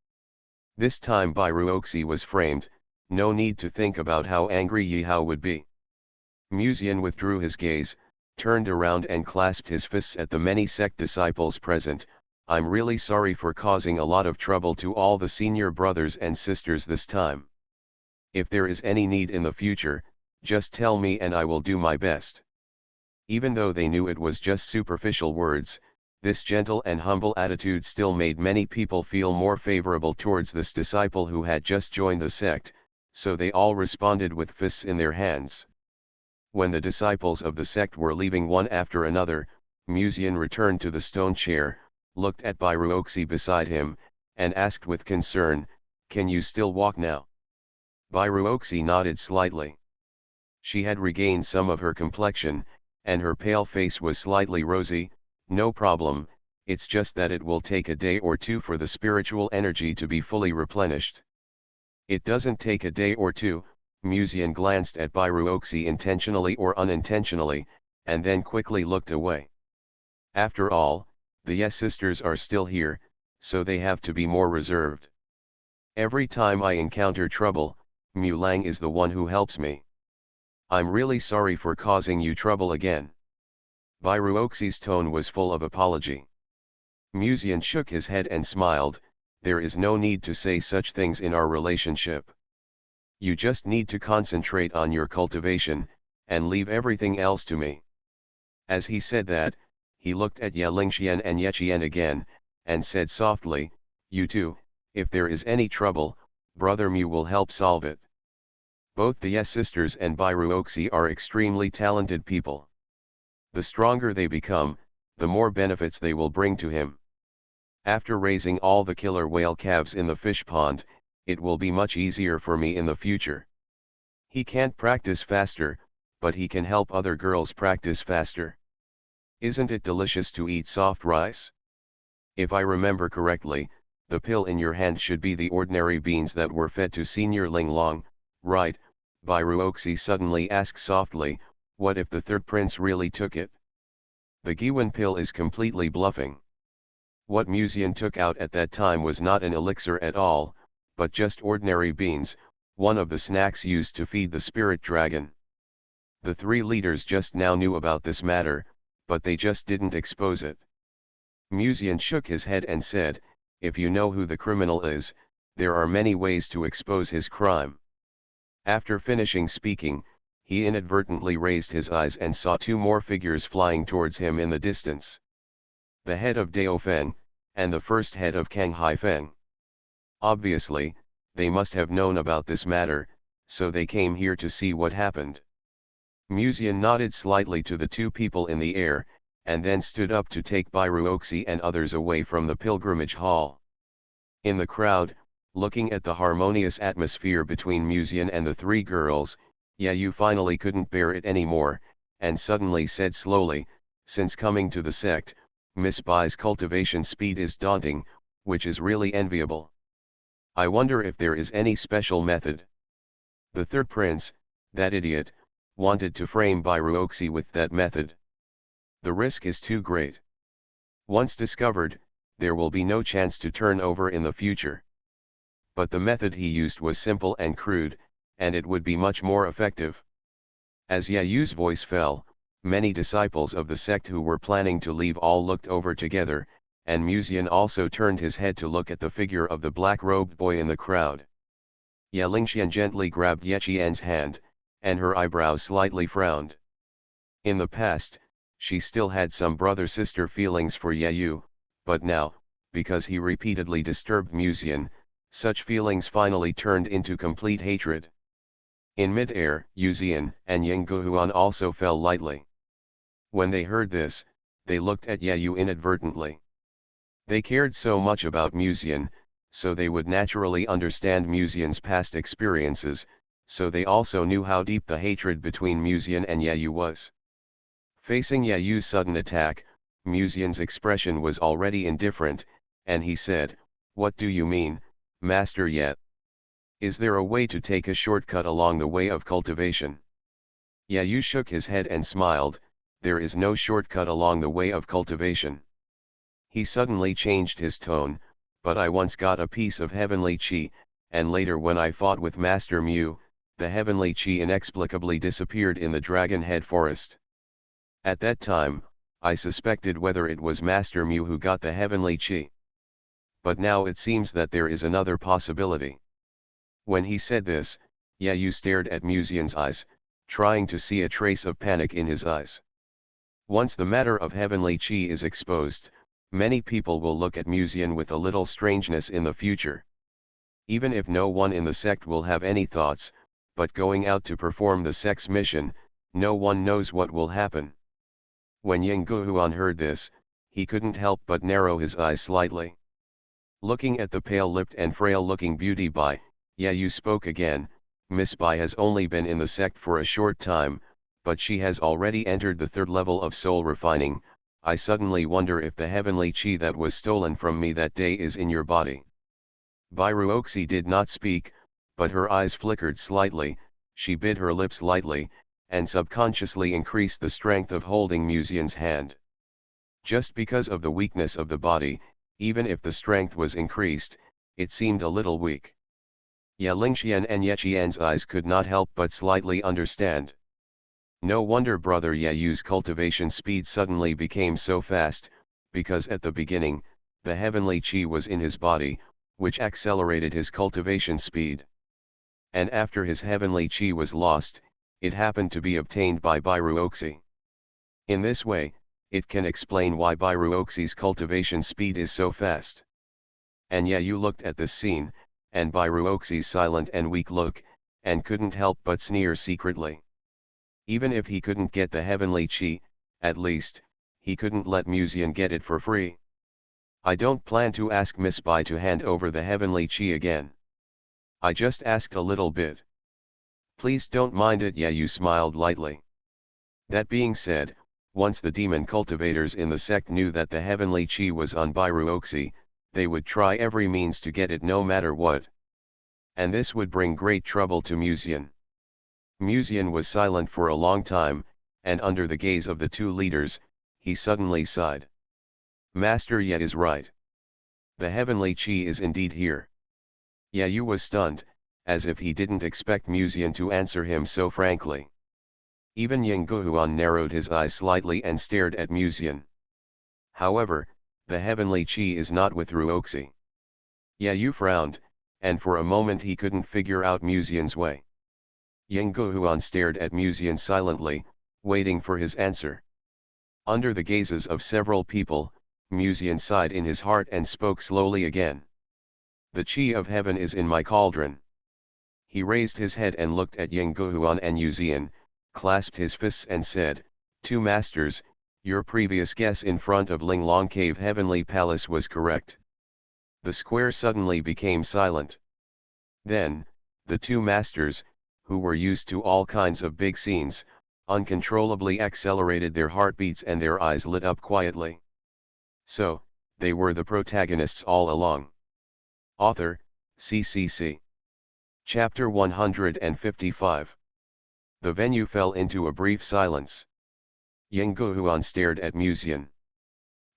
[SPEAKER 1] This time Bairuoxi was framed, no need to think about how angry Yi Hao would be. Musian withdrew his gaze, turned around and clasped his fists at the many sect disciples present. I'm really sorry for causing a lot of trouble to all the senior brothers and sisters this time. If there is any need in the future, just tell me and I will do my best. Even though they knew it was just superficial words, this gentle and humble attitude still made many people feel more favorable towards this disciple who had just joined the sect, so they all responded with fists in their hands. When the disciples of the sect were leaving one after another, Musian returned to the stone chair, looked at Bairuoxi beside him, and asked with concern, "Can you still walk now?" Bairuoxi nodded slightly. She had regained some of her complexion, and her pale face was slightly rosy. "No problem, it's just that it will take a day or two for the spiritual energy to be fully replenished." "It doesn't take a day or two," Musian glanced at Bairuoxi intentionally or unintentionally, and then quickly looked away. "After all, the Yes sisters are still here, so they have to be more reserved. Every time I encounter trouble, Mu Lang is the one who helps me. I'm really sorry for causing you trouble again." Bairuoxi's tone was full of apology. Musian shook his head and smiled, "There is no need to say such things in our relationship. You just need to concentrate on your cultivation, and leave everything else to me." As he said that, he looked at Ye Lingxian and Ye Qian again, and said softly, "You two, if there is any trouble, Brother Mu will help solve it." Both the Yes sisters and Bairuoxi are extremely talented people. The stronger they become, the more benefits they will bring to him. After raising all the killer whale calves in the fish pond, it will be much easier for me in the future. He can't practice faster, but he can help other girls practice faster. Isn't it delicious to eat soft rice? If I remember correctly, the pill in your hand should be the ordinary beans that were fed to Senior Ling Long, right? Bairuoxi suddenly asked softly, "What if the third prince really took it? The Giwan pill is completely bluffing." What Musian took out at that time was not an elixir at all, but just ordinary beans, one of the snacks used to feed the spirit dragon. The three leaders just now knew about this matter, but they just didn't expose it. Musian shook his head and said, "If you know who the criminal is, there are many ways to expose his crime." After finishing speaking, he inadvertently raised his eyes and saw two more figures flying towards him in the distance. The head of Dao Feng, and the first head of Kang Haifeng. Obviously, they must have known about this matter, so they came here to see what happened. Musian nodded slightly to the two people in the air, and then stood up to take Bairuoxi and others away from the pilgrimage hall. In the crowd, looking at the harmonious atmosphere between Musian and the three girls, Yayu finally couldn't bear it anymore, and suddenly said slowly, "Since coming to the sect, Miss Bai's cultivation speed is daunting, which is really enviable. I wonder if there is any special method." The third prince, that idiot, wanted to frame Bairuoxi with that method. "The risk is too great. Once discovered, there will be no chance to turn over in the future." But the method he used was simple and crude, and it would be much more effective. As Yayu's voice fell, many disciples of the sect who were planning to leave all looked over together, and Musian also turned his head to look at the figure of the black-robed boy in the crowd. Ye Lingxian gently grabbed Ye Qian's hand, and her eyebrows slightly frowned. In the past, she still had some brother-sister feelings for Yayu, but now, because he repeatedly disturbed Musian, such feelings finally turned into complete hatred. In mid-air, Yuzian and Yingguhuan also fell lightly. When they heard this, they looked at Yayu inadvertently. They cared so much about Musian, so they would naturally understand Musian's past experiences, so they also knew how deep the hatred between Musian and Yayu was. Facing Yayu's sudden attack, Musian's expression was already indifferent, and he said, "What do you mean, Master Ye? Is there a way to take a shortcut along the way of cultivation?" Yayu shook his head and smiled, "There is no shortcut along the way of cultivation." He suddenly changed his tone, "But I once got a piece of heavenly chi, and later when I fought with Master Mu, the heavenly chi inexplicably disappeared in the Dragon Head forest. At that time, I suspected whether it was Master Mu who got the heavenly chi. But now it seems that there is another possibility. When he said this, Yu stared at Musian's eyes, trying to see a trace of panic in his eyes. Once the matter of heavenly chi is exposed, many people will look at Musian with a little strangeness in the future. Even if no one in the sect will have any thoughts, but going out to perform the sect's mission, no one knows what will happen. When Yingguhuan heard this, he couldn't help but narrow his eyes slightly. Looking at the pale-lipped and frail-looking beauty Bai, Yu spoke again. Miss Bai has only been in the sect for a short time, but she has already entered the third level of soul refining. I suddenly wonder if the heavenly chi that was stolen from me that day is in your body. Bai Ruoxi did not speak, but her eyes flickered slightly. She bit her lips lightly, and subconsciously increased the strength of holding Musian's hand. Just because of the weakness of the body, even if the strength was increased, it seemed a little weak. Ya Lingxian and Ye Qian's eyes could not help but slightly understand. No wonder Brother Yu's cultivation speed suddenly became so fast, because at the beginning, the heavenly chi was in his body, which accelerated his cultivation speed. And after his heavenly chi was lost, it happened to be obtained by Bairuoxi. In this way, it can explain why Bairuoxi's cultivation speed is so fast. And Yu looked at this scene, and Bairuoxi's silent and weak look, and couldn't help but sneer secretly. Even if he couldn't get the heavenly chi, at least, he couldn't let Musian get it for free. I don't plan to ask Miss Bai to hand over the heavenly chi again. I just asked a little bit. Please don't mind it. Yu smiled lightly. That being said, once the demon cultivators in the sect knew that the heavenly chi was on Bairuoxi, they would try every means to get it no matter what. And this would bring great trouble to Musian. Musian was silent for a long time, and under the gaze of the two leaders, he suddenly sighed. Master Ye is right. The heavenly chi is indeed here. Yu was stunned, as if he didn't expect Musian to answer him so frankly. Even Yingguhuan narrowed his eyes slightly and stared at Musian. However, the heavenly chi is not with Ruoxi. Yu frowned, and for a moment he couldn't figure out Musian's way. Yingguhuan stared at Musian silently, waiting for his answer. Under the gazes of several people, Musian sighed in his heart and spoke slowly again. The chi of heaven is in my cauldron. He raised his head and looked at Yingguhuan and Yuzian, clasped his fists and said, Two masters, your previous guess in front of Linglong Cave Heavenly Palace was correct. The square suddenly became silent. Then, the two masters, who were used to all kinds of big scenes, uncontrollably accelerated their heartbeats and their eyes lit up quietly. So, they were the protagonists all along. Author, CCC. Chapter 155. The venue fell into a brief silence. Yingguhuan stared at Musian.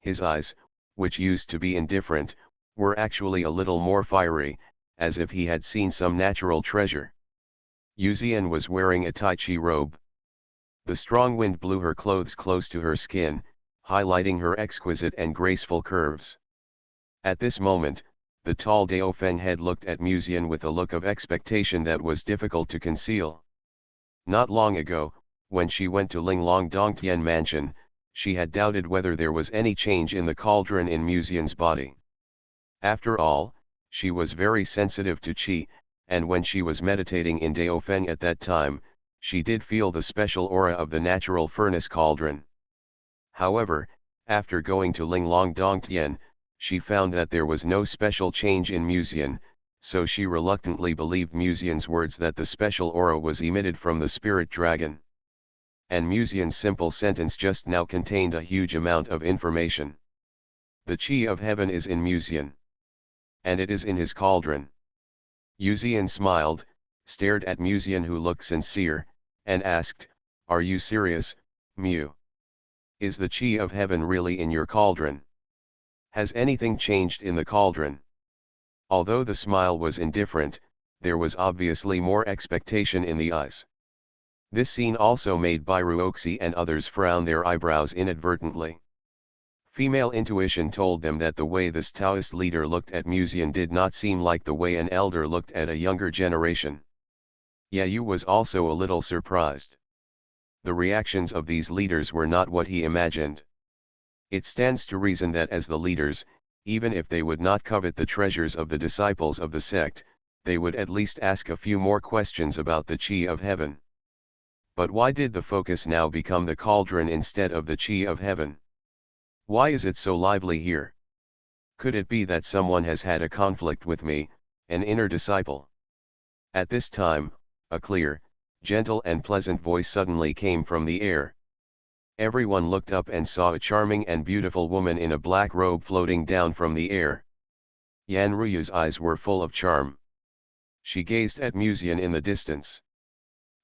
[SPEAKER 1] His eyes, which used to be indifferent, were actually a little more fiery, as if he had seen some natural treasure. Yuzian was wearing a Tai Chi robe. The strong wind blew her clothes close to her skin, highlighting her exquisite and graceful curves. At this moment, the tall Dao Feng head looked at Musian with a look of expectation that was difficult to conceal. Not long ago, when she went to Linglong Dongtian Mansion, she had doubted whether there was any change in the cauldron in Musian's body. After all, she was very sensitive to qi, and when she was meditating in Dao Feng at that time, she did feel the special aura of the natural furnace cauldron. However, after going to Linglong Dongtian, she found that there was no special change in Musian, so she reluctantly believed Musian's words that the special aura was emitted from the spirit dragon. And Musian's simple sentence just now contained a huge amount of information. The chi of heaven is in Musian. And it is in his cauldron. Yuzian smiled, stared at Musian who looked sincere, and asked, Are you serious, Mu? Is the chi of heaven really in your cauldron? Has anything changed in the cauldron? Although the smile was indifferent, there was obviously more expectation in the eyes. This scene also made Bairuoxi and others frown their eyebrows inadvertently. Female intuition told them that the way this Taoist leader looked at Muzian did not seem like the way an elder looked at a younger generation. Yayu was also a little surprised. The reactions of these leaders were not what he imagined. It stands to reason that as the leaders, even if they would not covet the treasures of the disciples of the sect, they would at least ask a few more questions about the Qi of heaven. But why did the focus now become the cauldron instead of the Qi of heaven? Why is it so lively here? Could it be that someone has had a conflict with me, an inner disciple? At this time, a clear, gentle and pleasant voice suddenly came from the air. Everyone looked up and saw a charming and beautiful woman in a black robe floating down from the air. Yan Ruyu's eyes were full of charm. She gazed at Muzian in the distance.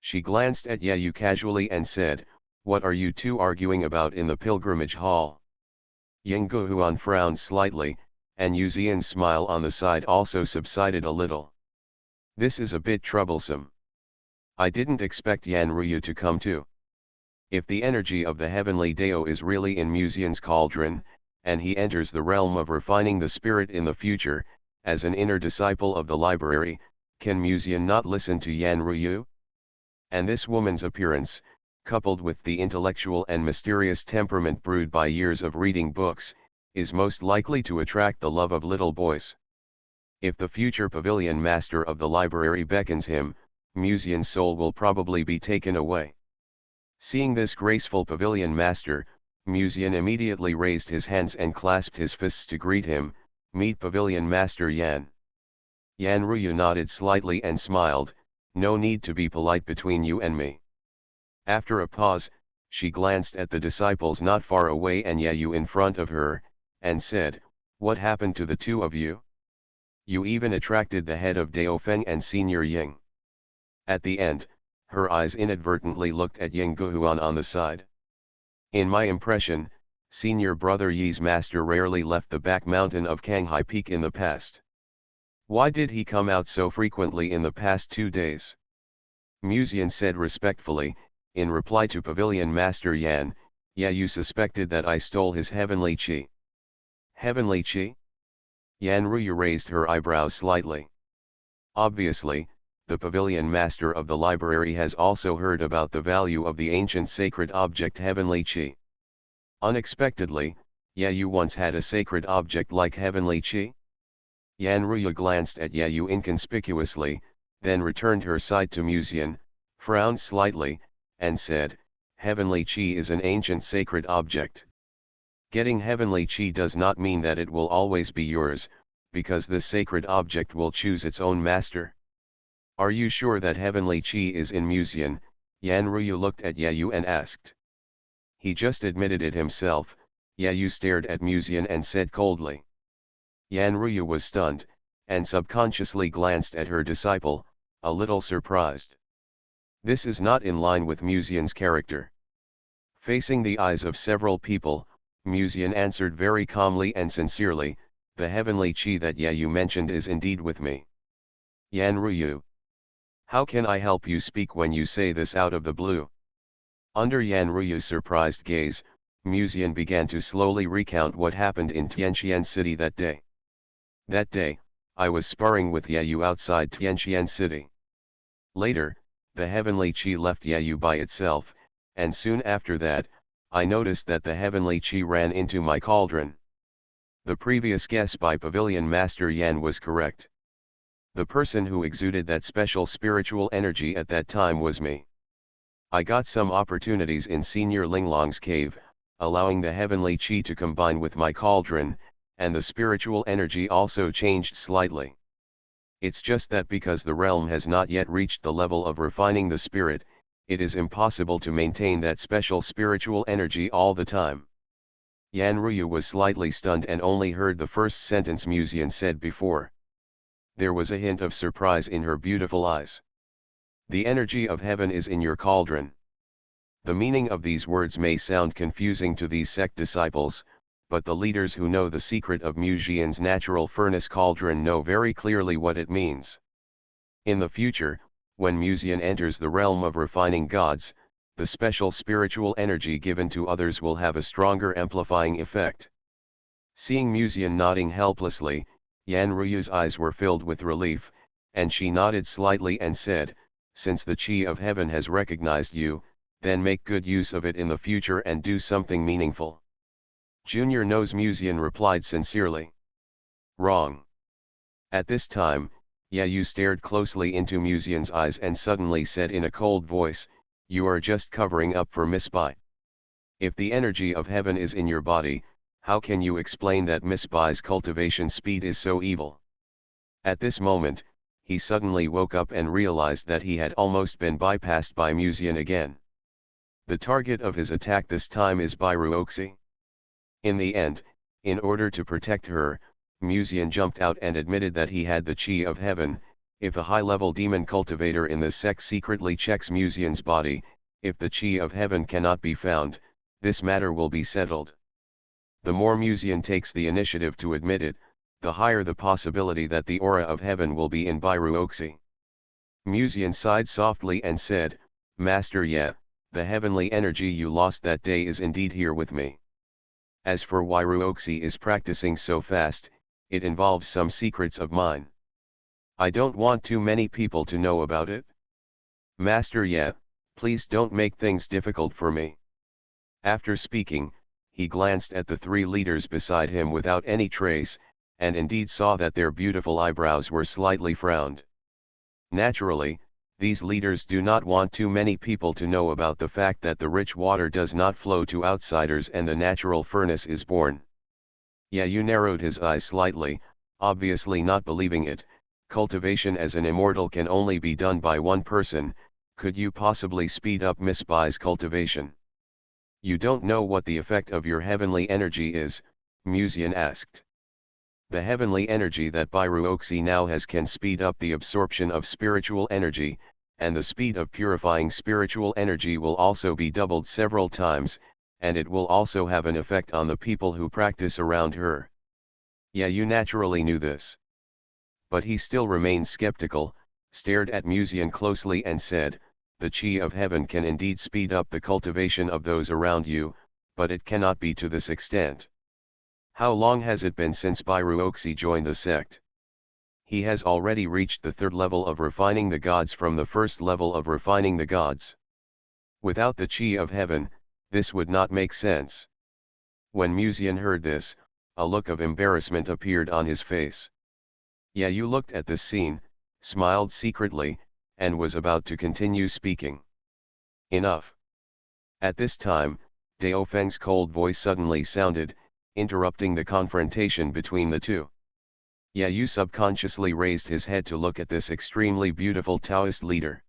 [SPEAKER 1] She glanced at Yayu casually and said, "What are you two arguing about in the pilgrimage hall?" Yang Guhuan frowned slightly, and Yuzian's smile on the side also subsided a little. This is a bit troublesome. I didn't expect Yan Ruyu to come too. If the energy of the heavenly Dao is really in Muzian's cauldron, and he enters the realm of refining the spirit in the future, as an inner disciple of the library, can Muzian not listen to Yan Ruyu? And this woman's appearance, coupled with the intellectual and mysterious temperament brewed by years of reading books, is most likely to attract the love of little boys. If the future pavilion master of the library beckons him, Muzian's soul will probably be taken away. Seeing this graceful pavilion master, Muzian immediately raised his hands and clasped his fists to greet him. "Meet Pavilion Master Yan." Yan Ruyu nodded slightly and smiled, "No need to be polite between you and me." After a pause, she glanced at the disciples not far away and Yayu in front of her, and said, "What happened to the two of you? You even attracted the head of Dao Feng and Senior Ying." At the end, her eyes inadvertently looked at Ying Guhuan on the side. "In my impression, Senior Brother Yi's master rarely left the back mountain of Kanghai Peak in the past. Why did he come out so frequently in the past 2 days?" Muzian said respectfully, in reply to Pavilion Master Yan, "Yeah, you suspected that I stole his heavenly qi." "Heavenly qi?" Yan Ruyu raised her eyebrows slightly. Obviously, the Pavilion Master of the library has also heard about the value of the ancient sacred object heavenly qi. Unexpectedly, Yayu once had a sacred object like heavenly qi? Yan Ruyu glanced at Yayu inconspicuously, then returned her sight to Muzian, frowned slightly, and said, "Heavenly qi is an ancient sacred object. Getting heavenly qi does not mean that it will always be yours, because this sacred object will choose its own master. Are you sure that heavenly qi is in Muzian?" Yan Ruyu looked at Yayu and asked. He just admitted it himself. Yayu stared at Muzian and said coldly. Yan Ruyu was stunned, and subconsciously glanced at her disciple, a little surprised. This is not in line with Muzian's character. Facing the eyes of several people, Muzian answered very calmly and sincerely, "The heavenly qi that Yayu mentioned is indeed with me." Yan Ruyu. How can I help you speak when you say this out of the blue? Under Yan Ruyu's surprised gaze, Muzian began to slowly recount what happened in Tianqian City that day. That day, I was sparring with Yayu outside Tianqian City. Later, the heavenly qi left Yayu by itself, and soon after that, I noticed that the heavenly qi ran into my cauldron. The previous guess by Pavilion Master Yan was correct. The person who exuded that special spiritual energy at that time was me. I got some opportunities in Senior Linglong's cave, allowing the heavenly qi to combine with my cauldron, and the spiritual energy also changed slightly. It's just that because the realm has not yet reached the level of refining the spirit, it is impossible to maintain that special spiritual energy all the time. Yan Ruyu was slightly stunned and only heard the first sentence Muzian said before. There was a hint of surprise in her beautiful eyes. "The energy of heaven is in your cauldron." The meaning of these words may sound confusing to these sect disciples, but the leaders who know the secret of Muzian's natural furnace cauldron know very clearly what it means. In the future, When Musian enters the realm of refining gods, the special spiritual energy given to others will have a stronger amplifying effect. Seeing Musian nodding helplessly, Yanruyu's eyes were filled with relief, and she nodded slightly and said, "Since the Chi of Heaven has recognized you, then make good use of it in the future and do something meaningful." Junior knows, Musian replied sincerely. Wrong. At this time, Yayu stared closely into Musian's eyes and suddenly said in a cold voice, "You are just covering up for Miss Bai. If the energy of heaven is in your body, how can you explain that Miss Bai's cultivation speed is so evil?" At this moment, he suddenly woke up and realized that he had almost been bypassed by Musian again. The target of his attack this time is Bairuoxi. In the end, in order to protect her, Musian jumped out and admitted that he had the Chi of Heaven. If a high-level demon cultivator in the sect secretly checks Musian's body, if the Chi of Heaven cannot be found, this matter will be settled. The more Musian takes the initiative to admit it, the higher the possibility that the aura of heaven will be in Bairuoxi. Musian sighed softly and said, "Master Ye, the heavenly energy you lost that day is indeed here with me. As for why Ruoxi is practicing so fast, it involves some secrets of mine. I don't want too many people to know about it. Master Ye, please don't make things difficult for me." After speaking, he glanced at the three leaders beside him without any trace, and indeed saw that their beautiful eyebrows were slightly frowned. Naturally, these leaders do not want too many people to know about the fact that the rich water does not flow to outsiders and the natural furnace is born. Yayu narrowed his eyes slightly, obviously not believing it. Cultivation as an immortal can only be done by one person. Could you possibly speed up Miss Bai's cultivation? You don't know what the effect of your heavenly energy is, Musian asked. The heavenly energy that Bairuoxi now has can speed up the absorption of spiritual energy, and the speed of purifying spiritual energy will also be doubled several times, and it will also have an effect on the people who practice around her. Yayu naturally knew this. But he still remained skeptical, stared at Musian closely and said, "The Chi of Heaven can indeed speed up the cultivation of those around you, but it cannot be to this extent. How long has it been since Bairuoxi joined the sect? He has already reached the third level of refining the gods from the first level of refining the gods. Without the Chi of Heaven, this would not make sense." When Musian heard this, a look of embarrassment appeared on his face. Yayu looked at this scene, smiled secretly, and was about to continue speaking. "Enough." At this time, Dao Feng's cold voice suddenly sounded, interrupting the confrontation between the two. Yayu subconsciously raised his head to look at this extremely beautiful Taoist leader.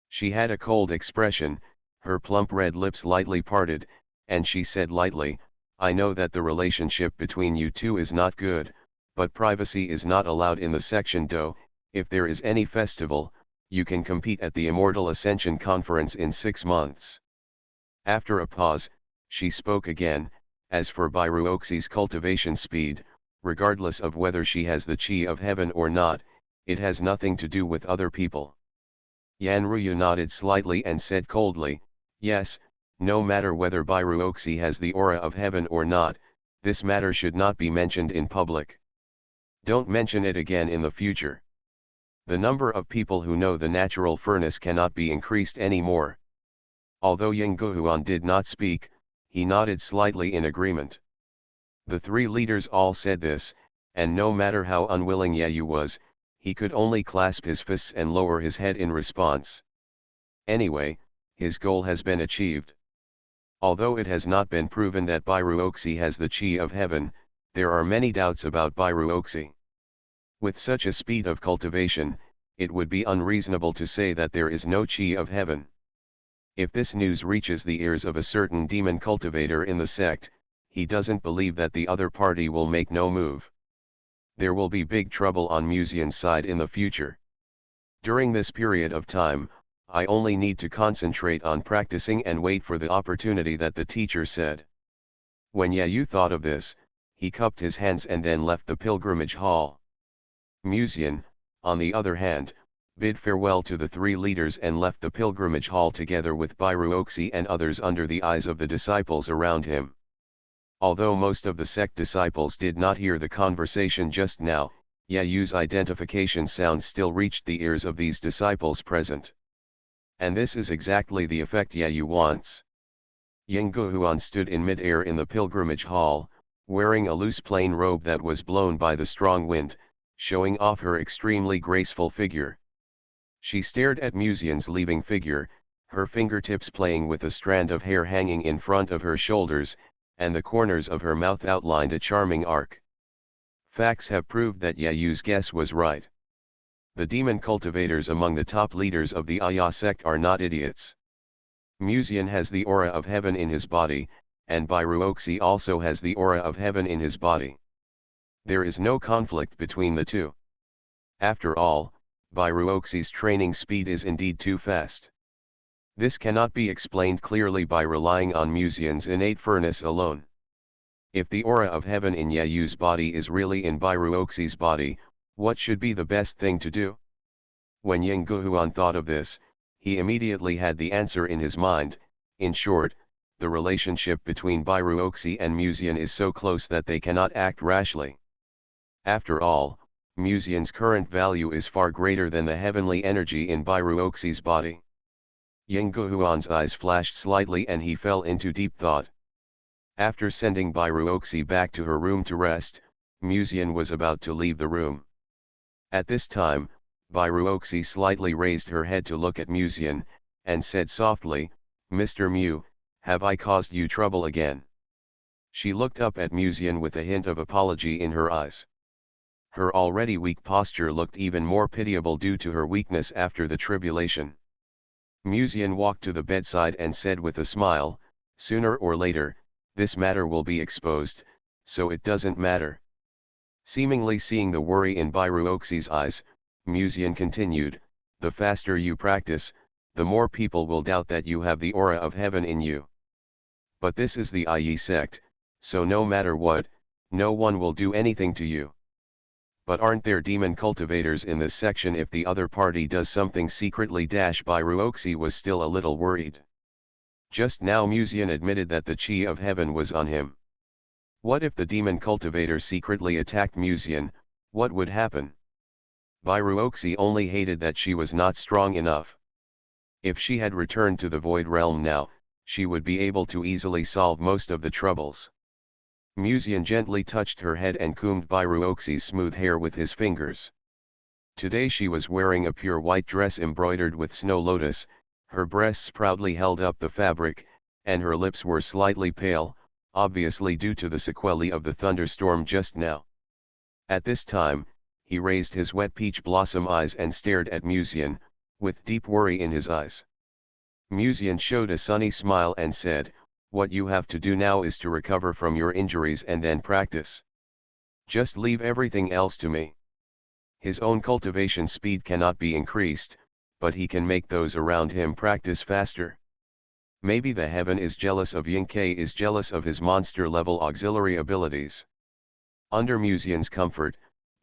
[SPEAKER 1] She had a cold expression, her plump red lips lightly parted, and she said lightly, "I know that the relationship between you two is not good, but privacy is not allowed in the section Do. If there is any festival, you can compete at the Immortal Ascension Conference in 6 months. After a pause, she spoke again, "As for Bairuoxi's cultivation speed, regardless of whether she has the Chi of Heaven or not, it has nothing to do with other people." Yanruyu nodded slightly and said coldly, "Yes, no matter whether Bairuoxi has the aura of heaven or not, this matter should not be mentioned in public. Don't mention it again in the future. The number of people who know the natural furnace cannot be increased anymore." Although Yingguhuan did not speak, he nodded slightly in agreement. The three leaders all said this, and no matter how unwilling Yayu was, he could only clasp his fists and lower his head in response. Anyway, his goal has been achieved. Although it has not been proven that Bairuoxi has the Chi of Heaven, there are many doubts about Bairuoxi. With such a speed of cultivation, it would be unreasonable to say that there is no Chi of Heaven. If this news reaches the ears of a certain demon cultivator in the sect, he doesn't believe that the other party will make no move. There will be big trouble on Musian's side in the future. During this period of time, I only need to concentrate on practicing and wait for the opportunity that the teacher said. When Yayu thought of this, he cupped his hands and then left the pilgrimage hall. Musian, on the other hand, bid farewell to the three leaders and left the pilgrimage hall together with Bairuoxi and others under the eyes of the disciples around him. Although most of the sect disciples did not hear the conversation just now, Yayu's identification sound still reached the ears of these disciples present. And this is exactly the effect Yayu wants. Yingguhuan stood in mid-air in the pilgrimage hall, wearing a loose plain robe that was blown by the strong wind, showing off her extremely graceful figure. She stared at Musian's leaving figure, her fingertips playing with a strand of hair hanging in front of her shoulders, and the corners of her mouth outlined a charming arc. Facts have proved that Yayu's guess was right. The demon cultivators among the top leaders of the Aya sect are not idiots. Musian has the aura of heaven in his body, and Bairuoxi also has the aura of heaven in his body. There is no conflict between the two. After all, Bairuoxi's training speed is indeed too fast. This cannot be explained clearly by relying on Musian's innate furnace alone. If the aura of heaven in Yayu's body is really in Bairuoxi's body, what should be the best thing to do? When Yingguhuan thought of this, he immediately had the answer in his mind. In short, the relationship between Bairuoxi and Musian is so close that they cannot act rashly. After all, Musian's current value is far greater than the heavenly energy in Bairuoxi's body. Yingguhuan's eyes flashed slightly and he fell into deep thought. After sending Bairuoxi back to her room to rest, Musian was about to leave the room. At this time, Bairuoxi slightly raised her head to look at Musian, and said softly, "Mr. Mu, have I caused you trouble again?" She looked up at Musian with a hint of apology in her eyes. Her already weak posture looked even more pitiable due to her weakness after the tribulation. Musian walked to the bedside and said with a smile, "Sooner or later, this matter will be exposed, so it doesn't matter." Seemingly seeing the worry in Bairuoxi's eyes, Musian continued, "The faster you practice, the more people will doubt that you have the aura of heaven in you. But this is the Yi sect, so no matter what, no one will do anything to you. But aren't there demon cultivators in this section if the other party does something secretly? Bairuoxi was still a little worried. Just now Musian admitted that the chi of heaven was on him. What if the demon cultivator secretly attacked Musian? What would happen? Bairuoxi only hated that she was not strong enough. If she had returned to the Void Realm now, she would be able to easily solve most of the troubles. Musian gently touched her head and combed Bairuoxi's smooth hair with his fingers. Today she was wearing a pure white dress embroidered with snow lotus, her breasts proudly held up the fabric, and her lips were slightly pale, obviously due to the sequelae of the thunderstorm just now. At this time, he raised his wet peach blossom eyes and stared at Musian, with deep worry in his eyes. Musian showed a sunny smile and said, "What you have to do now is to recover from your injuries and then practice. Just leave everything else to me." His own cultivation speed cannot be increased, but he can make those around him practice faster. Maybe the heaven is jealous of Yingke is jealous of his monster-level auxiliary abilities. Under Musian's comfort,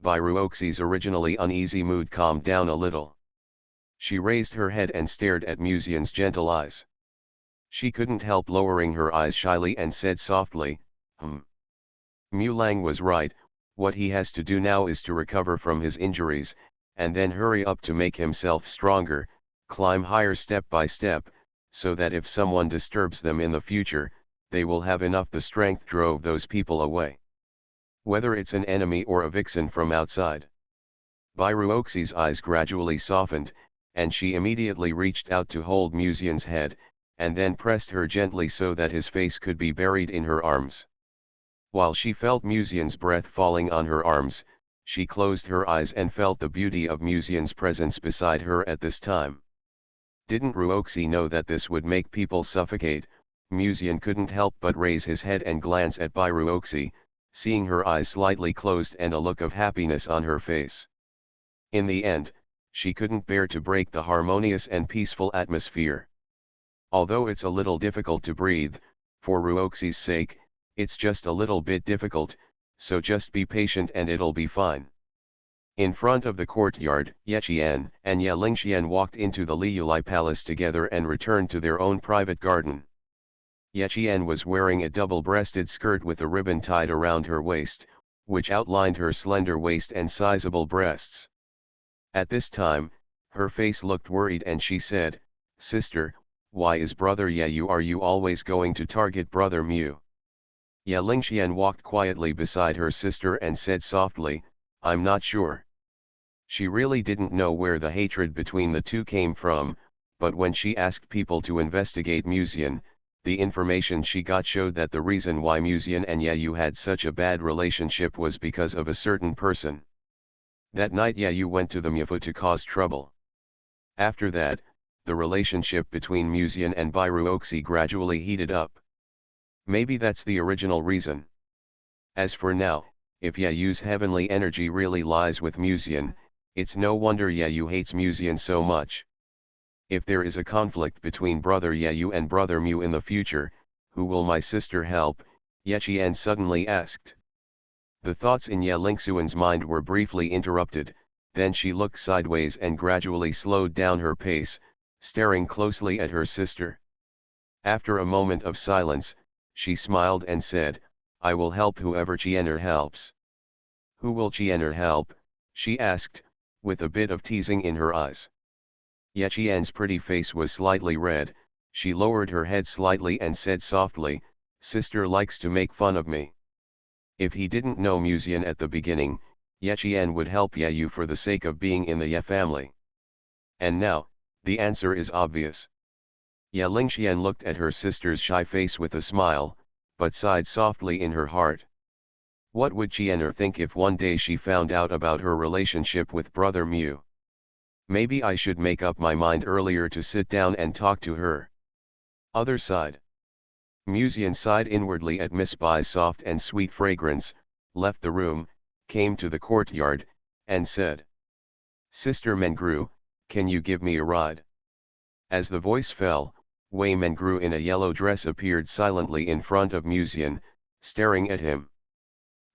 [SPEAKER 1] Bairuoxi's originally uneasy mood calmed down a little. She raised her head and stared at Musian's gentle eyes. She couldn't help lowering her eyes shyly and said softly, Mu Lang was right, what he has to do now is to recover from his injuries, and then hurry up to make himself stronger, climb higher step by step, so that if someone disturbs them in the future, they will have enough the strength drove those people away. Whether it's an enemy or a vixen from outside. Bairuoxi's eyes gradually softened, and she immediately reached out to hold Musian's head, and then pressed her gently so that his face could be buried in her arms. While she felt Musian's breath falling on her arms, she closed her eyes and felt the beauty of Musian's presence beside her at this time. Didn't Ruoxi know that this would make people suffocate? Musian couldn't help but raise his head and glance at Bairuoxi, seeing her eyes slightly closed and a look of happiness on her face. In the end, she couldn't bear to break the harmonious and peaceful atmosphere. Although it's a little difficult to breathe, for Ruoxi's sake, it's just a little bit difficult, so just be patient and it'll be fine. In front of the courtyard, Ye Qian and Ye Lingxian walked into the Liuli palace together and returned to their own private garden. Ye Qian was wearing a double-breasted skirt with a ribbon tied around her waist, which outlined her slender waist and sizable breasts. At this time, her face looked worried and she said, "Sister, why is brother Ye are you always going to target brother Mu?" Ye Lingxian walked quietly beside her sister and said softly, "I'm not sure." She really didn't know where the hatred between the two came from, but when she asked people to investigate Musian, the information she got showed that the reason why Musian and Ye had such a bad relationship was because of a certain person. That night Ye went to the Myafu to cause trouble. After that, the relationship between Musian and Biruoxi gradually heated up. Maybe that's the original reason. As for now, if Ye's heavenly energy really lies with Musian, it's no wonder Ye hates Musian so much. If there is a conflict between brother Ye and brother Mu in the future, who will my sister help? Ye Qian suddenly asked. The thoughts in Ye Lingxuan's mind were briefly interrupted, then she looked sideways and gradually slowed down her pace, staring closely at her sister. After a moment of silence, she smiled and said, "I will help whoever Qianer helps." "Who will Qianer help?" she asked, with a bit of teasing in her eyes. Ye Qian's pretty face was slightly red, she lowered her head slightly and said softly, "Sister likes to make fun of me." If he didn't know Musian at the beginning, Ye Qian would help Ye for the sake of being in the Ye family. And now, the answer is obvious. Ye Lingxian looked at her sister's shy face with a smile, but sighed softly in her heart. What would Qianer think if one day she found out about her relationship with brother Mu? Maybe I should make up my mind earlier to sit down and talk to her. Other side. Musian sighed inwardly at Miss Bai's soft and sweet fragrance, left the room, came to the courtyard, and said, "Sister Mengru, can you give me a ride?" As the voice fell, Wei Mengru in a yellow dress appeared silently in front of Musian, staring at him.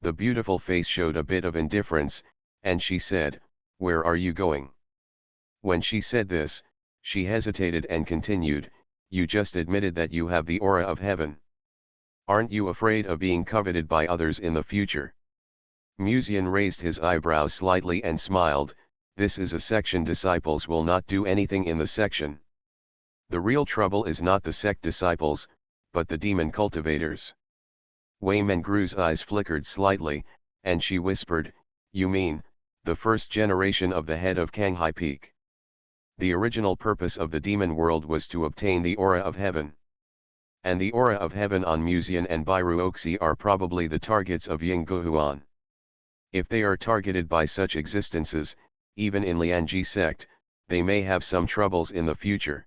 [SPEAKER 1] The beautiful face showed a bit of indifference, and she said, "Where are you going?" When she said this, she hesitated and continued, "You just admitted that you have the aura of heaven. Aren't you afraid of being coveted by others in the future?" Musian raised his eyebrows slightly and smiled, "This is a section. Disciples will not do anything in the section. The real trouble is not the sect disciples, but the demon cultivators." Wei Mengru's eyes flickered slightly, and she whispered, "You mean, the first generation of the head of Kanghai Peak?" The original purpose of the demon world was to obtain the aura of heaven. And the aura of heaven on Musian and Biruoxi are probably the targets of Yingguohuan. If they are targeted by such existences, even in Lianji sect, they may have some troubles in the future.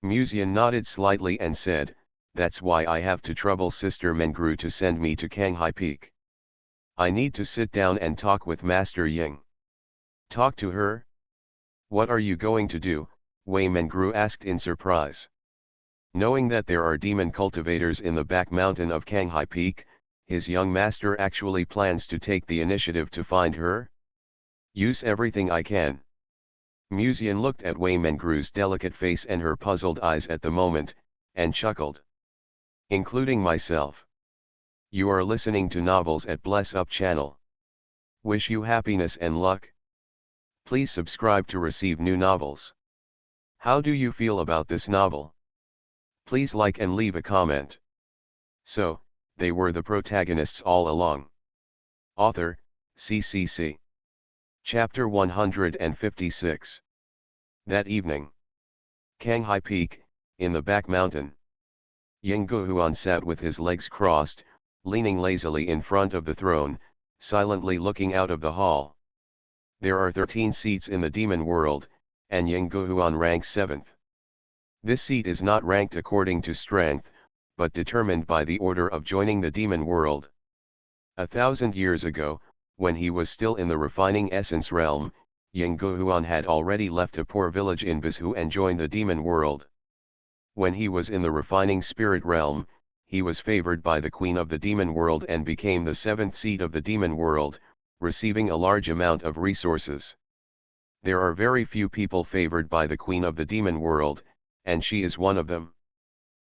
[SPEAKER 1] Musian nodded slightly and said, "That's why I have to trouble Sister Mengru to send me to Kanghai Peak. I need to sit down and talk with Master Ying." "Talk to her? What are you going to do?" Wei Mengru asked in surprise. Knowing that there are demon cultivators in the back mountain of Kanghai Peak, his young master actually plans to take the initiative to find her? "Use everything I can." Musian looked at Wei Mengru's delicate face and her puzzled eyes at the moment, and chuckled. "Including myself. You are listening to novels at Bless Up channel. Wish you happiness and luck. Please subscribe to receive new novels. How do you feel about this novel? Please like and leave a comment." So, they were the protagonists all along. Author, CCC. Chapter 156. That evening. Kanghai Peak, in the back mountain. Yingguohuan sat with his legs crossed, leaning lazily in front of the throne, silently looking out of the hall. There are 13 seats in the demon world, and Yingguohuan ranks 7th. This seat is not ranked according to strength, but determined by the order of joining the demon world. 1,000 years ago, when he was still in the refining essence realm, Yingguohuan had already left a poor village in Bizhu and joined the demon world. When he was in the refining spirit realm, he was favored by the queen of the demon world and became the 7th seat of the demon world, receiving a large amount of resources. There are very few people favored by the queen of the demon world, and she is one of them.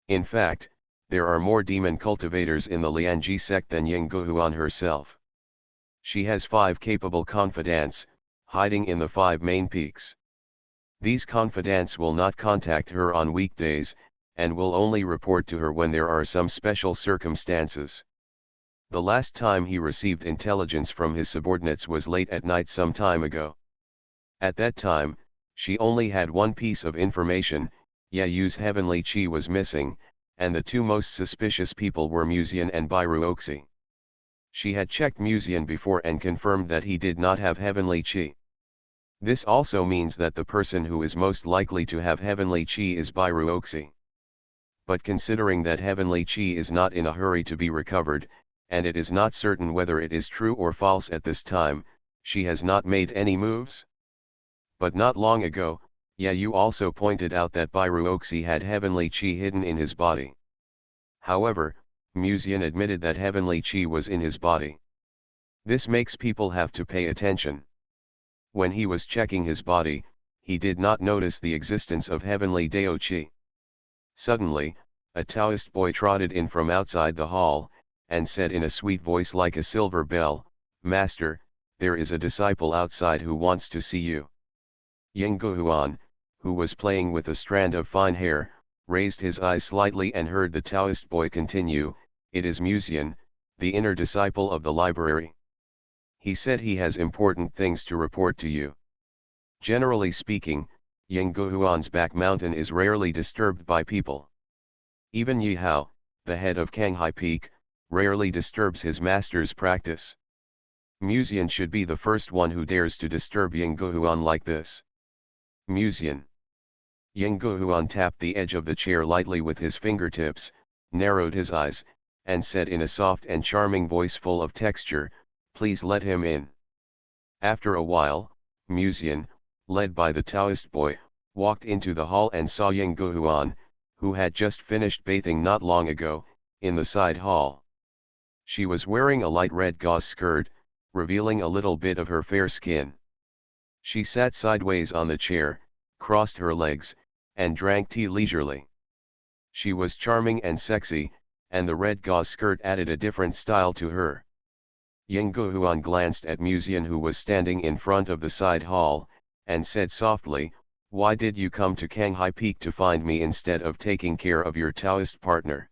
[SPEAKER 1] In fact, there are more demon cultivators in the Lianji sect than Ying Guhuan herself. She has 5 capable confidants, hiding in the 5 main peaks. These confidants will not contact her on weekdays, and will only report to her when there are some special circumstances. The last time he received intelligence from his subordinates was late at night some time ago. At that time, she only had one piece of information: Yayu's heavenly chi was missing, and the 2 most suspicious people were Musian and Bairuoxi. She had checked Musian before and confirmed that he did not have heavenly chi. This also means that the person who is most likely to have heavenly chi is Bairuoxi. But considering that heavenly chi is not in a hurry to be recovered, and it is not certain whether it is true or false at this time, she has not made any moves. But not long ago, Yayu also pointed out that Bairuoxi had heavenly chi hidden in his body. However, Musian admitted that heavenly chi was in his body. This makes people have to pay attention. When he was checking his body, he did not notice the existence of heavenly Dao chi. Suddenly, a Taoist boy trotted in from outside the hall, and said in a sweet voice like a silver bell, "Master, there is a disciple outside who wants to see you." Ying Guhuan, who was playing with a strand of fine hair, raised his eyes slightly and heard the Taoist boy continue, "It is Musian, the inner disciple of the library. He said he has important things to report to you." Generally speaking, Ying Guhuan's back mountain is rarely disturbed by people. Even Yi Hao, the head of Canghai Peak, rarely disturbs his master's practice. Musian should be the first one who dares to disturb Ying Guhuan like this. Musian. Ying Guhuan tapped the edge of the chair lightly with his fingertips, narrowed his eyes, and said in a soft and charming voice full of texture, "Please let him in." After a while, Musian, led by the Taoist boy, walked into the hall and saw Ying Guhuan, who had just finished bathing not long ago, in the side hall. She was wearing a light red gauze skirt, revealing a little bit of her fair skin. She sat sideways on the chair, crossed her legs, and drank tea leisurely. She was charming and sexy, and the red gauze skirt added a different style to her. Ying Guhuan glanced at Musian, who was standing in front of the side hall, and said softly, "Why did you come to Canghai Peak to find me instead of taking care of your Taoist partner?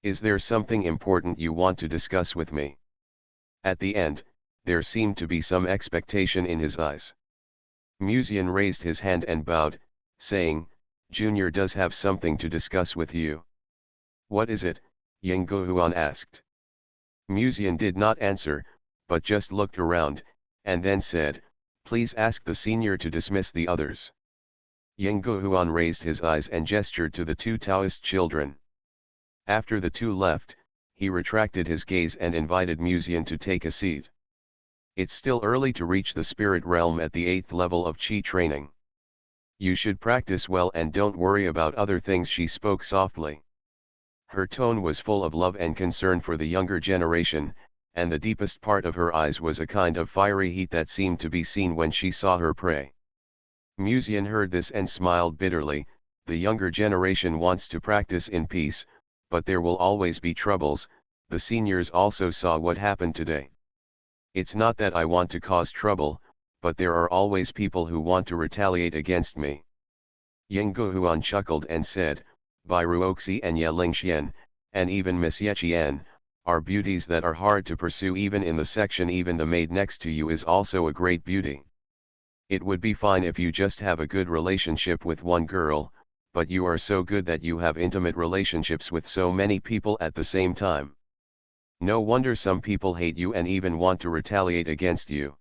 [SPEAKER 1] Is there something important you want to discuss with me?" At the end, there seemed to be some expectation in his eyes. Musian raised his hand and bowed, saying, "Junior does have something to discuss with you." "What is it?" Ying Guhuan asked. Musian did not answer, but just looked around, and then said, "Please ask the senior to dismiss the others." Ying Guhuan raised his eyes and gestured to the 2 Taoist children. After the 2 left, he retracted his gaze and invited Musian to take a seat. "It's still early to reach the spirit realm at the 8th level of Qi training. You should practice well and don't worry about other things," she spoke softly. Her tone was full of love and concern for the younger generation, and the deepest part of her eyes was a kind of fiery heat that seemed to be seen when she saw her prey. Musian heard this and smiled bitterly. The younger generation wants to practice in peace, but there will always be troubles. The seniors also saw what happened today. It's not that I want to cause trouble, but there are always people who want to retaliate against me. Ying Guhuan chuckled and said, "Bairuoxi and Ye Lingxian, and even Miss Ye Qian, are beauties that are hard to pursue even in the section. Even the maid next to you is also a great beauty. It would be fine if you just have a good relationship with one girl, but you are so good that you have intimate relationships with so many people at the same time. No wonder some people hate you and even want to retaliate against you.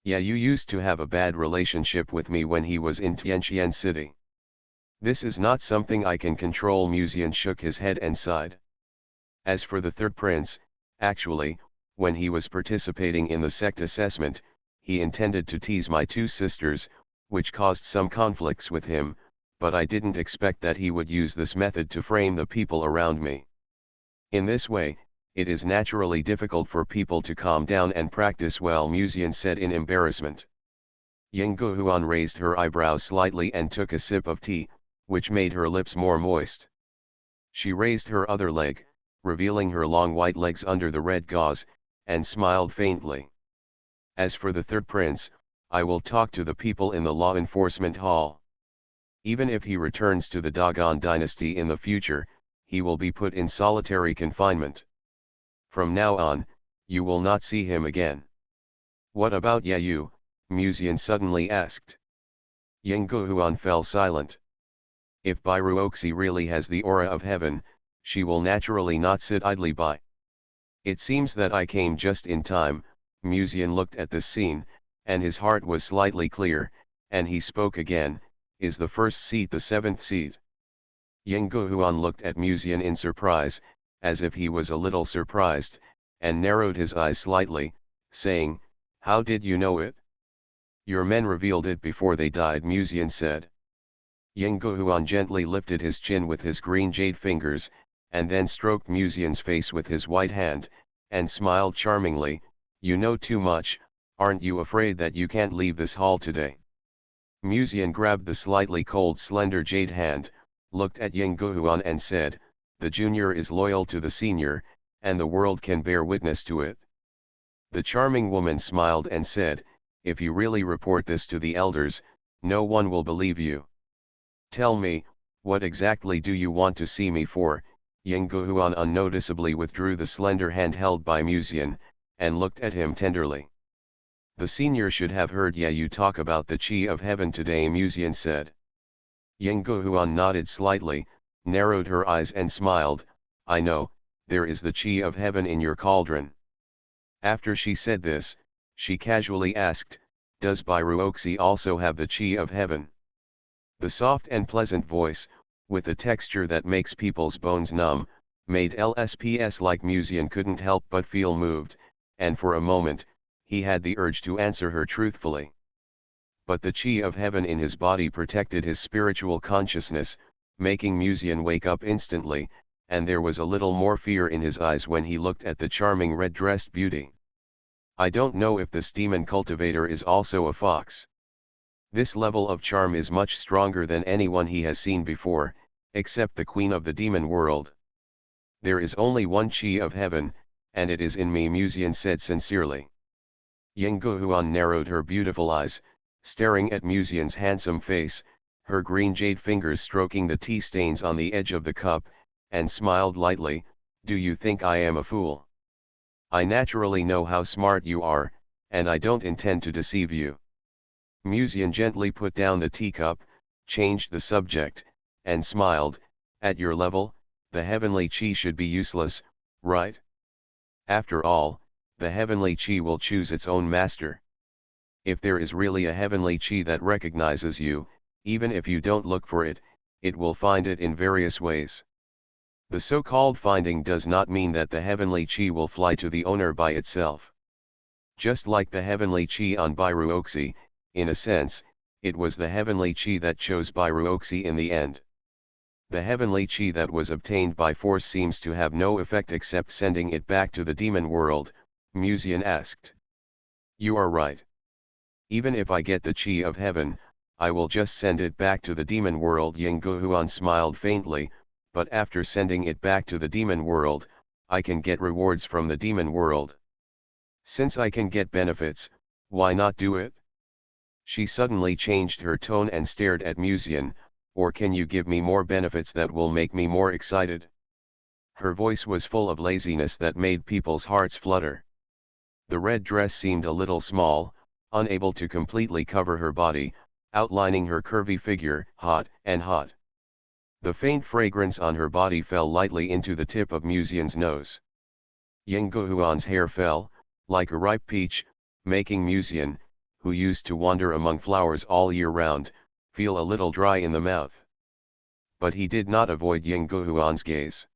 [SPEAKER 1] Yeah, you used to have a bad relationship with me when he was in Tianqian City. This is not something I can control." Musian shook his head and sighed. As for the 3rd prince, actually, when he was participating in the sect assessment, he intended to tease my 2 sisters, which caused some conflicts with him, but I didn't expect that he would use this method to frame the people around me. In this way, it is naturally difficult for people to calm down and practice well, Musian said in embarrassment. Yang Guhuan raised her eyebrows slightly and took a sip of tea, which made her lips more moist. She raised her other leg, revealing her long white legs under the red gauze, and smiled faintly. As for the third prince, I will talk to the people in the law enforcement hall. Even if he returns to the Dogon dynasty in the future, he will be put in solitary confinement. From now on, you will not see him again. What about Yayu? Musian suddenly asked. Yang Guhuan fell silent. If Bairuoxi really has the aura of heaven, she will naturally not sit idly by. It seems that I came just in time. Musian looked at this scene, and his heart was slightly clear, and he spoke again, is the first seat the seventh seat? Yang Guhuan looked at Musian in surprise, as if he was a little surprised, and narrowed his eyes slightly, saying, how did you know it? Your men revealed it before they died, Musian said. Yang Guhuan gently lifted his chin with his green jade fingers, and then stroked Musian's face with his white hand, and smiled charmingly, you know too much, aren't you afraid that you can't leave this hall today? Musian grabbed the slightly cold slender jade hand, looked at Yang Guhuan and said, the junior is loyal to the senior, and the world can bear witness to it. The charming woman smiled and said, if you really report this to the elders, no one will believe you. Tell me, what exactly do you want to see me for? Yang Guhuan unnoticeably withdrew the slender hand held by Musian, and looked at him tenderly. The senior should have heard Yayu talk about the Qi of heaven today, Musian said. Yang Guhuan nodded slightly, narrowed her eyes and smiled, I know, there is the Qi of heaven in your cauldron. After she said this, she casually asked, does Bairuoxi also have the Qi of heaven? The soft and pleasant voice, with a texture that makes people's bones numb, made LSPS like Musian couldn't help but feel moved, and for a moment, he had the urge to answer her truthfully. But the Qi of heaven in his body protected his spiritual consciousness, making Musian wake up instantly, and there was a little more fear in his eyes when he looked at the charming red-dressed beauty. I don't know if this demon cultivator is also a fox. This level of charm is much stronger than anyone he has seen before, except the queen of the demon world. There is only one Qi of heaven, and it is in me, Musian said sincerely. Yang Guhuan narrowed her beautiful eyes, staring at Musian's handsome face, her green jade fingers stroking the tea stains on the edge of the cup, and smiled lightly, do you think I am a fool? I naturally know how smart you are, and I don't intend to deceive you. Musian gently put down the teacup, changed the subject, and smiled, at your level, the heavenly Qi should be useless, right? After all, the heavenly Qi will choose its own master. If there is really a heavenly Qi that recognizes you, even if you don't look for it, it will find it in various ways. The so-called finding does not mean that the heavenly Qi will fly to the owner by itself. Just like the heavenly Qi on Bairuoxi, in a sense, it was the heavenly Qi that chose Bairuoxi in the end. The heavenly Qi that was obtained by force seems to have no effect except sending it back to the demon world, Musian asked. You are right. Even if I get the Qi of heaven, I will just send it back to the demon world. Yang Guhuan smiled faintly, but after sending it back to the demon world, I can get rewards from the demon world. Since I can get benefits, why not do it? She suddenly changed her tone and stared at Musian, or can you give me more benefits that will make me more excited? Her voice was full of laziness that made people's hearts flutter. The red dress seemed a little small, unable to completely cover her body, outlining her curvy figure, hot and hot. The faint fragrance on her body fell lightly into the tip of Musian's nose. Yang Guhuan's hair fell, like a ripe peach, making Musian, who used to wander among flowers all year round, feel a little dry in the mouth. But he did not avoid Yang Guhuan's gaze.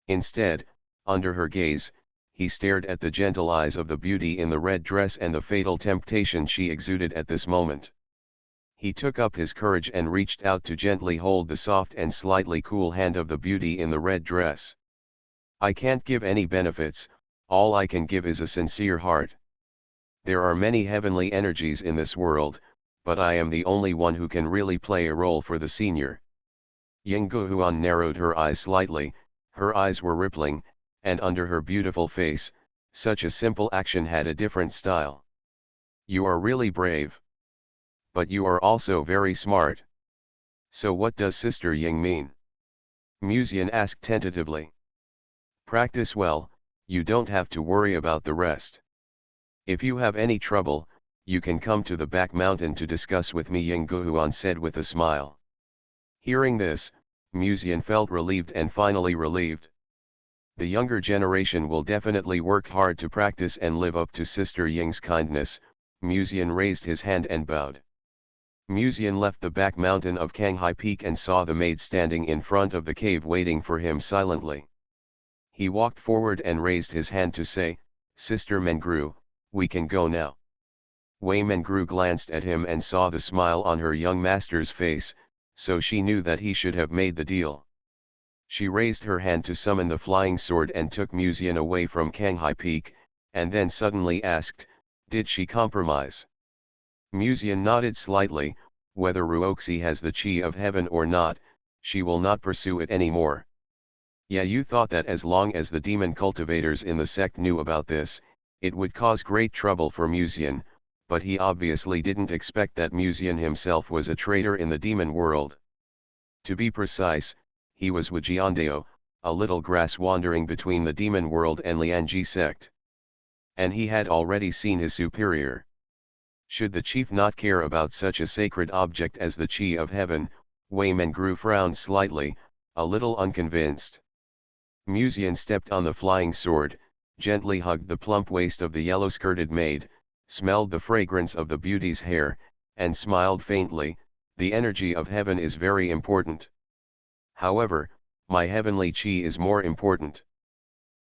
[SPEAKER 1] Instead, under her gaze, he stared at the gentle eyes of the beauty in the red dress and the fatal temptation she exuded at this moment. He took up his courage and reached out to gently hold the soft and slightly cool hand of the beauty in the red dress. I can't give any benefits, all I can give is a sincere heart. There are many heavenly energies in this world, but I am the only one who can really play a role for the senior. Ying Guhuan narrowed her eyes slightly, her eyes were rippling, and under her beautiful face, such a simple action had a different style. You are really brave. But you are also very smart. So what does Sister Ying mean? Musian asked tentatively. Practice well, you don't have to worry about the rest. If you have any trouble, you can come to the back mountain to discuss with me, Ying Guhuan said with a smile. Hearing this, Musian felt relieved and finally relieved. The younger generation will definitely work hard to practice and live up to Sister Ying's kindness. Musian raised his hand and bowed. Musian left the back mountain of Kanghai Peak and saw the maid standing in front of the cave waiting for him silently. He walked forward and raised his hand to say, Sister Mengru, we can go now. Wei Mengru glanced at him and saw the smile on her young master's face, so she knew that he should have made the deal. She raised her hand to summon the flying sword and took Musian away from Kanghai Peak, and then suddenly asked, did she compromise? Musian nodded slightly. Whether Ruoxi has the chi of heaven or not, she will not pursue it anymore. Yeah, you thought that as long as the demon cultivators in the sect knew about this, it would cause great trouble for Musian, but he obviously didn't expect that Musian himself was a traitor in the demon world. To be precise, he was Wujiandeo, a little grass wandering between the demon world and Lianji sect. And he had already seen his superior. Should the chief not care about such a sacred object as the chi of heaven? Wei Mengru frowned slightly, a little unconvinced. Musian stepped on the flying sword, gently hugged the plump waist of the yellow-skirted maid, smelled the fragrance of the beauty's hair, and smiled faintly. The energy of heaven is very important. However, my heavenly chi is more important.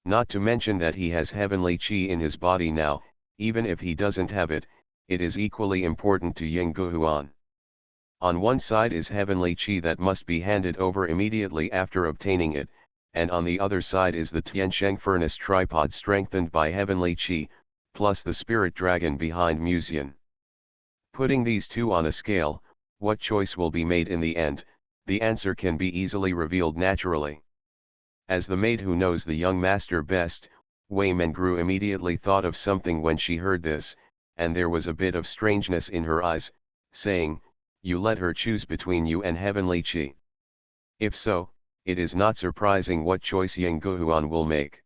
[SPEAKER 1] Not to mention that he has heavenly chi in his body now. Even if he doesn't have it, it is equally important to Ying Guhuan. On one side is heavenly chi that must be handed over immediately after obtaining it, and on the other side is the Tiansheng furnace tripod strengthened by heavenly chi, plus the spirit dragon behind Musian. Putting these two on a scale, what choice will be made in the end? The answer can be easily revealed naturally. As the maid who knows the young master best, Wei Mengru immediately thought of something when she heard this, and there was a bit of strangeness in her eyes, saying, you let her choose between you and heavenly chi. If so, it is not surprising what choice Ying Guhuan will make.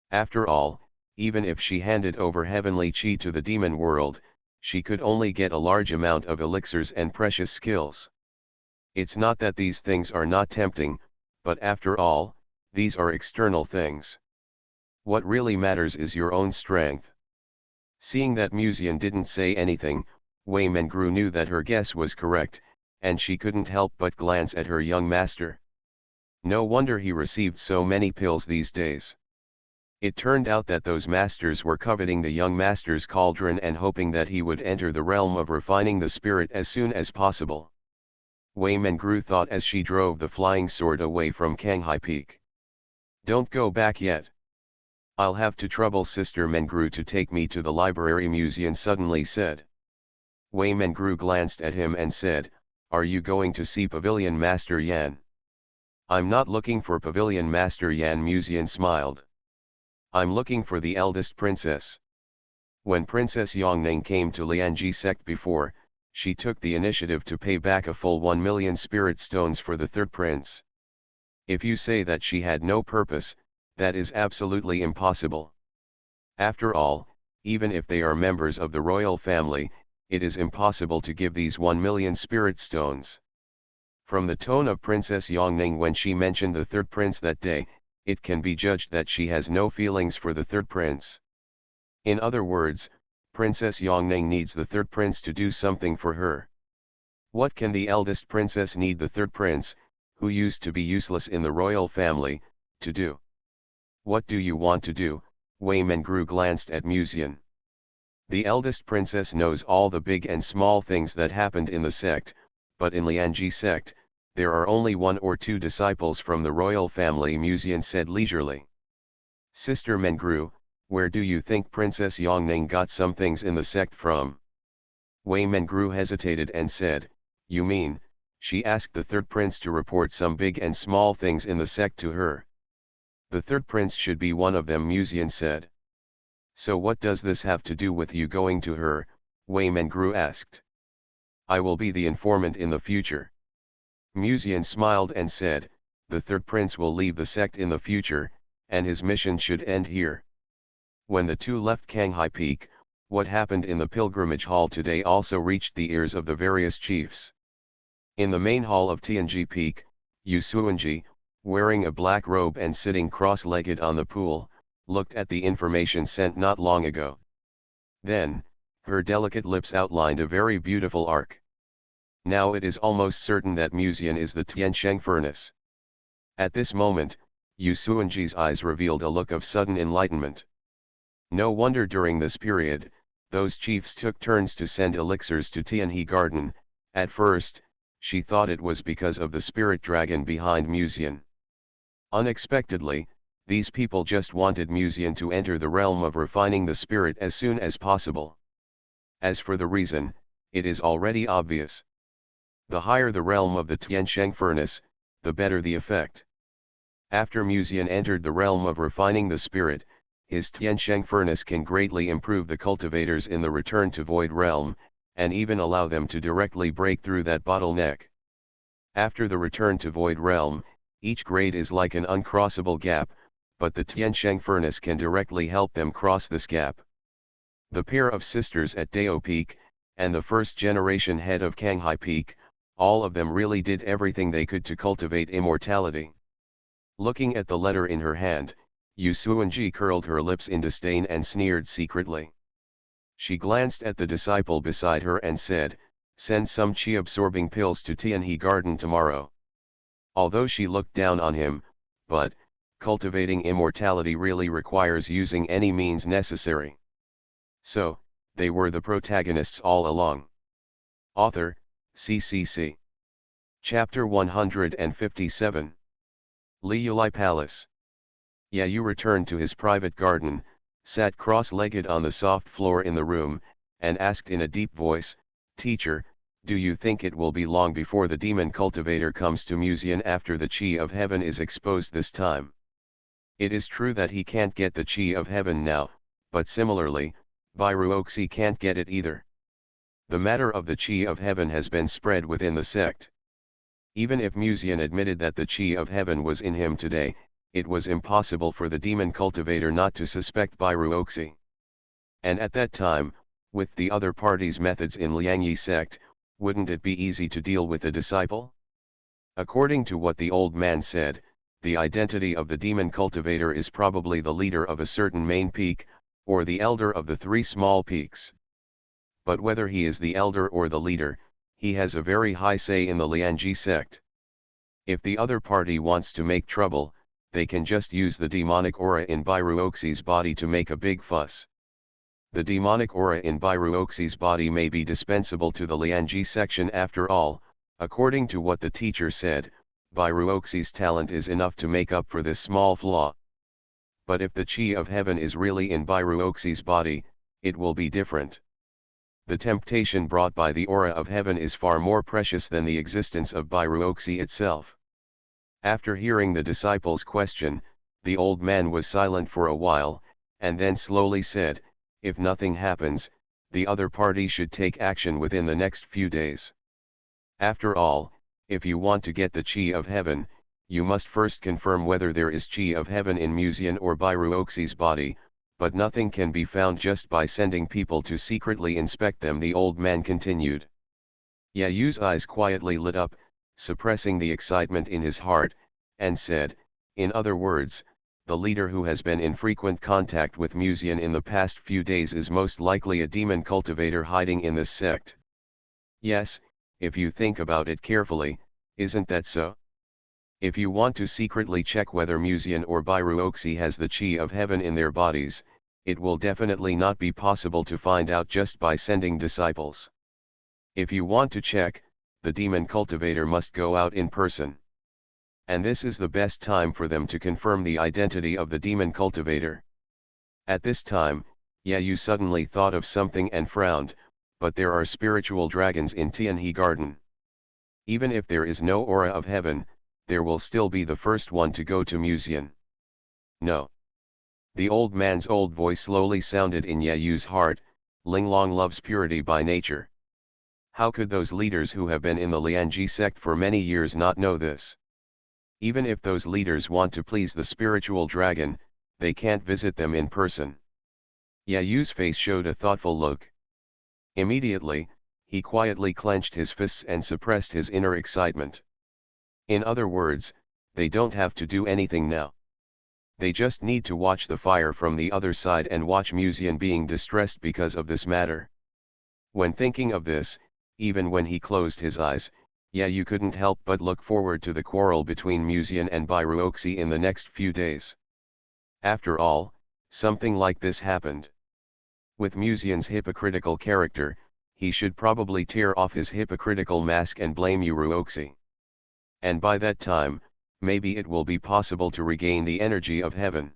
[SPEAKER 1] After all, even if she handed over heavenly chi to the demon world, she could only get a large amount of elixirs and precious skills. It's not that these things are not tempting, but after all, these are external things. What really matters is your own strength. Seeing that Musian didn't say anything, Wei Mengru knew that her guess was correct, and she couldn't help but glance at her young master. No wonder he received so many pills these days. It turned out that those masters were coveting the young master's cauldron and hoping that he would enter the realm of refining the spirit as soon as possible. Wei Mengru thought as she drove the flying sword away from Kanghai Peak. Don't go back yet. I'll have to trouble Sister Mengru to take me to the library, Musian suddenly said. Wei Mengru glanced at him and said, are you going to see Pavilion Master Yan? I'm not looking for Pavilion Master Yan, Musian smiled. I'm looking for the eldest princess. When Princess Yongning came to Lianji sect before, she took the initiative to pay back a full 1 million spirit stones for the third prince. If you say that she had no purpose, that is absolutely impossible. After all, even if they are members of the royal family, it is impossible to give these 1 million spirit stones. From the tone of Princess Yongning when she mentioned the third prince that day, it can be judged that she has no feelings for the third prince. In other words, Princess Yongning needs the third prince to do something for her. What can the eldest princess need the third prince, who used to be useless in the royal family, to do? What do you want to do? Wei Mengru glanced at Musian. The eldest princess knows all the big and small things that happened in the sect, but in Lianji sect, there are only 1 or 2 disciples from the royal family, Musian said leisurely. Sister Mengru, where do you think Princess Yongning got some things in the sect from? Wei Mengru hesitated and said, you mean, she asked the third prince to report some big and small things in the sect to her. The third prince should be one of them, Musian said. So what does this have to do with you going to her? Wei Mengru asked. I will be the informant in the future. Musian smiled and said, the third prince will leave the sect in the future, and his mission should end here. When the two left Kanghai Peak, what happened in the pilgrimage hall today also reached the ears of the various chiefs. In the main hall of Tianji Peak, Yu Suanji, wearing a black robe and sitting cross-legged on the pool, looked at the information sent not long ago. Then, her delicate lips outlined a very beautiful arc. Now it is almost certain that Musian is the Tiansheng furnace. At this moment, Yu Suanji's eyes revealed a look of sudden enlightenment. No wonder during this period, those chiefs took turns to send elixirs to Tianhe Garden. At first, she thought it was because of the spirit dragon behind Musian. Unexpectedly, these people just wanted Musian to enter the realm of refining the spirit as soon as possible. As for the reason, it is already obvious. The higher the realm of the Tiansheng furnace, the better the effect. After Musian entered the realm of refining the spirit, his Tiansheng furnace can greatly improve the cultivators in the return to void realm, and even allow them to directly break through that bottleneck. After the return to void realm, each grade is like an uncrossable gap, but the Tiansheng furnace can directly help them cross this gap. The pair of sisters at Dao Peak, and the first generation head of Kanghai Peak, all of them really did everything they could to cultivate immortality. Looking at the letter in her hand, Yu Suanji curled her lips in disdain and sneered secretly. She glanced at the disciple beside her and said, send some qi-absorbing pills to Tianhe Garden tomorrow. Although she looked down on him, but, cultivating immortality really requires using any means necessary. So, they were the protagonists all along. Author, CCC. Chapter 157. Li Yulai Palace. Yu returned to his private garden, sat cross-legged on the soft floor in the room, and asked in a deep voice, Teacher, do you think it will be long before the demon cultivator comes to Musian after the Qi of Heaven is exposed this time? It is true that he can't get the Qi of Heaven now, but similarly, Bairuoxi can't get it either. The matter of the Qi of Heaven has been spread within the sect. Even if Musian admitted that the Qi of Heaven was in him today, it was impossible for the demon cultivator not to suspect Bairuoxi. And at that time, with the other party's methods in Liangyi sect, wouldn't it be easy to deal with the disciple? According to what the old man said, the identity of the demon cultivator is probably the leader of a certain main peak, or the elder of the three small peaks. But whether he is the elder or the leader, he has a very high say in the Liangyi sect. If the other party wants to make trouble, they can just use the demonic aura in Bairuoxi's body to make a big fuss. The demonic aura in Bairuoxi's body may be dispensable to the Liangyi section after all. According to what the teacher said, Bairuoxi's talent is enough to make up for this small flaw. But if the Qi of Heaven is really in Bairuoxi's body, it will be different. The temptation brought by the aura of heaven is far more precious than the existence of Bairuoxi itself. After hearing the disciple's question, the old man was silent for a while, and then slowly said, if nothing happens, the other party should take action within the next few days. After all, if you want to get the Qi of Heaven, you must first confirm whether there is Qi of Heaven in Musian or Bairuoxi's body, but nothing can be found just by sending people to secretly inspect them, the old man continued. Yu's eyes quietly lit up, suppressing the excitement in his heart, and said, in other words, the leader who has been in frequent contact with Musian in the past few days is most likely a demon cultivator hiding in this sect. Yes, if you think about it carefully, isn't that so? If you want to secretly check whether Musian or Bairuoxi has the Qi of Heaven in their bodies, it will definitely not be possible to find out just by sending disciples. If you want to check, the demon cultivator must go out in person. And this is the best time for them to confirm the identity of the demon cultivator. At this time, Yu suddenly thought of something and frowned, but there are spiritual dragons in Tianhe Garden. Even if there is no aura of heaven, there will still be the first one to go to Museum. No. The old man's old voice slowly sounded in Yu's heart. Linglong loves purity by nature. How could those leaders who have been in the Lianji sect for many years not know this? Even if those leaders want to please the spiritual dragon, they can't visit them in person. Yu's face showed a thoughtful look. Immediately, he quietly clenched his fists and suppressed his inner excitement. In other words, they don't have to do anything now. They just need to watch the fire from the other side and watch Museum being distressed because of this matter. When thinking of this, even when he closed his eyes, Yu couldn't help but look forward to the quarrel between Museum and Bairuoxi in the next few days. After all, something like this happened. With Museum's hypocritical character, he should probably tear off his hypocritical mask and blame Uruoxi. And by that time, maybe it will be possible to regain the energy of heaven.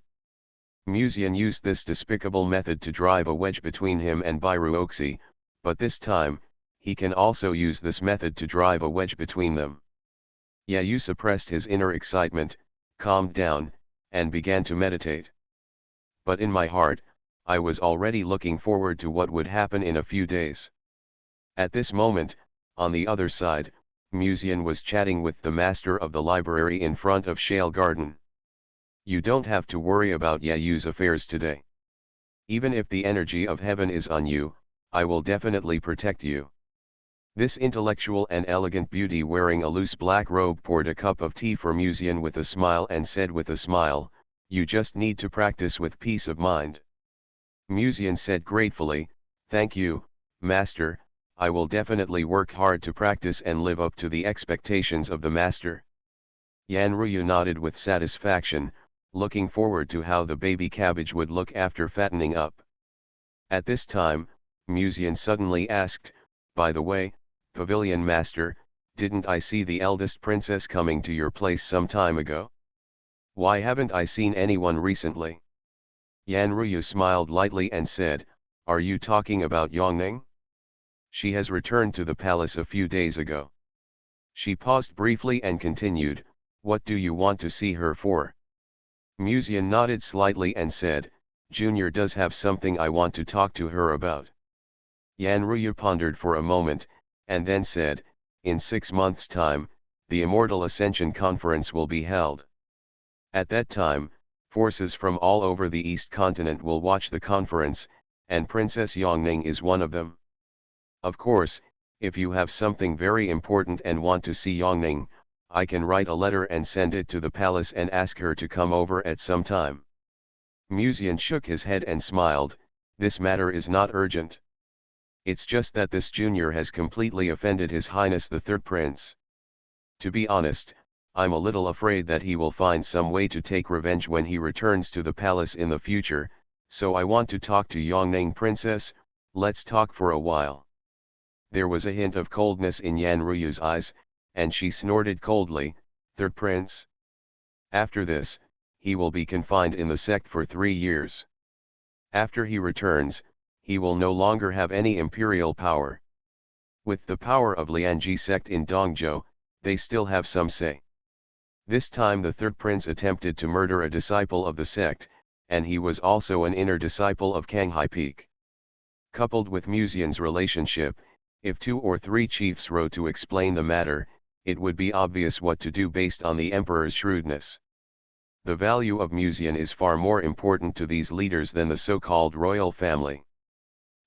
[SPEAKER 1] Museum used this despicable method to drive a wedge between him and Bairuoxi, but this time, he can also use this method to drive a wedge between them. Yu suppressed his inner excitement, calmed down, and began to meditate. But in my heart, I was already looking forward to what would happen in a few days. At this moment, on the other side, Museum was chatting with the master of the library in front of Shale Garden. You don't have to worry about Yu's affairs today. Even if the energy of heaven is on you, I will definitely protect you. This intellectual and elegant beauty wearing a loose black robe poured a cup of tea for Museum with a smile and said with a smile, "You just need to practice with peace of mind." Museum said gratefully, "Thank you, Master, I will definitely work hard to practice and live up to the expectations of the Master." Yan Ruyu nodded with satisfaction, looking forward to how the baby cabbage would look after fattening up. At this time, Museum suddenly asked, "By the way, Pavilion Master, didn't I see the eldest princess coming to your place some time ago? Why haven't I seen anyone recently?" Yan Ruyu smiled lightly and said, "Are you talking about Yongning? She has returned to the palace a few days ago." She paused briefly and continued, "What do you want to see her for?" Museum nodded slightly and said, "Junior does have something I want to talk to her about." Yan Ruyu pondered for a moment, and then said, "In 6 months' time, the Immortal Ascension Conference will be held. At that time, forces from all over the East Continent will watch the conference, and Princess Yongning is one of them. Of course, if you have something very important and want to see Yongning, I can write a letter and send it to the palace and ask her to come over at some time." Museum shook his head and smiled, "This matter is not urgent. It's just that this junior has completely offended His Highness the Third Prince. To be honest, I'm a little afraid that he will find some way to take revenge when he returns to the palace in the future, so I want to talk to Yongning Princess. Let's talk for a while." There was a hint of coldness in Yan Ruyu's eyes, and she snorted coldly, "Third Prince? After this, he will be confined in the sect for 3 years. After he returns, he will no longer have any imperial power. With the power of Lianji sect in Dongzhou, they still have some say. This time the third prince attempted to murder a disciple of the sect, and he was also an inner disciple of Kanghai Peak. Coupled with Museum's relationship, if 2 or 3 chiefs wrote to explain the matter, it would be obvious what to do based on the emperor's shrewdness. The value of Museum is far more important to these leaders than the so-called royal family.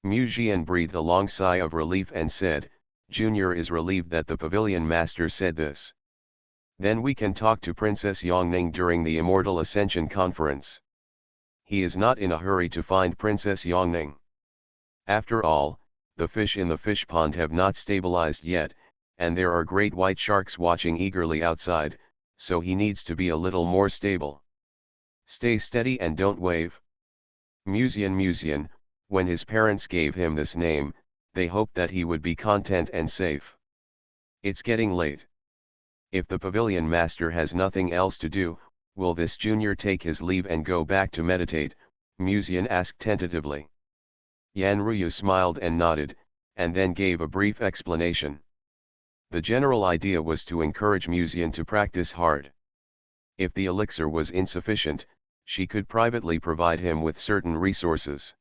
[SPEAKER 1] Mu Jian breathed a long sigh of relief and said, "Junior is relieved that the pavilion master said this. Then we can talk to Princess Yongning during the Immortal Ascension Conference. He is not in a hurry to find Princess Yongning. After all, the fish in the fish pond have not stabilized yet, and there are great white sharks watching eagerly outside, so he needs to be a little more stable. Stay steady and don't wave." Museum, when his parents gave him this name, they hoped that he would be content and safe. "It's getting late. If the pavilion master has nothing else to do, will this junior take his leave and go back to meditate? Muzian asked tentatively. Yan Ruyu smiled and nodded, and then gave a brief explanation. The general idea was to encourage Muzian to practice hard. If the elixir was insufficient, she could privately provide him with certain resources.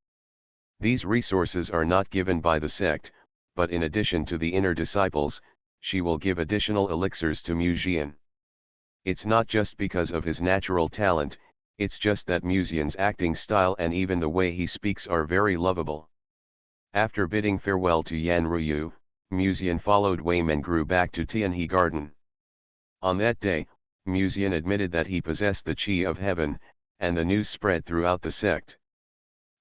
[SPEAKER 1] These resources are not given by the sect, but in addition to the inner disciples, she will give additional elixirs to Muzian. It's not just because of his natural talent, it's just that Muzian's acting style and even the way he speaks are very lovable. After bidding farewell to Yan Ruyu, Muzian followed Wayman Grew back to Tianhe Garden. On that day, Muzian admitted that he possessed the Qi of Heaven, and the news spread throughout the sect.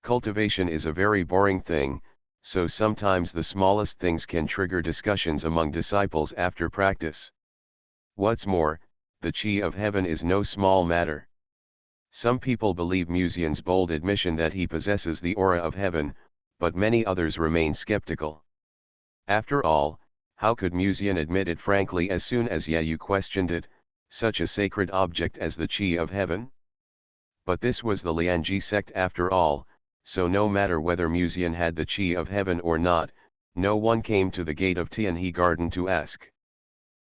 [SPEAKER 1] Cultivation is a very boring thing, so sometimes the smallest things can trigger discussions among disciples after practice. What's more, the Qi of Heaven is no small matter. Some people believe Muzian's bold admission that he possesses the aura of heaven, but many others remain skeptical. After all, how could Muzian admit it frankly as soon as Yayu questioned it, such a sacred object as the Qi of Heaven? But this was the Lianji sect after all, so no matter whether Muzian had the Qi of Heaven or not, no one came to the gate of Tianhe Garden to ask.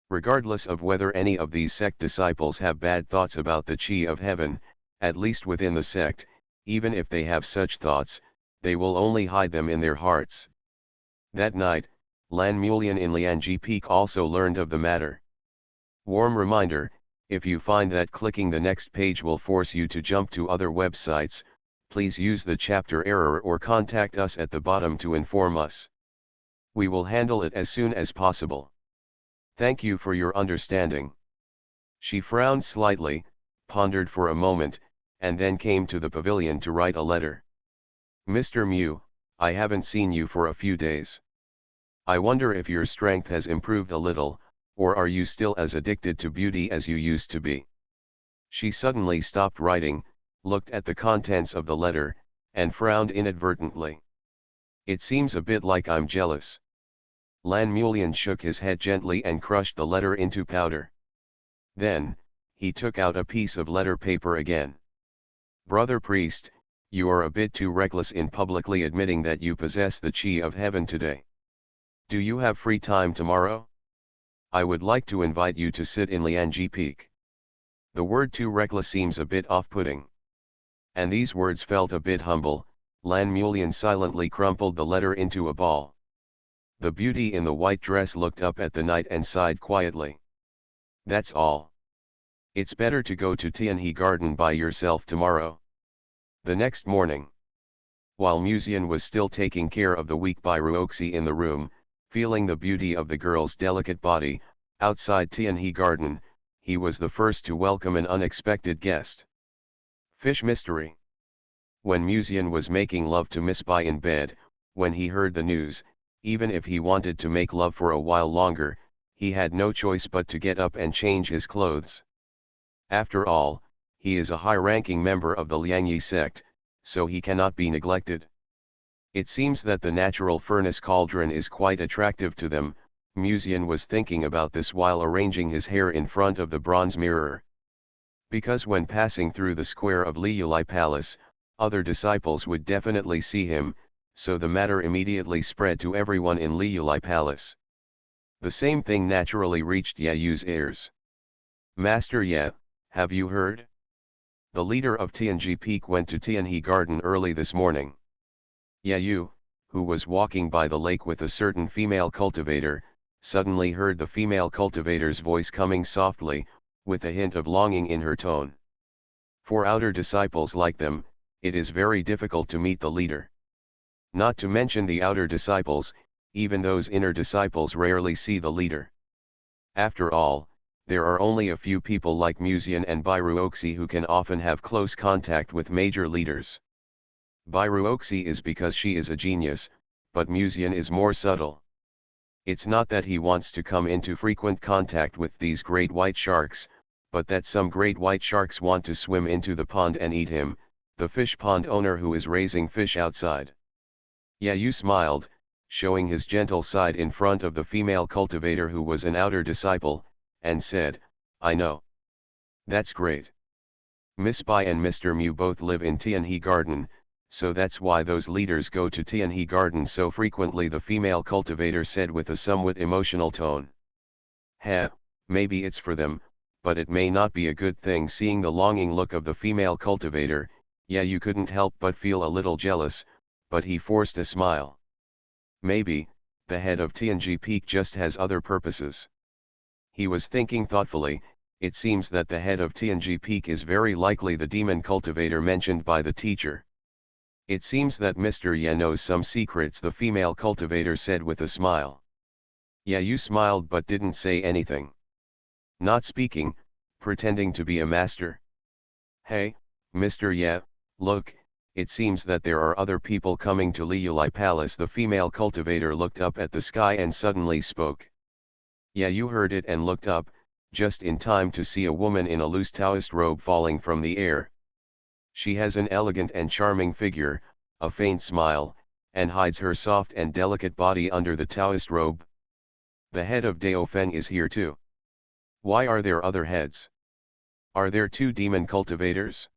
[SPEAKER 1] Regardless of whether any of these sect disciples have bad thoughts about the Qi of Heaven, at least within the sect, even if they have such thoughts, they will only hide them in their hearts. That night, Lan Mulian in Lianji Peak also learned of the matter. Warm reminder, if you find that clicking the next page will force you to jump to other websites, please use the chapter error or contact us at the bottom to inform us. We will handle it as soon as possible. Thank you for your understanding. She frowned slightly, pondered for a moment, and then came to the pavilion to write a letter. Mr. Mu, I haven't seen you for a few days. I wonder if your strength has improved a little, or are you still as addicted to beauty as you used to be? She suddenly stopped writing, looked at the contents of the letter, and frowned inadvertently. It seems a bit like I'm jealous. Lan Mulian shook his head gently and crushed the letter into powder. Then, he took out a piece of letter paper again. Brother priest, you are a bit too reckless in publicly admitting that you possess the Qi of Heaven today. Do you have free time tomorrow? I would like to invite you to sit in Lianji Peak. The word too reckless seems a bit off-putting. And these words felt a bit humble. Lan Mulian silently crumpled the letter into a ball. The beauty in the white dress looked up at the night and sighed quietly. That's all. It's better to go to Tianhe Garden by yourself tomorrow. The next morning, while Muzian was still taking care of the weak Bairuoxi in the room, feeling the beauty of the girl's delicate body, outside Tianhe Garden, he was the first to welcome an unexpected guest. Fish mystery. When Muzian was making love to Miss Bai in bed, when he heard the news, even if he wanted to make love for a while longer, he had no choice but to get up and change his clothes. After all, he is a high-ranking member of the Liangyi sect, so he cannot be neglected. It seems that the natural furnace cauldron is quite attractive to them. Muzian was thinking about this while arranging his hair in front of the bronze mirror. Because when passing through the square of Liyulai Palace, other disciples would definitely see him, so the matter immediately spread to everyone in Liyulai Palace. The same thing naturally reached Yayu's ears. Master Ye, have you heard? The leader of Tianji Peak went to Tianhe Garden early this morning. Yayu, who was walking by the lake with a certain female cultivator, suddenly heard the female cultivator's voice coming softly, with a hint of longing in her tone. For outer disciples like them, it is very difficult to meet the leader. Not to mention the outer disciples, even those inner disciples rarely see the leader. After all, there are only a few people like Muzian and Bairuoxi who can often have close contact with major leaders. Bairuoxi is because she is a genius, but Muzian is more subtle. It's not that he wants to come into frequent contact with these great white sharks, but that some great white sharks want to swim into the pond and eat him, the fish pond owner who is raising fish outside. Yayu smiled, showing his gentle side in front of the female cultivator who was an outer disciple, and said, "I know. That's great. Miss Bai and Mr. Mu both live in Tianhe Garden, so that's why those leaders go to Tianhe Garden so frequently," the female cultivator said with a somewhat emotional tone. "Heh, maybe it's for them, but it may not be a good thing." Seeing the longing look of the female cultivator, you couldn't help but feel a little jealous, but he forced a smile. Maybe, the head of Tianji Peak just has other purposes. He was thinking thoughtfully. It seems that the head of Tianji Peak is very likely the demon cultivator mentioned by the teacher. "It seems that Mr. Ye knows some secrets," the female cultivator said with a smile. You smiled but didn't say anything. Not speaking, pretending to be a master. "Hey, Mr. Ye, look, it seems that there are other people coming to Liulai Palace." The female cultivator looked up at the sky and suddenly spoke. You heard it and looked up, just in time to see a woman in a loose Taoist robe falling from the air. She has an elegant and charming figure, a faint smile, and hides her soft and delicate body under the Taoist robe. The head of Dao Feng is here too. Why are there other heads? Are there two demon cultivators?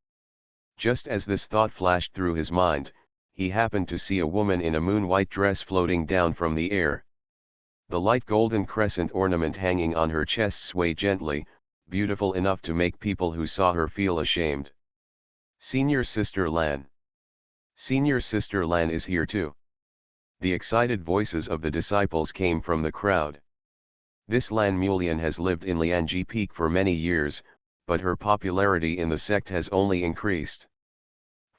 [SPEAKER 1] Just as this thought flashed through his mind, he happened to see a woman in a moon-white dress floating down from the air. The light golden crescent ornament hanging on her chest swayed gently, beautiful enough to make people who saw her feel ashamed. "Senior Sister Lan. Senior Sister Lan is here too." The excited voices of the disciples came from the crowd. This Lan Mulian has lived in Lianji Peak for many years, but her popularity in the sect has only increased.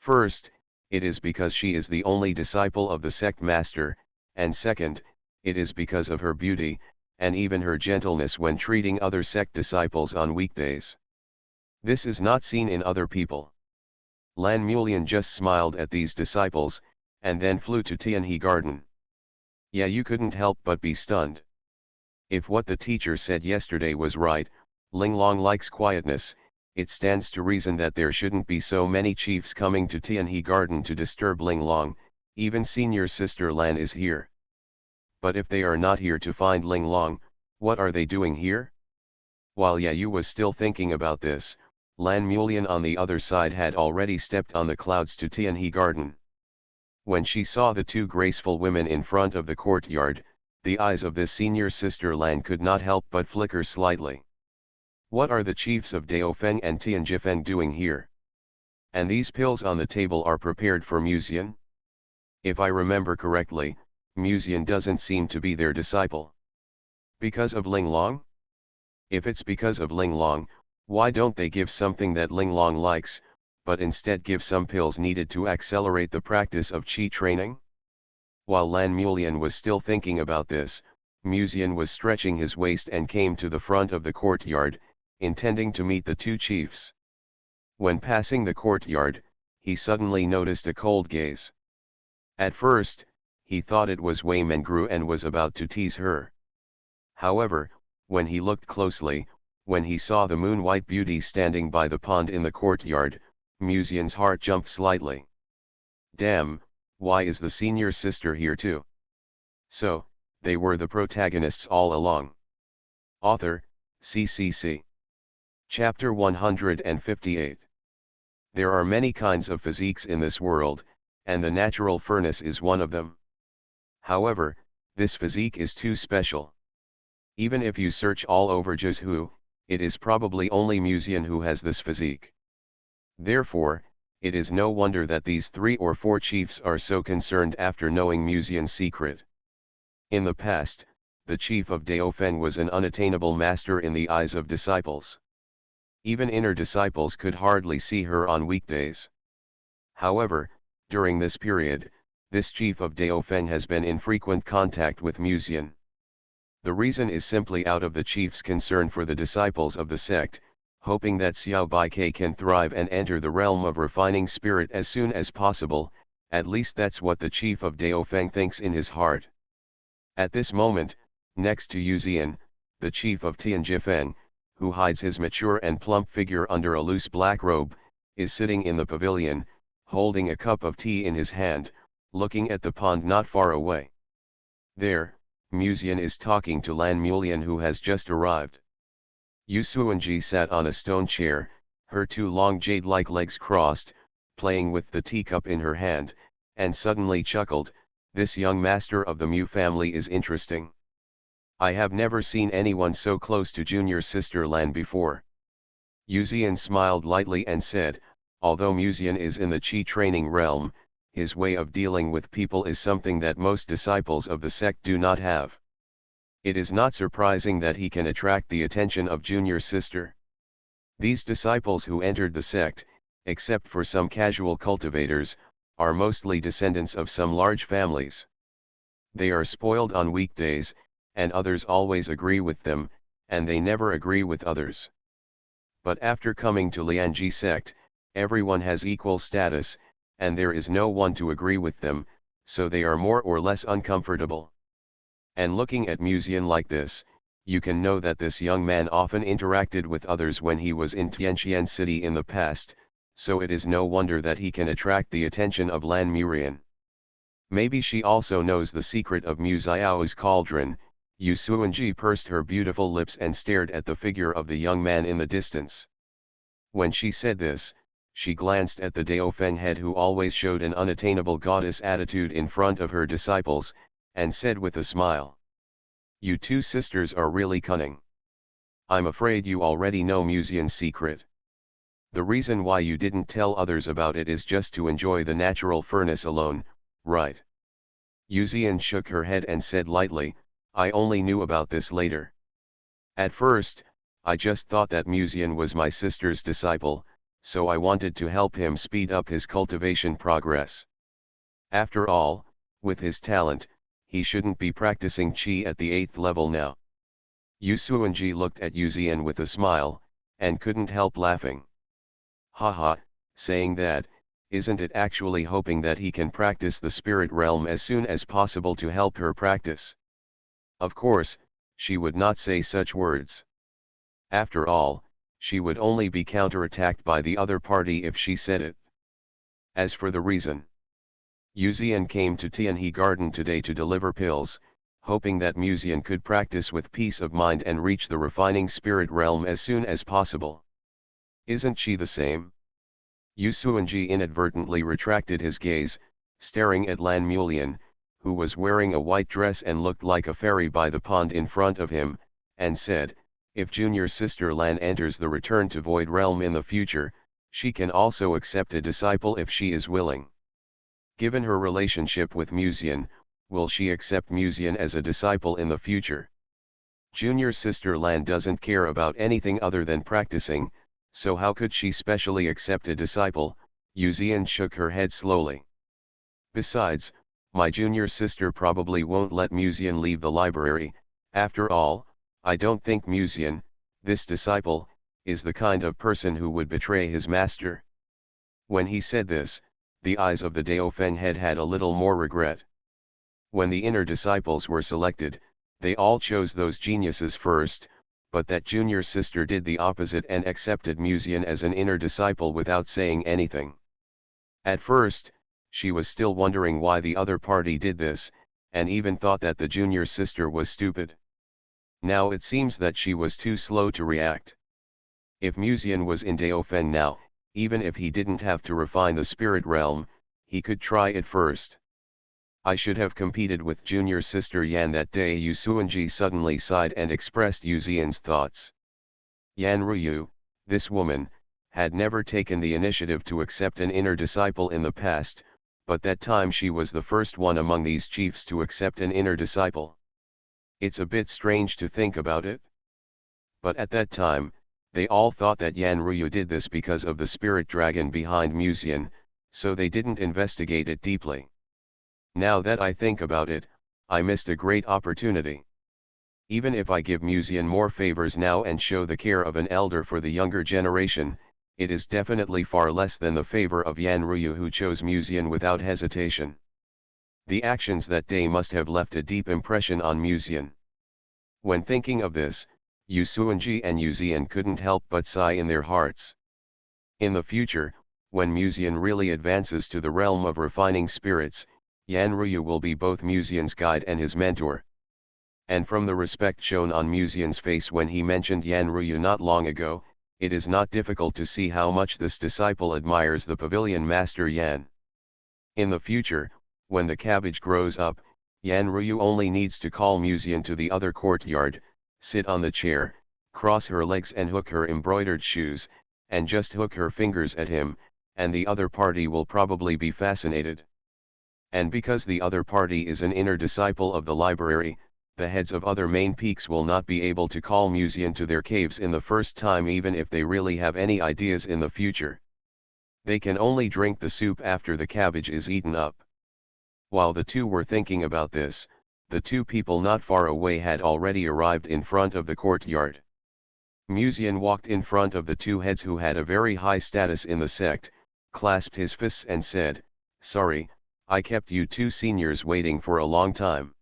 [SPEAKER 1] First, it is because she is the only disciple of the sect master, and second, it is because of her beauty, and even her gentleness when treating other sect disciples on weekdays. This is not seen in other people. Lan Mulian just smiled at these disciples, and then flew to Tianhe Garden. You couldn't help but be stunned. If what the teacher said yesterday was right, Linglong likes quietness. It stands to reason that there shouldn't be so many chiefs coming to Tianhe Garden to disturb Linglong. Even Senior Sister Lan is here. But if they are not here to find Linglong, what are they doing here? While Yu was still thinking about this, Lan Mulian on the other side had already stepped on the clouds to Tianhe Garden. When she saw the two graceful women in front of the courtyard, the eyes of this Senior Sister Lan could not help but flicker slightly. What are the chiefs of Dao Feng and Tianjifeng doing here? And these pills on the table are prepared for Musian? If I remember correctly, Musian doesn't seem to be their disciple. Because of Linglong? If it's because of Linglong, why don't they give something that Linglong likes, but instead give some pills needed to accelerate the practice of qi training? While Lan Mulian was still thinking about this, Musian was stretching his waist and came to the front of the courtyard, intending to meet the two chiefs. When passing the courtyard, he suddenly noticed a cold gaze. At first, he thought it was Wei Mengru and was about to tease her. However, when he looked closely, when he saw the moon-white beauty standing by the pond in the courtyard, Musian's heart jumped slightly. Damn, why is the senior sister here too? So, they were the protagonists all along. Author, CCC. Chapter 158. There are many kinds of physiques in this world, and the natural furnace is one of them. However, this physique is too special. Even if you search all over Zhu, it is probably only Musian who has this physique. Therefore, it is no wonder that these 3 or 4 chiefs are so concerned after knowing Musian's secret. In the past, the chief of Dao Feng was an unattainable master in the eyes of disciples. Even inner disciples could hardly see her on weekdays. However, during this period, this chief of Dao Feng has been in frequent contact with Musian. The reason is simply out of the chief's concern for the disciples of the sect, hoping that Xiao Baike can thrive and enter the realm of refining spirit as soon as possible. At least that's what the chief of Dao Feng thinks in his heart. At this moment, next to Yuzian, the chief of Tianjifeng, who hides his mature and plump figure under a loose black robe, is sitting in the pavilion, holding a cup of tea in his hand, looking at the pond not far away. There, Musian is talking to Lan Mulian, who has just arrived. Yu Suanji sat on a stone chair, her two long jade-like legs crossed, playing with the teacup in her hand, and suddenly chuckled, "This young master of the Mu family is interesting. I have never seen anyone so close to junior sister Lan before." Yuzian smiled lightly and said, "Although Muzian is in the Qi training realm, his way of dealing with people is something that most disciples of the sect do not have. It is not surprising that he can attract the attention of junior sister. These disciples who entered the sect, except for some casual cultivators, are mostly descendants of some large families. They are spoiled on weekdays, and others always agree with them, and they never agree with others. But after coming to Lianji sect, everyone has equal status, and there is no one to agree with them, so they are more or less uncomfortable. And looking at Muzian like this, you can know that this young man often interacted with others when he was in Tianqian City in the past, so it is no wonder that he can attract the attention of Lan Murian. Maybe she also knows the secret of Mu Xiao's cauldron." Yu Suanji pursed her beautiful lips and stared at the figure of the young man in the distance. When she said this, she glanced at the Daofeng head who always showed an unattainable goddess attitude in front of her disciples, and said with a smile, "You two sisters are really cunning. I'm afraid you already know Muzian's secret. The reason why you didn't tell others about it is just to enjoy the natural furnace alone, right?" Yuzian shook her head and said lightly, "I only knew about this later. At first, I just thought that Muzian was my sister's disciple, so I wanted to help him speed up his cultivation progress. After all, with his talent, he shouldn't be practicing Qi at the 8th level now." Yu Suanji looked at Yuzian with a smile, and couldn't help laughing. "Haha, saying that, isn't it actually hoping that he can practice the spirit realm as soon as possible to help her practice?" Of course, she would not say such words. After all, she would only be counterattacked by the other party if she said it. As for the reason, Yuzian came to Tianhe Garden today to deliver pills, hoping that Muzian could practice with peace of mind and reach the refining spirit realm as soon as possible. Isn't she the same? Yu Suanji inadvertently retracted his gaze, staring at Lan Mulian, who was wearing a white dress and looked like a fairy by the pond in front of him, and said, "If junior sister Lan enters the return to Void Realm in the future, she can also accept a disciple if she is willing. Given her relationship with Muzian, will she accept Muzian as a disciple in the future? Junior sister Lan doesn't care about anything other than practicing, so how could she specially accept a disciple?" Yuzian shook her head slowly. "Besides, my junior sister probably won't let Muzian leave the library. After all, I don't think Muzian, this disciple, is the kind of person who would betray his master." When he said this, the eyes of the Daofeng head had a little more regret. When the inner disciples were selected, they all chose those geniuses first, but that junior sister did the opposite and accepted Muzian as an inner disciple without saying anything. At first, she was still wondering why the other party did this, and even thought that the junior sister was stupid. Now it seems that she was too slow to react. If Muzian was in Daofeng now, even if he didn't have to refine the spirit realm, he could try it first. "I should have competed with junior sister Yan that day." Yu Suanji suddenly sighed and expressed Yuzian's thoughts. Yan Ruyu, this woman, had never taken the initiative to accept an inner disciple in the past, but that time she was the first one among these chiefs to accept an inner disciple. It's a bit strange to think about it. But at that time, they all thought that Yan Ruyu did this because of the spirit dragon behind Muzian, so they didn't investigate it deeply. Now that I think about it, I missed a great opportunity. Even if I give Muzian more favors now and show the care of an elder for the younger generation, it is definitely far less than the favor of Yan Ruyu who chose Muzian without hesitation. The actions that day must have left a deep impression on Muzian. When thinking of this, Yu Suanji and Yuzian couldn't help but sigh in their hearts. In the future, when Muzian really advances to the realm of refining spirits, Yan Ruyu will be both Muzian's guide and his mentor. And from the respect shown on Musian's face when he mentioned Yan Ruyu not long ago, it is not difficult to see how much this disciple admires the pavilion master Yan. In the future, when the cabbage grows up, Yan Ruyu only needs to call Musian to the other courtyard, sit on the chair, cross her legs and hook her embroidered shoes, and just hook her fingers at him, and the other party will probably be fascinated. And because the other party is an inner disciple of the library, the heads of other main peaks will not be able to call Musian to their caves in the first time even if they really have any ideas in the future. They can only drink the soup after the cabbage is eaten up. While the two were thinking about this, the two people not far away had already arrived in front of the courtyard. Musian walked in front of the two heads who had a very high status in the sect, clasped his fists and said, "Sorry, I kept you two seniors waiting for a long time."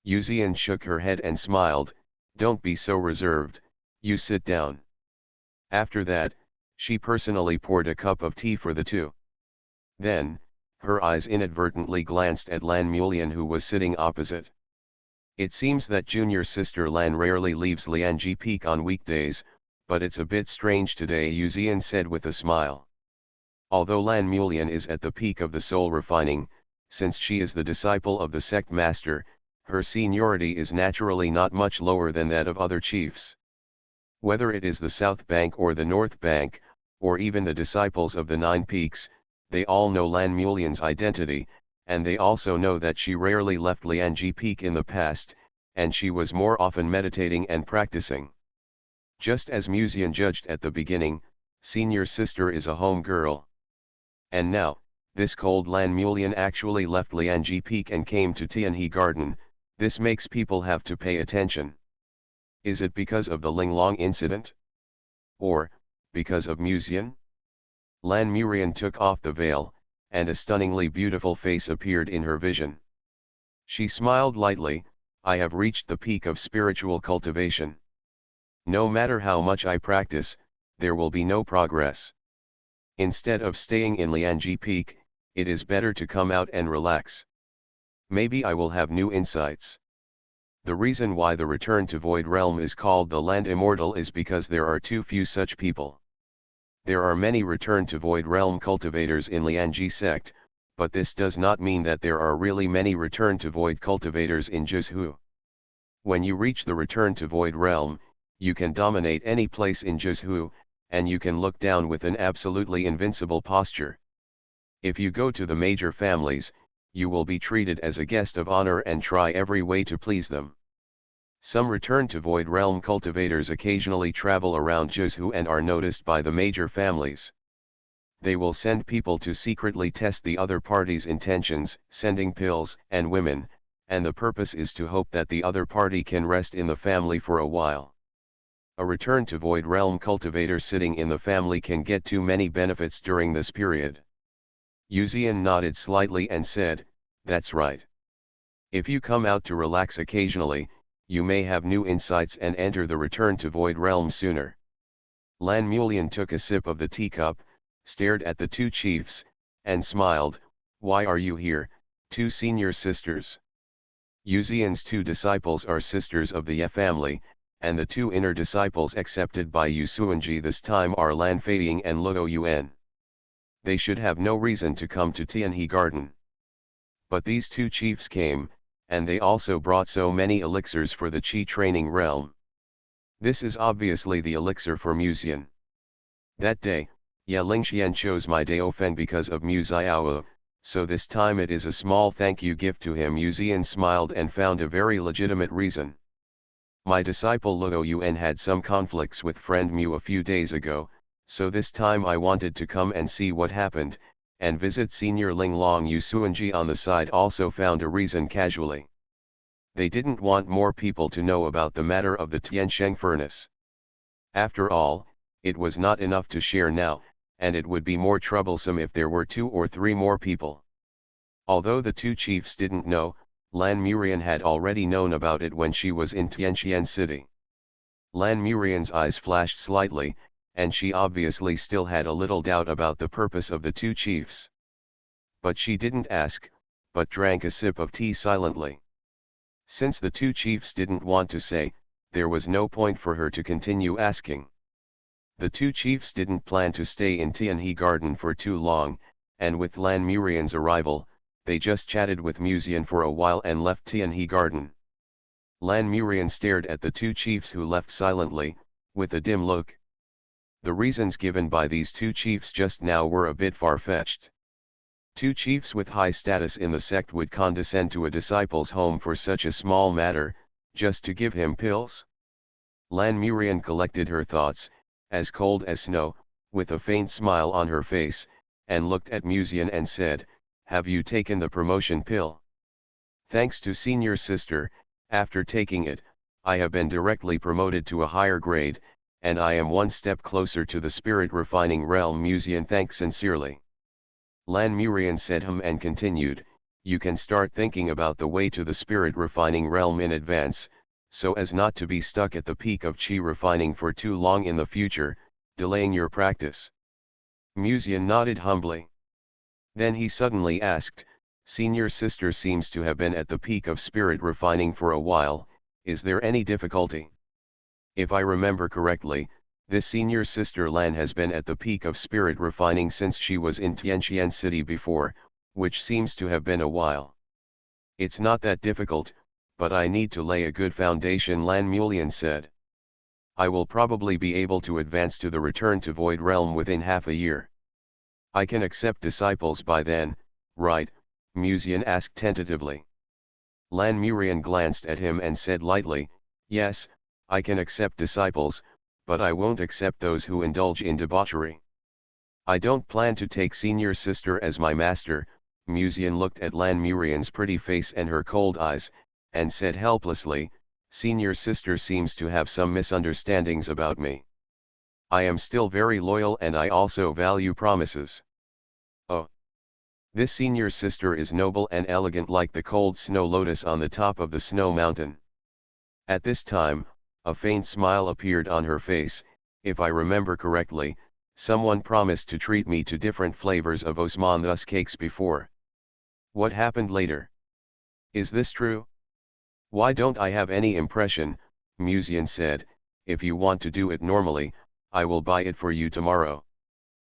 [SPEAKER 1] Yuzian shook her head and smiled, "Don't be so reserved, you sit down." After that, she personally poured a cup of tea for the two. Then, her eyes inadvertently glanced at Lan Mulian who was sitting opposite. It seems that junior sister Lan rarely leaves Lianji Peak on weekdays, but it's a bit strange today, Yuzian said with a smile. Although Lan Mulian is at the peak of the soul refining, since she is the disciple of the sect master, her seniority is naturally not much lower than that of other chiefs. Whether it is the South Bank or the North Bank, or even the disciples of the Nine Peaks, they all know Lan Mulian's identity, and they also know that she rarely left Lianji Peak in the past, and she was more often meditating and practicing. Just as Musian judged at the beginning, senior sister is a home girl. And now, this cold Lan Mulian actually left Lianji Peak and came to Tianhe Garden. This makes people have to pay attention. Is it because of the Linglong incident? Or, because of Musian? Lan Murian took off the veil, and a stunningly beautiful face appeared in her vision. She smiled lightly, "I have reached the peak of spiritual cultivation. No matter how much I practice, there will be no progress. Instead of staying in Lianji Peak, it is better to come out and relax. Maybe I will have new insights." The reason why the return to Void Realm is called the Land Immortal is because there are too few such people. There are many return to Void Realm cultivators in Lianji sect, but this does not mean that there are really many return to Void cultivators in Jizhu. When you reach the return to Void Realm, you can dominate any place in Jizhu, and you can look down with an absolutely invincible posture. If you go to the major families, you will be treated as a guest of honor and try every way to please them. Some return to Void Realm cultivators occasionally travel around Jizhu and are noticed by the major families. They will send people to secretly test the other party's intentions, sending pills and women, and the purpose is to hope that the other party can rest in the family for a while. A return to Void Realm cultivator sitting in the family can get too many benefits during this period. Yuzian nodded slightly and said, "That's right. If you come out to relax occasionally, you may have new insights and enter the return to Void Realm sooner." Lan Mulian took a sip of the teacup, stared at the two chiefs, and smiled, "Why are you here, two senior sisters?" Yuzian's two disciples are sisters of the Ye family, and the two inner disciples accepted by Yu Suanji this time are Lan Feiying and Luo Yuan. They should have no reason to come to Tianhe Garden. But these two chiefs came, and they also brought so many elixirs for the Qi training realm. This is obviously the elixir for Musian. That day, Ye Lingxian chose my Daofeng because of Mu Xiao, so this time it is a small thank you gift to him. Yuzian smiled and found a very legitimate reason. My disciple Luo Yuan had some conflicts with friend Mu a few days ago, so this time I wanted to come and see what happened, and visit Senior Linglong. Yu Suanji on the side also found a reason casually. They didn't want more people to know about the matter of the Tiansheng furnace. After all, it was not enough to share now, and it would be more troublesome if there were 2 or 3 more people. Although the two chiefs didn't know, Lan Murian had already known about it when she was in Tianqian City. Lan Murian's eyes flashed slightly, and she obviously still had a little doubt about the purpose of the two chiefs. But she didn't ask, but drank a sip of tea silently. Since the two chiefs didn't want to say, there was no point for her to continue asking. The two chiefs didn't plan to stay in Tianhe Garden for too long, and with Lan Murian's arrival, they just chatted with Musian for a while and left Tianhe Garden. Lan Murian stared at the two chiefs who left silently, with a dim look. The reasons given by these two chiefs just now were a bit far-fetched. Two chiefs with high status in the sect would condescend to a disciple's home for such a small matter, just to give him pills? Lan Murian collected her thoughts, as cold as snow, with a faint smile on her face, and looked at Musian and said, "Have you taken the promotion pill?" "Thanks to senior sister, after taking it, I have been directly promoted to a higher grade, and I am one step closer to the spirit refining realm." Musian thanked sincerely. Lan Murian said and continued, "You can start thinking about the way to the spirit refining realm in advance, so as not to be stuck at the peak of chi refining for too long in the future, delaying your practice." Musian nodded humbly. Then he suddenly asked, "Senior sister seems to have been at the peak of spirit refining for a while, is there any difficulty?" "If I remember correctly, this senior sister Lan has been at the peak of spirit refining since she was in Tianqian City before, which seems to have been a while. It's not that difficult, but I need to lay a good foundation," Lan Murian said. "I will probably be able to advance to the return to Void Realm within half a year. I can accept disciples by then, right?" Musian asked tentatively. Lan Murian glanced at him and said lightly, "Yes, I can accept disciples, but I won't accept those who indulge in debauchery. I don't plan to take senior sister as my master." Musian looked at Lan Murian's pretty face and her cold eyes, and said helplessly, "Senior sister seems to have some misunderstandings about me. I am still very loyal and I also value promises." "Oh. This senior sister is noble and elegant like the cold snow lotus on the top of the snow mountain." At this time, a faint smile appeared on her face. "If I remember correctly, someone promised to treat me to different flavors of Osman thus cakes before. What happened later? Is this true?" "Why don't I have any impression?" Musian said. "If you want to do it normally, I will buy it for you tomorrow.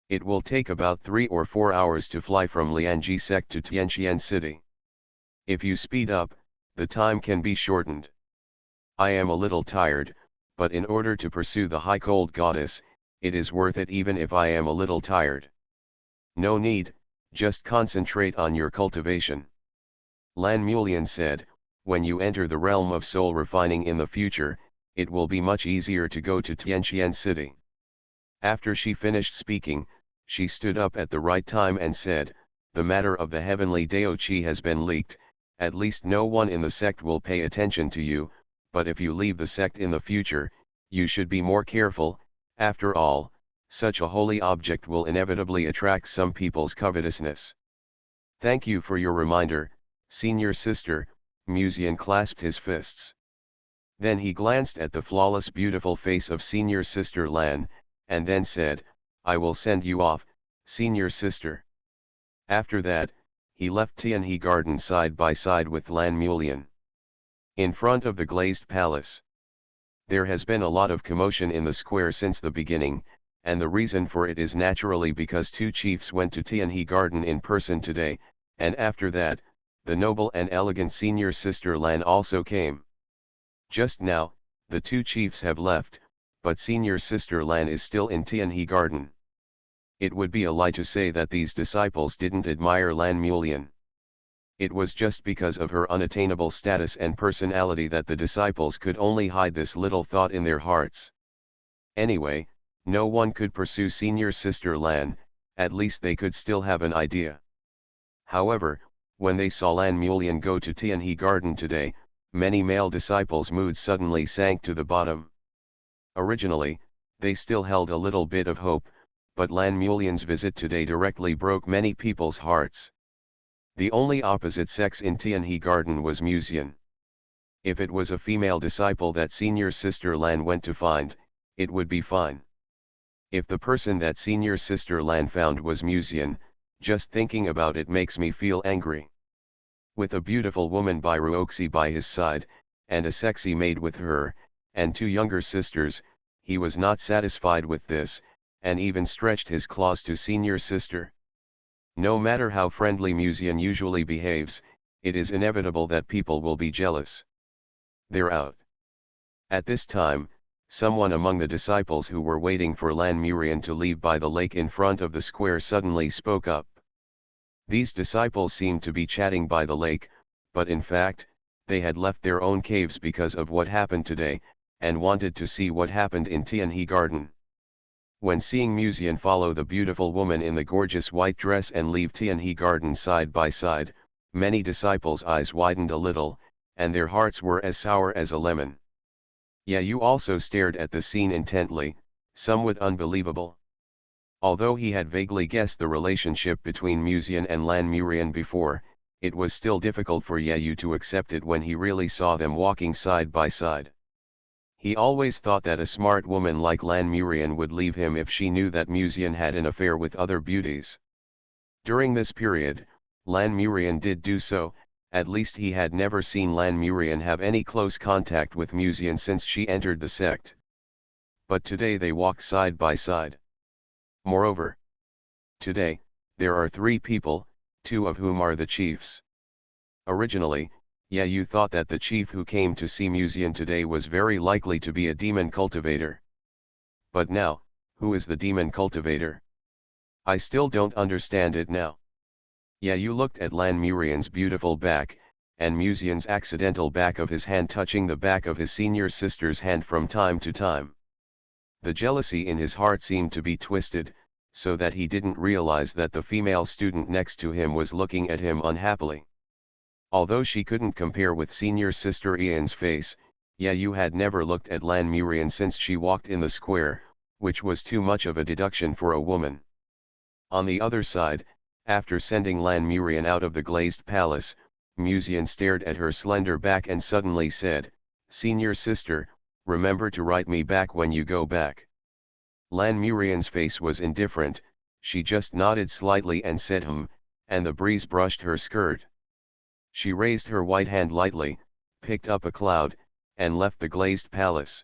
[SPEAKER 1] It will take about 3 or 4 hours to fly from Lianji Sect to Tianqian City. If you speed up, the time can be shortened. I am a little tired, but in order to pursue the high cold goddess, it is worth it even if I am a little tired. No need, just concentrate on your cultivation." Lan Murian said, "When you enter the realm of soul refining in the future, it will be much easier to go to Tianqian City." After she finished speaking, she stood up at the right time and said, "The matter of the heavenly Dao Qi has been leaked, at least no one in the sect will pay attention to you, but if you leave the sect in the future, you should be more careful. After all, such a holy object will inevitably attract some people's covetousness." "Thank you for your reminder, senior sister." Musian clasped his fists. Then he glanced at the flawless beautiful face of senior sister Lan, and then said, "I will send you off, senior sister." After that, he left Tianhe Garden side by side with Lan Murian. In front of the glazed palace, there has been a lot of commotion in the square since the beginning, and the reason for it is naturally because two chiefs went to Tianhe Garden in person today, and after that, the noble and elegant senior sister Lan also came. Just now, the two chiefs have left, but senior sister Lan is still in Tianhe Garden. It would be a lie to say that these disciples didn't admire Lan Murian. It was just because of her unattainable status and personality that the disciples could only hide this little thought in their hearts. Anyway, no one could pursue senior sister Lan, at least they could still have an idea. However, when they saw Lan Murian go to Tianhe Garden today, many male disciples' moods suddenly sank to the bottom. Originally, they still held a little bit of hope, but Lan Murian's visit today directly broke many people's hearts. The only opposite sex in Tianhe Garden was Musian. If it was a female disciple that senior sister Lan went to find, it would be fine. If the person that senior sister Lan found was Musian, just thinking about it makes me feel angry. With a beautiful woman by Ruoxi by his side, and a sexy maid with her, and two younger sisters, he was not satisfied with this, and even stretched his claws to senior sister. No matter how friendly Musian usually behaves, it is inevitable that people will be jealous. They're out. At this time, someone among the disciples who were waiting for Lan Murian to leave by the lake in front of the square suddenly spoke up. These disciples seemed to be chatting by the lake, but in fact, they had left their own caves because of what happened today, and wanted to see what happened in Tianhe Garden. When seeing Musian follow the beautiful woman in the gorgeous white dress and leave Tianhe Garden side by side, many disciples' eyes widened a little, and their hearts were as sour as a lemon. Yu also stared at the scene intently, somewhat unbelievable. Although he had vaguely guessed the relationship between Musian and Lan Murian before, it was still difficult for Yu to accept it when he really saw them walking side by side. He always thought that a smart woman like Lan Murian would leave him if she knew that Musian had an affair with other beauties. During this period, Lan Murian did do so, at least he had never seen Lan Murian have any close contact with Musian since she entered the sect. But today they walk side by side. Moreover, today, there are three people, two of whom are the chiefs. Originally, Yu thought that the chief who came to see Musian today was very likely to be a demon cultivator. But now, who is the demon cultivator? I still don't understand it now. Yu looked at Lan Murian's beautiful back, and Musian's accidental back of his hand touching the back of his senior sister's hand from time to time. The jealousy in his heart seemed to be twisted, so that he didn't realize that the female student next to him was looking at him unhappily. Although she couldn't compare with senior sister Ian's face, Yu had never looked at Lan Murian since she walked in the square, which was too much of a deduction for a woman. On the other side, after sending Lan Murian out of the glazed palace, Musian stared at her slender back and suddenly said, "Senior sister, remember to write me back when you go back." Lan Murian's face was indifferent, she just nodded slightly and said and the breeze brushed her skirt. She raised her white hand lightly, picked up a cloud, and left the glazed palace.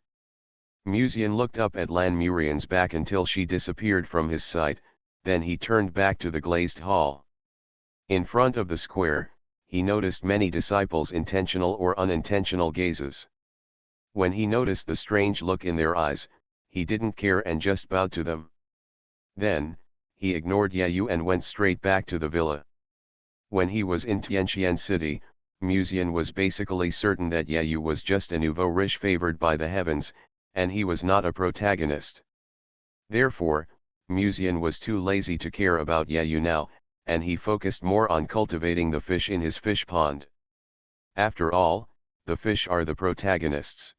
[SPEAKER 1] Musian looked up at Lan Murian's back until she disappeared from his sight, then he turned back to the glazed hall. In front of the square, he noticed many disciples' intentional or unintentional gazes. When he noticed the strange look in their eyes, he didn't care and just bowed to them. Then, he ignored Yu and went straight back to the villa. When he was in Tianqian City, Musian was basically certain that Yu was just a nouveau riche favored by the heavens, and he was not a protagonist. Therefore, Musian was too lazy to care about Yu now, and he focused more on cultivating the fish in his fish pond. After all, the fish are the protagonists.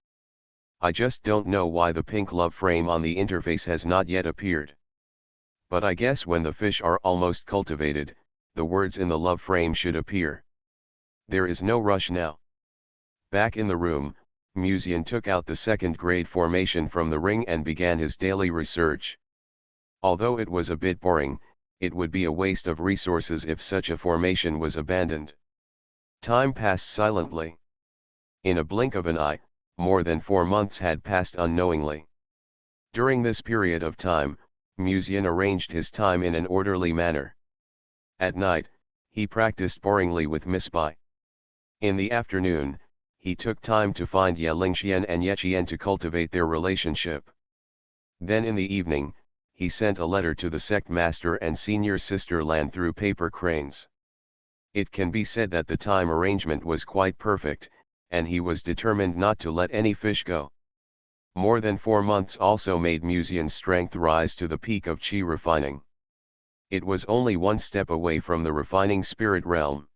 [SPEAKER 1] I just don't know why the pink love frame on the interface has not yet appeared. But I guess when the fish are almost cultivated, the words in the love frame should appear. There is no rush now. Back in the room, Musian took out the second grade formation from the ring and began his daily research. Although it was a bit boring, it would be a waste of resources if such a formation was abandoned. Time passed silently. In a blink of an eye, more than 4 months had passed unknowingly. During this period of time, Musian arranged his time in an orderly manner. At night, he practiced boringly with Miss Bai. In the afternoon, he took time to find Ye Lingxian and Ye Qian to cultivate their relationship. Then in the evening, he sent a letter to the sect master and senior sister Lan through paper cranes. It can be said that the time arrangement was quite perfect, and he was determined not to let any fish go. More than 4 months also made Musian's strength rise to the peak of qi refining. It was only one step away from the refining spirit realm.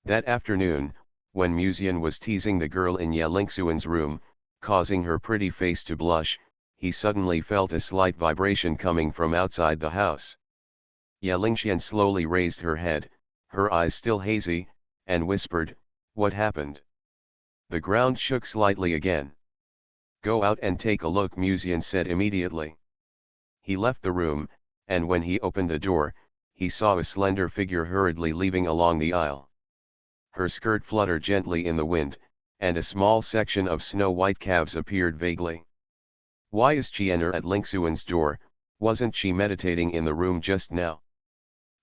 [SPEAKER 1] That afternoon, when Musian was teasing the girl in Ye Lingxuan's room, causing her pretty face to blush, he suddenly felt a slight vibration coming from outside the house. Ye Lingxian slowly raised her head, her eyes still hazy, and whispered, "What happened?" The ground shook slightly again. "Go out and take a look," Musian said immediately. He left the room, and when he opened the door, he saw a slender figure hurriedly leaving along the aisle. her skirt fluttered gently in the wind, and a small section of snow-white calves appeared vaguely. Why is Chiener at Lingxuan's door? Wasn't she meditating in the room just now?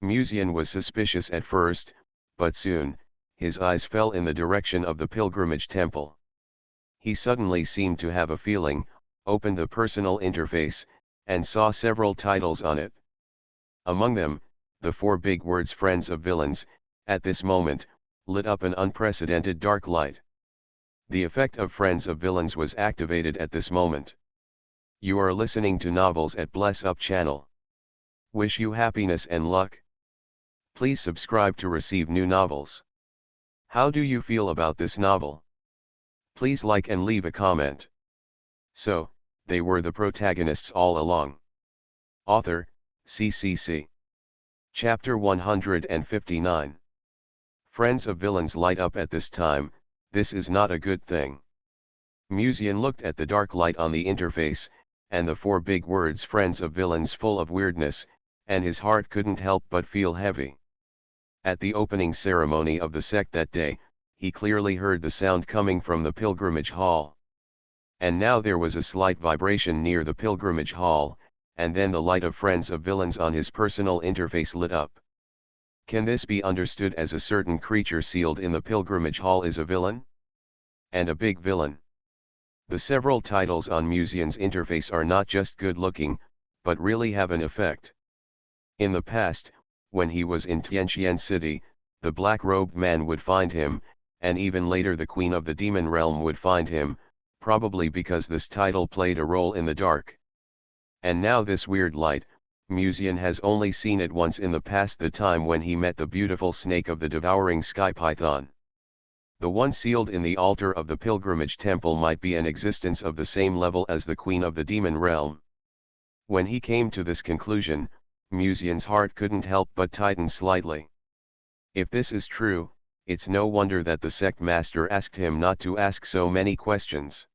[SPEAKER 1] Musian was suspicious at first, but soon, his eyes fell in the direction of the pilgrimage temple. He suddenly seemed to have a feeling, opened the personal interface, and saw several titles on it. Among them, the 4 big words Friends of Villains, at this moment, lit up an unprecedented dark light. The effect of Friends of Villains was activated at this moment. You are listening to Novels at Bless Up channel. Wish you happiness and luck. Please subscribe to receive new novels. How do you feel about this novel? Please like and leave a comment. So, they were the protagonists all along. Author, CCC. Chapter 159. Friends of Villains light up at this time, this is not a good thing. Musian looked at the dark light on the interface, and the 4 big words Friends of Villains full of weirdness, and his heart couldn't help but feel heavy. At the opening ceremony of the sect that day, he clearly heard the sound coming from the pilgrimage hall. And now there was a slight vibration near the pilgrimage hall, and then the light of Friends of Villains on his personal interface lit up. Can this be understood as a certain creature sealed in the pilgrimage hall is a villain? And a big villain. The several titles on Musian's interface are not just good looking, but really have an effect. In the past, when he was in Tianxian City, the black-robed man would find him, and even later the Queen of the Demon Realm would find him, probably because this title played a role in the dark. And now this weird light, Musian has only seen it once in the past, the time when he met the beautiful snake of the devouring sky python. The one sealed in the altar of the pilgrimage temple might be an existence of the same level as the Queen of the Demon Realm. When he came to this conclusion, Musian's heart couldn't help but tighten slightly. If this is true, it's no wonder that the sect master asked him not to ask so many questions.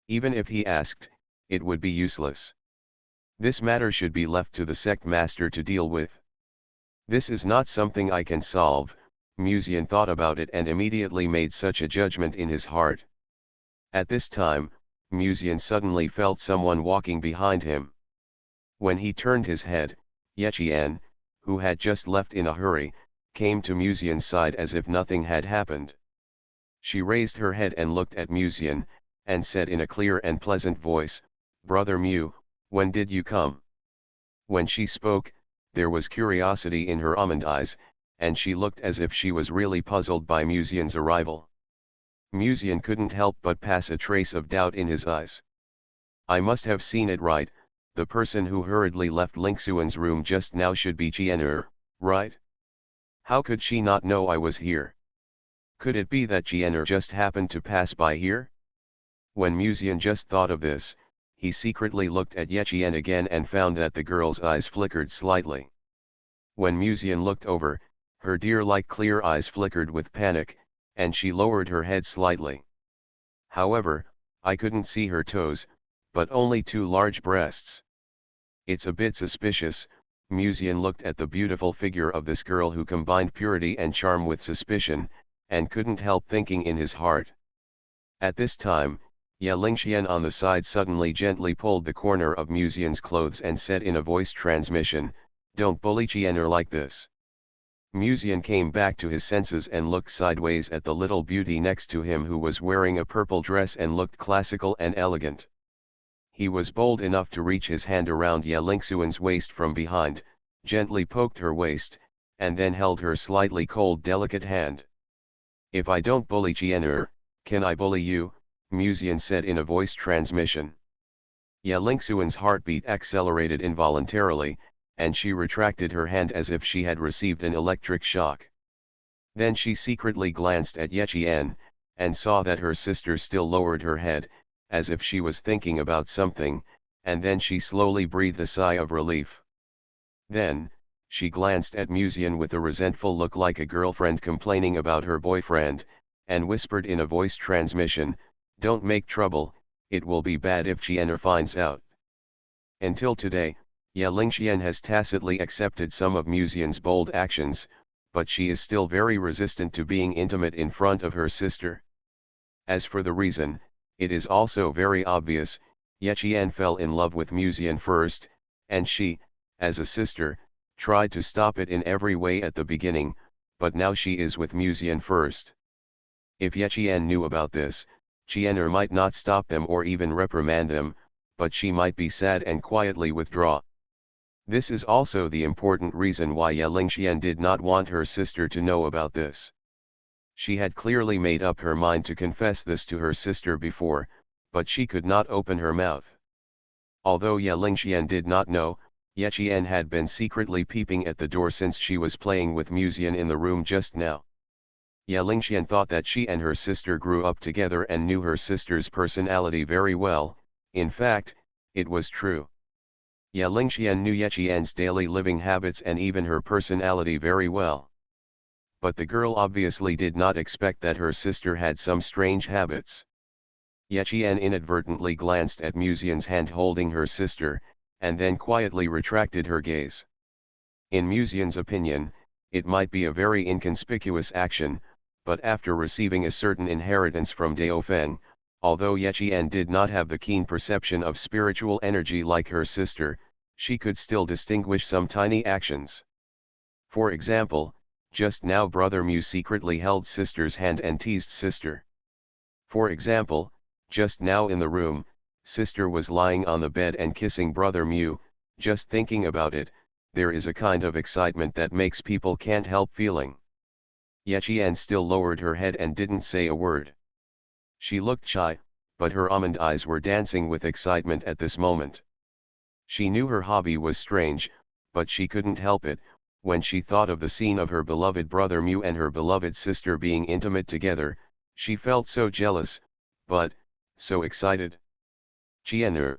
[SPEAKER 1] Even if he asked, it would be useless. This matter should be left to the sect master to deal with. This is not something I can solve, Musian thought about it and immediately made such a judgment in his heart. At this time, Musian suddenly felt someone walking behind him. When he turned his head, Yechian, who had just left in a hurry, came to Musian's side as if nothing had happened. She raised her head and looked at Musian, and said in a clear and pleasant voice, "Brother Mu, when did you come?" When she spoke, there was curiosity in her almond eyes, and she looked as if she was really puzzled by Musian's arrival. Musian couldn't help but pass a trace of doubt in his eyes. I must have seen it right, the person who hurriedly left Lingxuan's room just now should be Chiener, right? How could she not know I was here? Could it be that Chiener just happened to pass by here? When Musian just thought of this, he secretly looked at Yechian again and found that the girl's eyes flickered slightly. When Musian looked over, her deer-like clear eyes flickered with panic, and she lowered her head slightly. However, I couldn't see her toes, but only 2 large breasts. It's a bit suspicious. Musian looked at the beautiful figure of this girl who combined purity and charm with suspicion, and couldn't help thinking in his heart. At this time, Ye Lingxian on the side suddenly gently pulled the corner of Musian's clothes and said in a voice transmission, "Don't bully Chiener like this." Musian came back to his senses and looked sideways at the little beauty next to him who was wearing a purple dress and looked classical and elegant. He was bold enough to reach his hand around Ye Lingxuan's waist from behind, gently poked her waist, and then held her slightly cold delicate hand. "If I don't bully Chiener, can I bully you?" Musian said in a voice transmission. Ye Lingxuan's heartbeat accelerated involuntarily, and she retracted her hand as if she had received an electric shock. Then she secretly glanced at Yechian, and saw that her sister still lowered her head, as if she was thinking about something, and then she slowly breathed a sigh of relief. Then, she glanced at Musian with a resentful look like a girlfriend complaining about her boyfriend, and whispered in a voice transmission, "Don't make trouble, it will be bad if Chiener finds out." Until today, Ye Lingxian has tacitly accepted some of Musian's bold actions, but she is still very resistant to being intimate in front of her sister. As for the reason, it is also very obvious. Yechian fell in love with Musian first, and she, as a sister, tried to stop it in every way at the beginning, but now she is with Musian first. If Yechian knew about this, Chiener might not stop them or even reprimand them, but she might be sad and quietly withdraw. This is also the important reason why Yelingxian did not want her sister to know about this. She had clearly made up her mind to confess this to her sister before, but she could not open her mouth. Although Yelingxian did not know, Yechian had been secretly peeping at the door since she was playing with Musian in the room just now. Yelingxian thought that she and her sister grew up together and knew her sister's personality very well. In fact, it was true. Yelingxian knew Yechian's daily living habits and even her personality very well. But the girl obviously did not expect that her sister had some strange habits. Yechian inadvertently glanced at Musian's hand holding her sister, and then quietly retracted her gaze. In Musian's opinion, it might be a very inconspicuous action, but after receiving a certain inheritance from Daofeng, although Yechian did not have the keen perception of spiritual energy like her sister, she could still distinguish some tiny actions. For example, just now brother Mu secretly held sister's hand and teased sister. For example, just now in the room, sister was lying on the bed and kissing brother Mu. Just thinking about it, there is a kind of excitement that makes people can't help feeling. Yechian still lowered her head and didn't say a word. She looked shy, but her almond eyes were dancing with excitement at this moment. She knew her hobby was strange, but she couldn't help it. When she thought of the scene of her beloved brother Mu and her beloved sister being intimate together, she felt so jealous, but so excited. Chiener.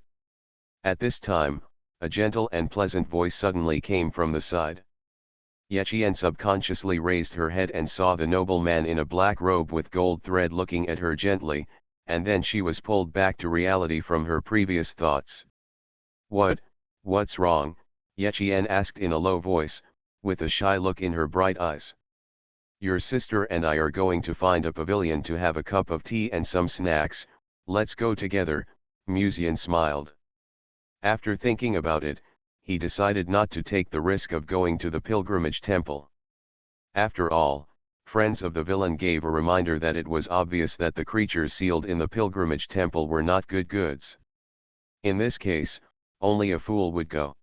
[SPEAKER 1] At this time, a gentle and pleasant voice suddenly came from the side. Yechian subconsciously raised her head and saw the noble man in a black robe with gold thread looking at her gently, and then she was pulled back to reality from her previous thoughts. What's wrong? Yechian asked in a low voice, with a shy look in her bright eyes. Your sister and I are going to find a pavilion to have a cup of tea and some snacks. Let's go together. Musian smiled. After thinking about it, he decided not to take the risk of going to the pilgrimage temple. After all, friends of the villain gave a reminder that it was obvious that the creatures sealed in the pilgrimage temple were not good goods. In this case, only a fool would go.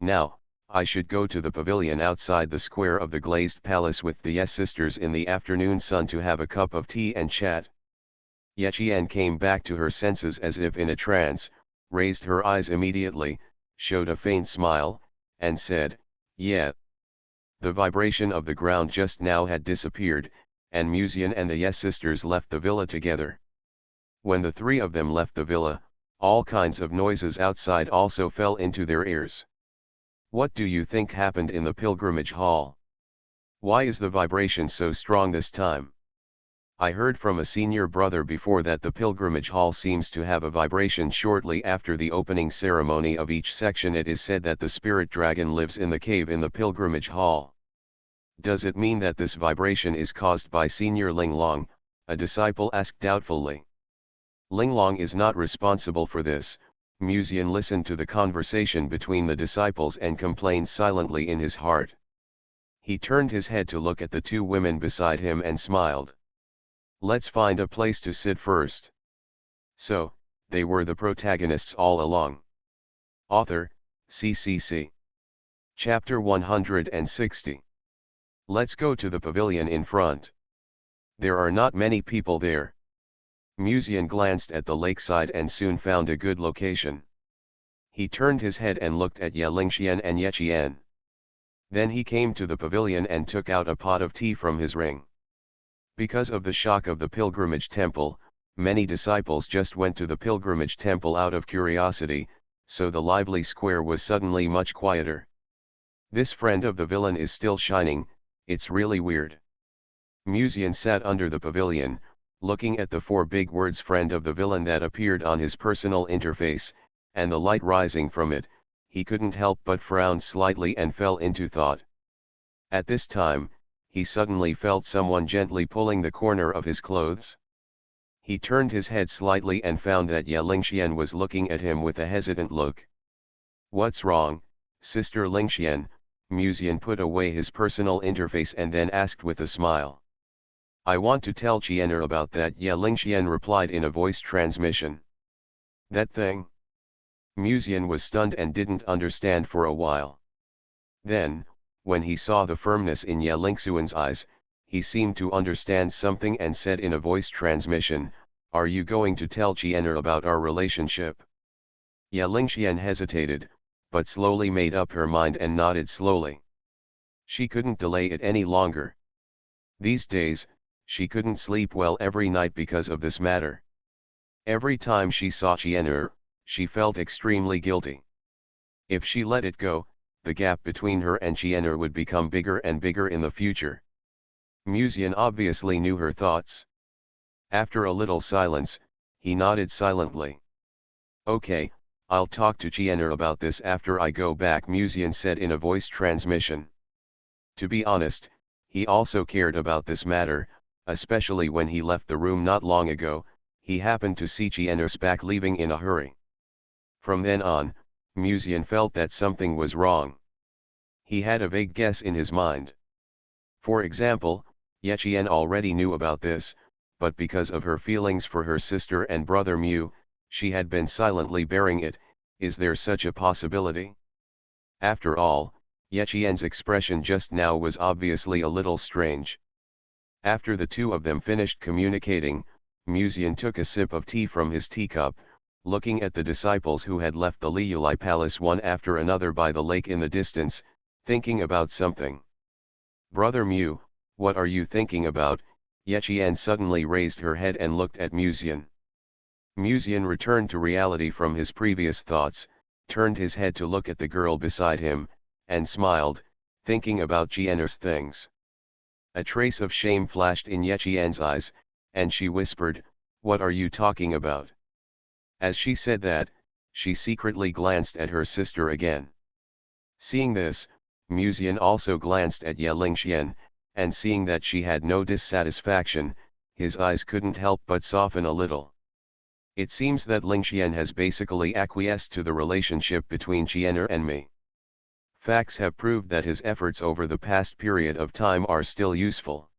[SPEAKER 1] Now, I should go to the pavilion outside the square of the glazed palace with the Yes sisters in the afternoon sun to have a cup of tea and chat. Yechian came back to her senses as if in a trance, raised her eyes immediately, showed a faint smile, and said, "Yeah." The vibration of the ground just now had disappeared, and Musian and the Yes sisters left the villa together. When the three of them left the villa, all kinds of noises outside also fell into their ears. What do you think happened in the pilgrimage hall? Why is the vibration so strong this time? I heard from a senior brother before that the pilgrimage hall seems to have a vibration shortly after the opening ceremony of each section. It is said that the spirit dragon lives in the cave in the pilgrimage hall. Does it mean that this vibration is caused by Senior Linglong? A disciple asked doubtfully. Linglong is not responsible for this. Musian listened to the conversation between the disciples and complained silently in his heart. He turned his head to look at the two women beside him and smiled. Let's find a place to sit first. So, they were the protagonists all along. Author, CCC. Chapter 160. Let's go to the pavilion in front. There are not many people there. Musian glanced at the lakeside and soon found a good location. He turned his head and looked at Yelingxian and Yechian. Then he came to the pavilion and took out a pot of tea from his ring. Because of the shock of the pilgrimage temple, many disciples just went to the pilgrimage temple out of curiosity, so the lively square was suddenly much quieter. This friend of the villain is still shining, it's really weird. Musian sat under the pavilion, looking at the four big words "friend of the villain" that appeared on his personal interface, and the light rising from it. He couldn't help but frown slightly and fell into thought. At this time, he suddenly felt someone gently pulling the corner of his clothes. He turned his head slightly and found that Ye Lingxian was looking at him with a hesitant look. "What's wrong, Sister Lingxian?" Muzian put away his personal interface and then asked with a smile. "I want to tell Chiener about that," Ye Lingxian replied in a voice transmission. "That thing?" Muzian was stunned and didn't understand for a while. Then, when he saw the firmness in Ye Lingxuan's eyes, he seemed to understand something and said in a voice transmission, "Are you going to tell Chiener about our relationship?" Ye Lingxian hesitated, but slowly made up her mind and nodded slowly. She couldn't delay it any longer. These days, she couldn't sleep well every night because of this matter. Every time she saw Chiener, she felt extremely guilty. If she let it go, the gap between her and Chiener would become bigger and bigger in the future. Muzian obviously knew her thoughts. After a little silence, he nodded silently. "Okay, I'll talk to Chiener about this after I go back," Muzian said in a voice transmission. To be honest, he also cared about this matter, especially when he left the room not long ago. He happened to see Chiener's back leaving in a hurry. From then on, Muzian felt that something was wrong. He had a vague guess in his mind. For example, Ye Chien already knew about this, but because of her feelings for her sister and brother Mu, she had been silently bearing it. Is there such a possibility? After all, Ye Chien's expression just now was obviously a little strange. After the two of them finished communicating, Muzian took a sip of tea from his teacup, looking at the disciples who had left the Liuli Palace one after another by the lake in the distance, thinking about something. "Brother Mu, what are you thinking about?" Ye Chien suddenly raised her head and looked at Muzian. Muzian returned to reality from his previous thoughts, turned his head to look at the girl beside him, and smiled, thinking about Chiener's things. A trace of shame flashed in Ye Chien's eyes, and she whispered, "What are you talking about?" As she said that, she secretly glanced at her sister again. Seeing this, Muzian also glanced at Ye Lingxian, and seeing that she had no dissatisfaction, his eyes couldn't help but soften a little. It seems that Lingxian has basically acquiesced to the relationship between Chiener and me. Facts have proved that his efforts over the past period of time are still useful.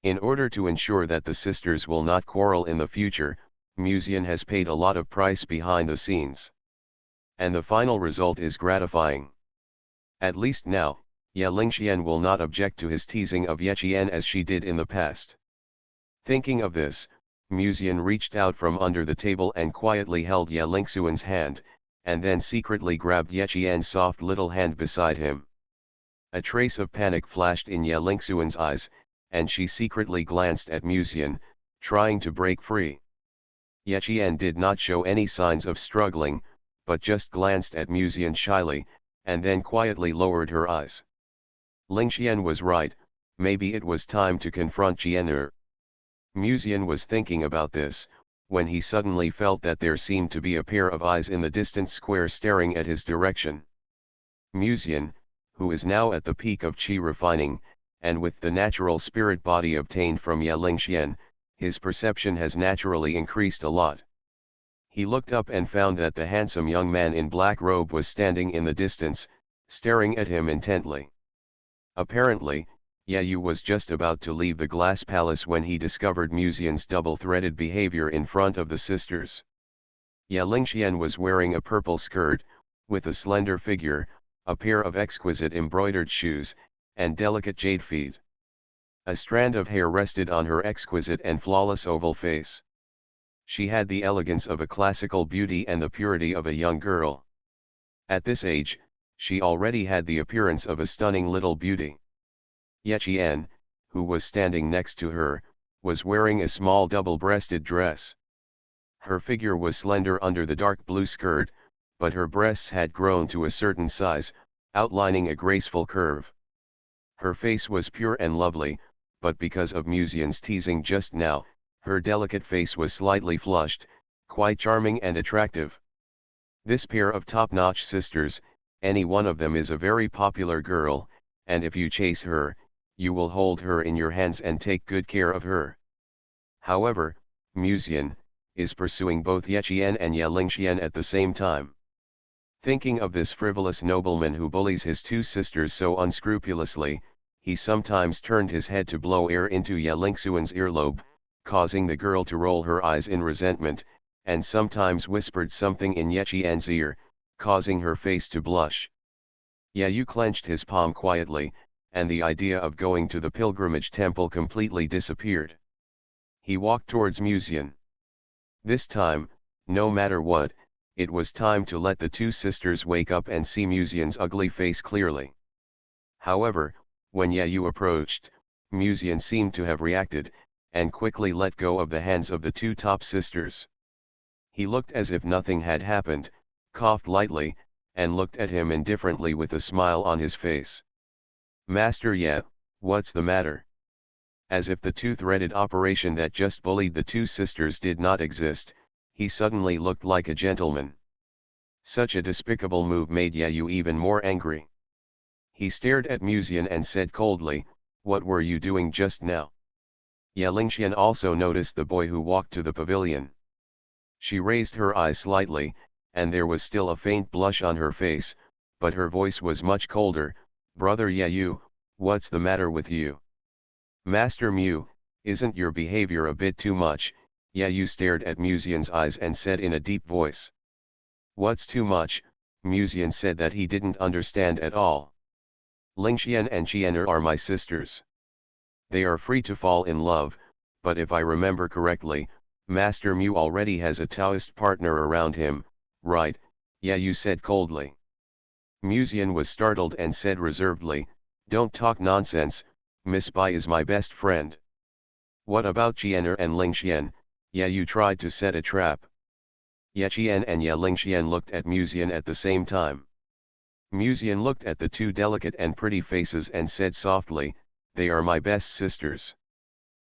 [SPEAKER 1] In order to ensure that the sisters will not quarrel in the future, Muzian has paid a lot of price behind the scenes. And the final result is gratifying. At least now, Ye Lingxian will not object to his teasing of Ye Chien as she did in the past. Thinking of this, Muzian reached out from under the table and quietly held Ye Lingxuan's hand, and then secretly grabbed Ye Chien's soft little hand beside him. A trace of panic flashed in Ye Lingxuan's eyes, and she secretly glanced at Muzian, trying to break free. Ye Chien did not show any signs of struggling, but just glanced at Muzian shyly, and then quietly lowered her eyes. Lingxian was right, maybe it was time to confront Chiener. Muzian was thinking about this, when he suddenly felt that there seemed to be a pair of eyes in the distant square staring at his direction. Muzian, who is now at the peak of chi refining, and with the natural spirit body obtained from Ye Lingxian, his perception has naturally increased a lot. He looked up and found that the handsome young man in black robe was standing in the distance, staring at him intently. Apparently, Ye Yu was just about to leave the glass palace when he discovered Muzian's double-threaded behavior in front of the sisters. Ye Lingxian was wearing a purple skirt, with a slender figure, a pair of exquisite embroidered shoes, and delicate jade feet. A strand of hair rested on her exquisite and flawless oval face. She had the elegance of a classical beauty and the purity of a young girl. At this age, she already had the appearance of a stunning little beauty. Ye Chien, who was standing next to her, was wearing a small double-breasted dress. Her figure was slender under the dark blue skirt, but her breasts had grown to a certain size, outlining a graceful curve. Her face was pure and lovely, but because of Muzian's teasing just now, her delicate face was slightly flushed, quite charming and attractive. This pair of top-notch sisters, any one of them is a very popular girl, and if you chase her, you will hold her in your hands and take good care of her. However, Musian is pursuing both Ye Qian and Ye Lingxian at the same time. Thinking of this frivolous nobleman who bullies his two sisters so unscrupulously, he sometimes turned his head to blow air into Ye Lingxuan's earlobe, causing the girl to roll her eyes in resentment, and sometimes whispered something in Ye Qian's ear, causing her face to blush. Ye Yu clenched his palm quietly, and the idea of going to the pilgrimage temple completely disappeared. He walked towards Musian. This time, no matter what, it was time to let the two sisters wake up and see Musian's ugly face clearly. However, when Ye Yu approached, Musian seemed to have reacted, and quickly let go of the hands of the two top sisters. He looked as if nothing had happened, coughed lightly, and looked at him indifferently with a smile on his face. "Master Ye, what's the matter?" As if the two-threaded operation that just bullied the two sisters did not exist, he suddenly looked like a gentleman. Such a despicable move made Ye Yu even more angry. He stared at Musian and said coldly, "What were you doing just now?" Ye Lingxian also noticed the boy who walked to the pavilion. She raised her eyes slightly, and there was still a faint blush on her face, but her voice was much colder. "Brother Ye Yu, what's the matter with you?" "Master Mu, isn't your behavior a bit too much?" Ye Yu stared at Musian's eyes and said in a deep voice. "What's too much?" Musian said that he didn't understand at all. "Lingxian and Qianer are my sisters. They are free to fall in love, but if I remember correctly, Master Mu already has a Taoist partner around him, right?" Ye Yu said coldly. Musian was startled and said reservedly, "Don't talk nonsense, Miss Bai is my best friend." "What about Qianer and Lingxian?" Ye Yu tried to set a trap. Ye Qian and Ye Lingxian looked at Musian at the same time. Musian looked at the two delicate and pretty faces and said softly, "They are my best sisters."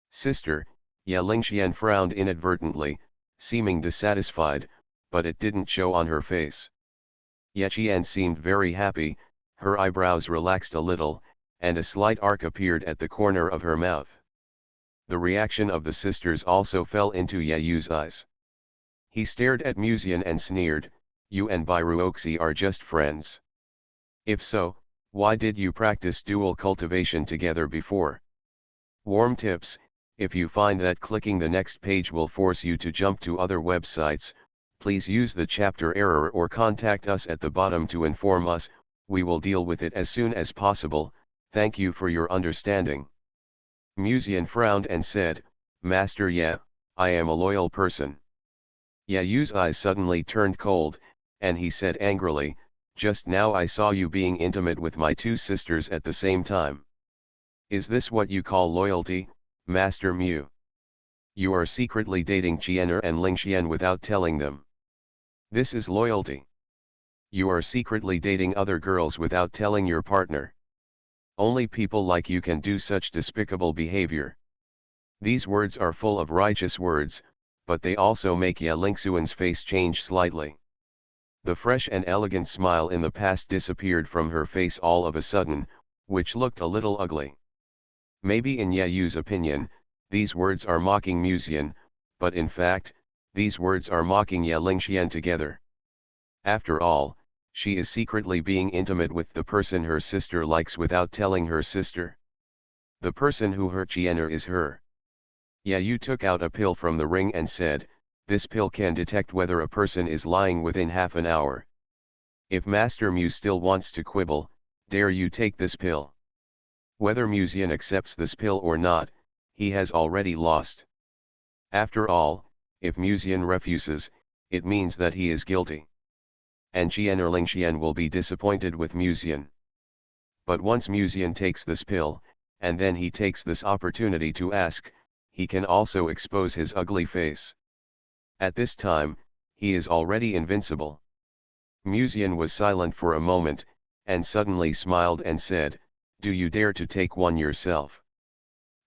[SPEAKER 1] "Sister," Ye Lingxian frowned inadvertently, seeming dissatisfied, but it didn't show on her face. Ye Qian seemed very happy, her eyebrows relaxed a little, and a slight arc appeared at the corner of her mouth. The reaction of the sisters also fell into Ye Yu's eyes. He stared at Musian and sneered, "You and Bairuoxi are just friends. If so, why did you practice dual cultivation together before?" Warm tips: if you find that clicking the next page will force you to jump to other websites, please use the chapter error or contact us at the bottom to inform us. We will deal with it as soon as possible. Thank you for your understanding. Musian frowned and said, "Master Ye, I am a loyal person." Ye Yu's eyes suddenly turned cold, and he said angrily, "Just now I saw you being intimate with my two sisters at the same time. Is this what you call loyalty, Master Mu? You are secretly dating Qianer and Lingxian without telling them. This is loyalty. You are secretly dating other girls without telling your partner. Only people like you can do such despicable behavior." These words are full of righteous words, but they also make Ye Lingxuan's face change slightly. The fresh and elegant smile in the past disappeared from her face all of a sudden, which looked a little ugly. Maybe in Ye Yu's opinion, these words are mocking Musian, but in fact, these words are mocking Ye Lingxian together. After all, she is secretly being intimate with the person her sister likes without telling her sister. The person who hurt Qianer is her. Ye Yu took out a pill from the ring and said, "This pill can detect whether a person is lying within half an hour. If Master Mu still wants to quibble, dare you take this pill. Whether Musian accepts this pill or not, he has already lost. After all, if Musian refuses, it means that he is guilty. And Qianer Lingxian will be disappointed with Musian. But once Musian takes this pill, and then he takes this opportunity to ask, he can also expose his ugly face. At this time, he is already invincible." Musian was silent for a moment, and suddenly smiled and said, "Do you dare to take one yourself?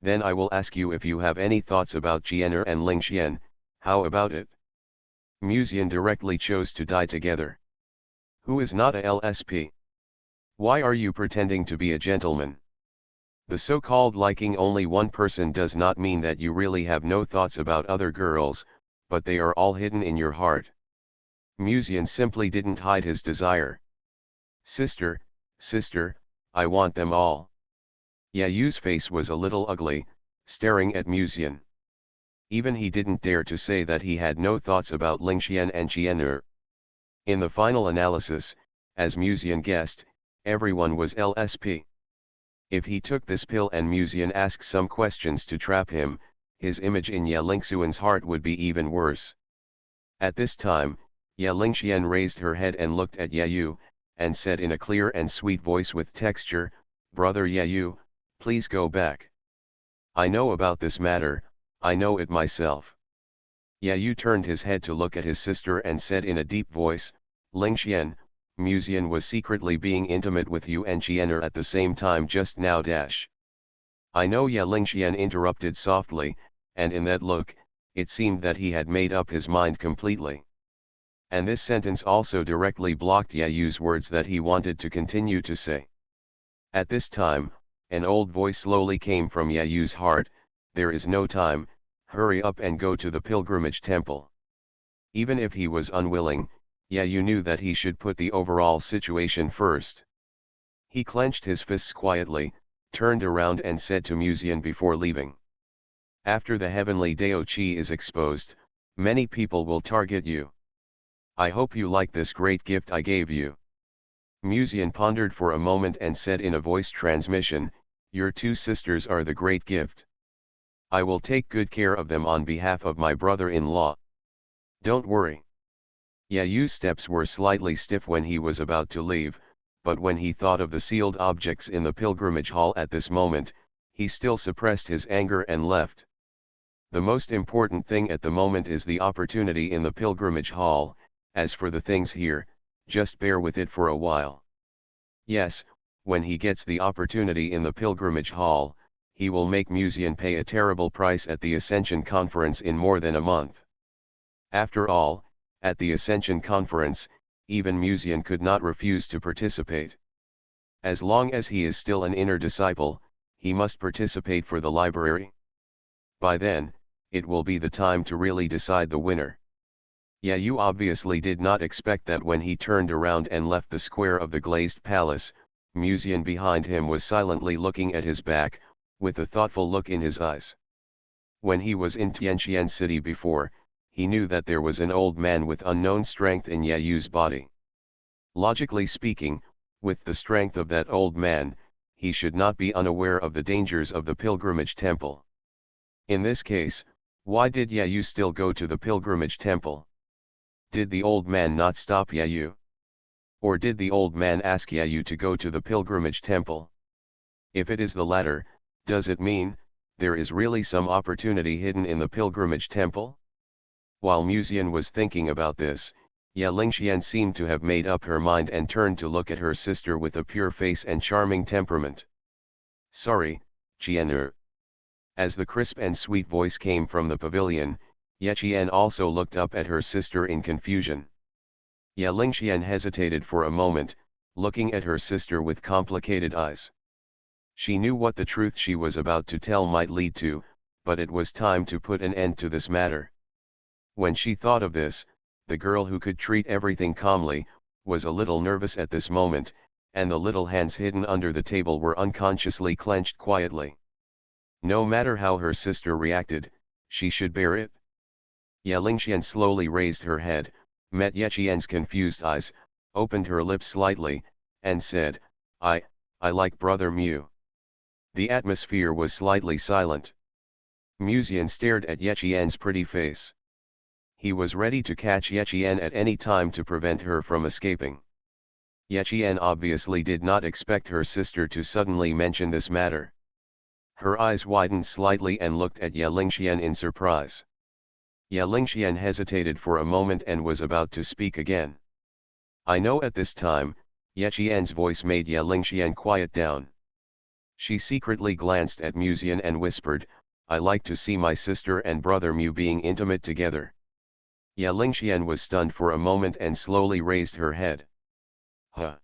[SPEAKER 1] Then I will ask you if you have any thoughts about Qianer and Lingxian. How about it?" Musian directly chose to die together. "Who is not a LSP? Why are you pretending to be a gentleman? The so-called liking only one person does not mean that you really have no thoughts about other girls, but they are all hidden in your heart. Musian simply didn't hide his desire. Sister, sister, I want them all. Yayu's face was a little ugly, staring at Musian. Even he didn't dare to say that he had no thoughts about Lingxian and Qian'er. In the final analysis, as Musian guessed, everyone was LSP. If he took this pill and Musian asked some questions to trap him, his image in Ye Lingxuan's heart would be even worse. At this time, Ye Lingxian raised her head and looked at Yayu, and said in a clear and sweet voice with texture, "Brother Yayu, please go back. I know about this matter, I know it myself." Yayu turned his head to look at his sister and said in a deep voice, "Lingxian, Musian was secretly being intimate with you and Qian'er at the same time just now. I know." Ye Lingxian interrupted softly, and in that look, it seemed that he had made up his mind completely. And this sentence also directly blocked Yayu's words that he wanted to continue to say. At this time, an old voice slowly came from Yayu's heart, "There is no time, hurry up and go to the pilgrimage temple." Even if he was unwilling, Yayu knew that he should put the overall situation first. He clenched his fists quietly, turned around and said to Musian before leaving, "After the heavenly Dao Qi is exposed, many people will target you. I hope you like this great gift I gave you." Musian pondered for a moment and said in a voice transmission, "Your two sisters are the great gift. I will take good care of them on behalf of my brother-in-law. Don't worry." Yayu's steps were slightly stiff when he was about to leave, but when he thought of the sealed objects in the pilgrimage hall at this moment, he still suppressed his anger and left. The most important thing at the moment is the opportunity in the pilgrimage hall. As for the things here, just bear with it for a while. Yes, when he gets the opportunity in the pilgrimage hall, he will make Musian pay a terrible price at the Ascension Conference in more than a month. After all, at the Ascension Conference, even Musian could not refuse to participate. As long as he is still an inner disciple, he must participate for the library. By then, it will be the time to really decide the winner. Yayu obviously did not expect that when he turned around and left the square of the glazed palace, Musian behind him was silently looking at his back, with a thoughtful look in his eyes. When he was in Tianqian City before, he knew that there was an old man with unknown strength in Yayu's body. Logically speaking, with the strength of that old man, he should not be unaware of the dangers of the pilgrimage temple. In this case, why did Yayu still go to the pilgrimage temple? Did the old man not stop Yayu? Or did the old man ask Yayu to go to the pilgrimage temple? If it is the latter, does it mean there is really some opportunity hidden in the pilgrimage temple? While Musian was thinking about this, Ye Lingxian seemed to have made up her mind and turned to look at her sister with a pure face and charming temperament. "Sorry, Qian'er." As the crisp and sweet voice came from the pavilion, Ye Qian also looked up at her sister in confusion. Ye Lingxian hesitated for a moment, looking at her sister with complicated eyes. She knew what the truth she was about to tell might lead to, but it was time to put an end to this matter. When she thought of this, the girl who could treat everything calmly, was a little nervous at this moment, and the little hands hidden under the table were unconsciously clenched quietly. No matter how her sister reacted, she should bear it. Ye Lingxian slowly raised her head, met Ye Qian's confused eyes, opened her lips slightly, and said, I like Brother Mu." The atmosphere was slightly silent. Musian stared at Ye Qian's pretty face. He was ready to catch Ye Qian at any time to prevent her from escaping. Ye Qian obviously did not expect her sister to suddenly mention this matter. Her eyes widened slightly and looked at Ye Lingxian in surprise. Ye Lingxian hesitated for a moment and was about to speak again. "I know." At this time, Ye Qian's voice made Ye Lingxian quiet down. She secretly glanced at Musian and whispered, "I like to see my sister and brother Mu being intimate together." Ye Lingxian was stunned for a moment and slowly raised her head. "Huh.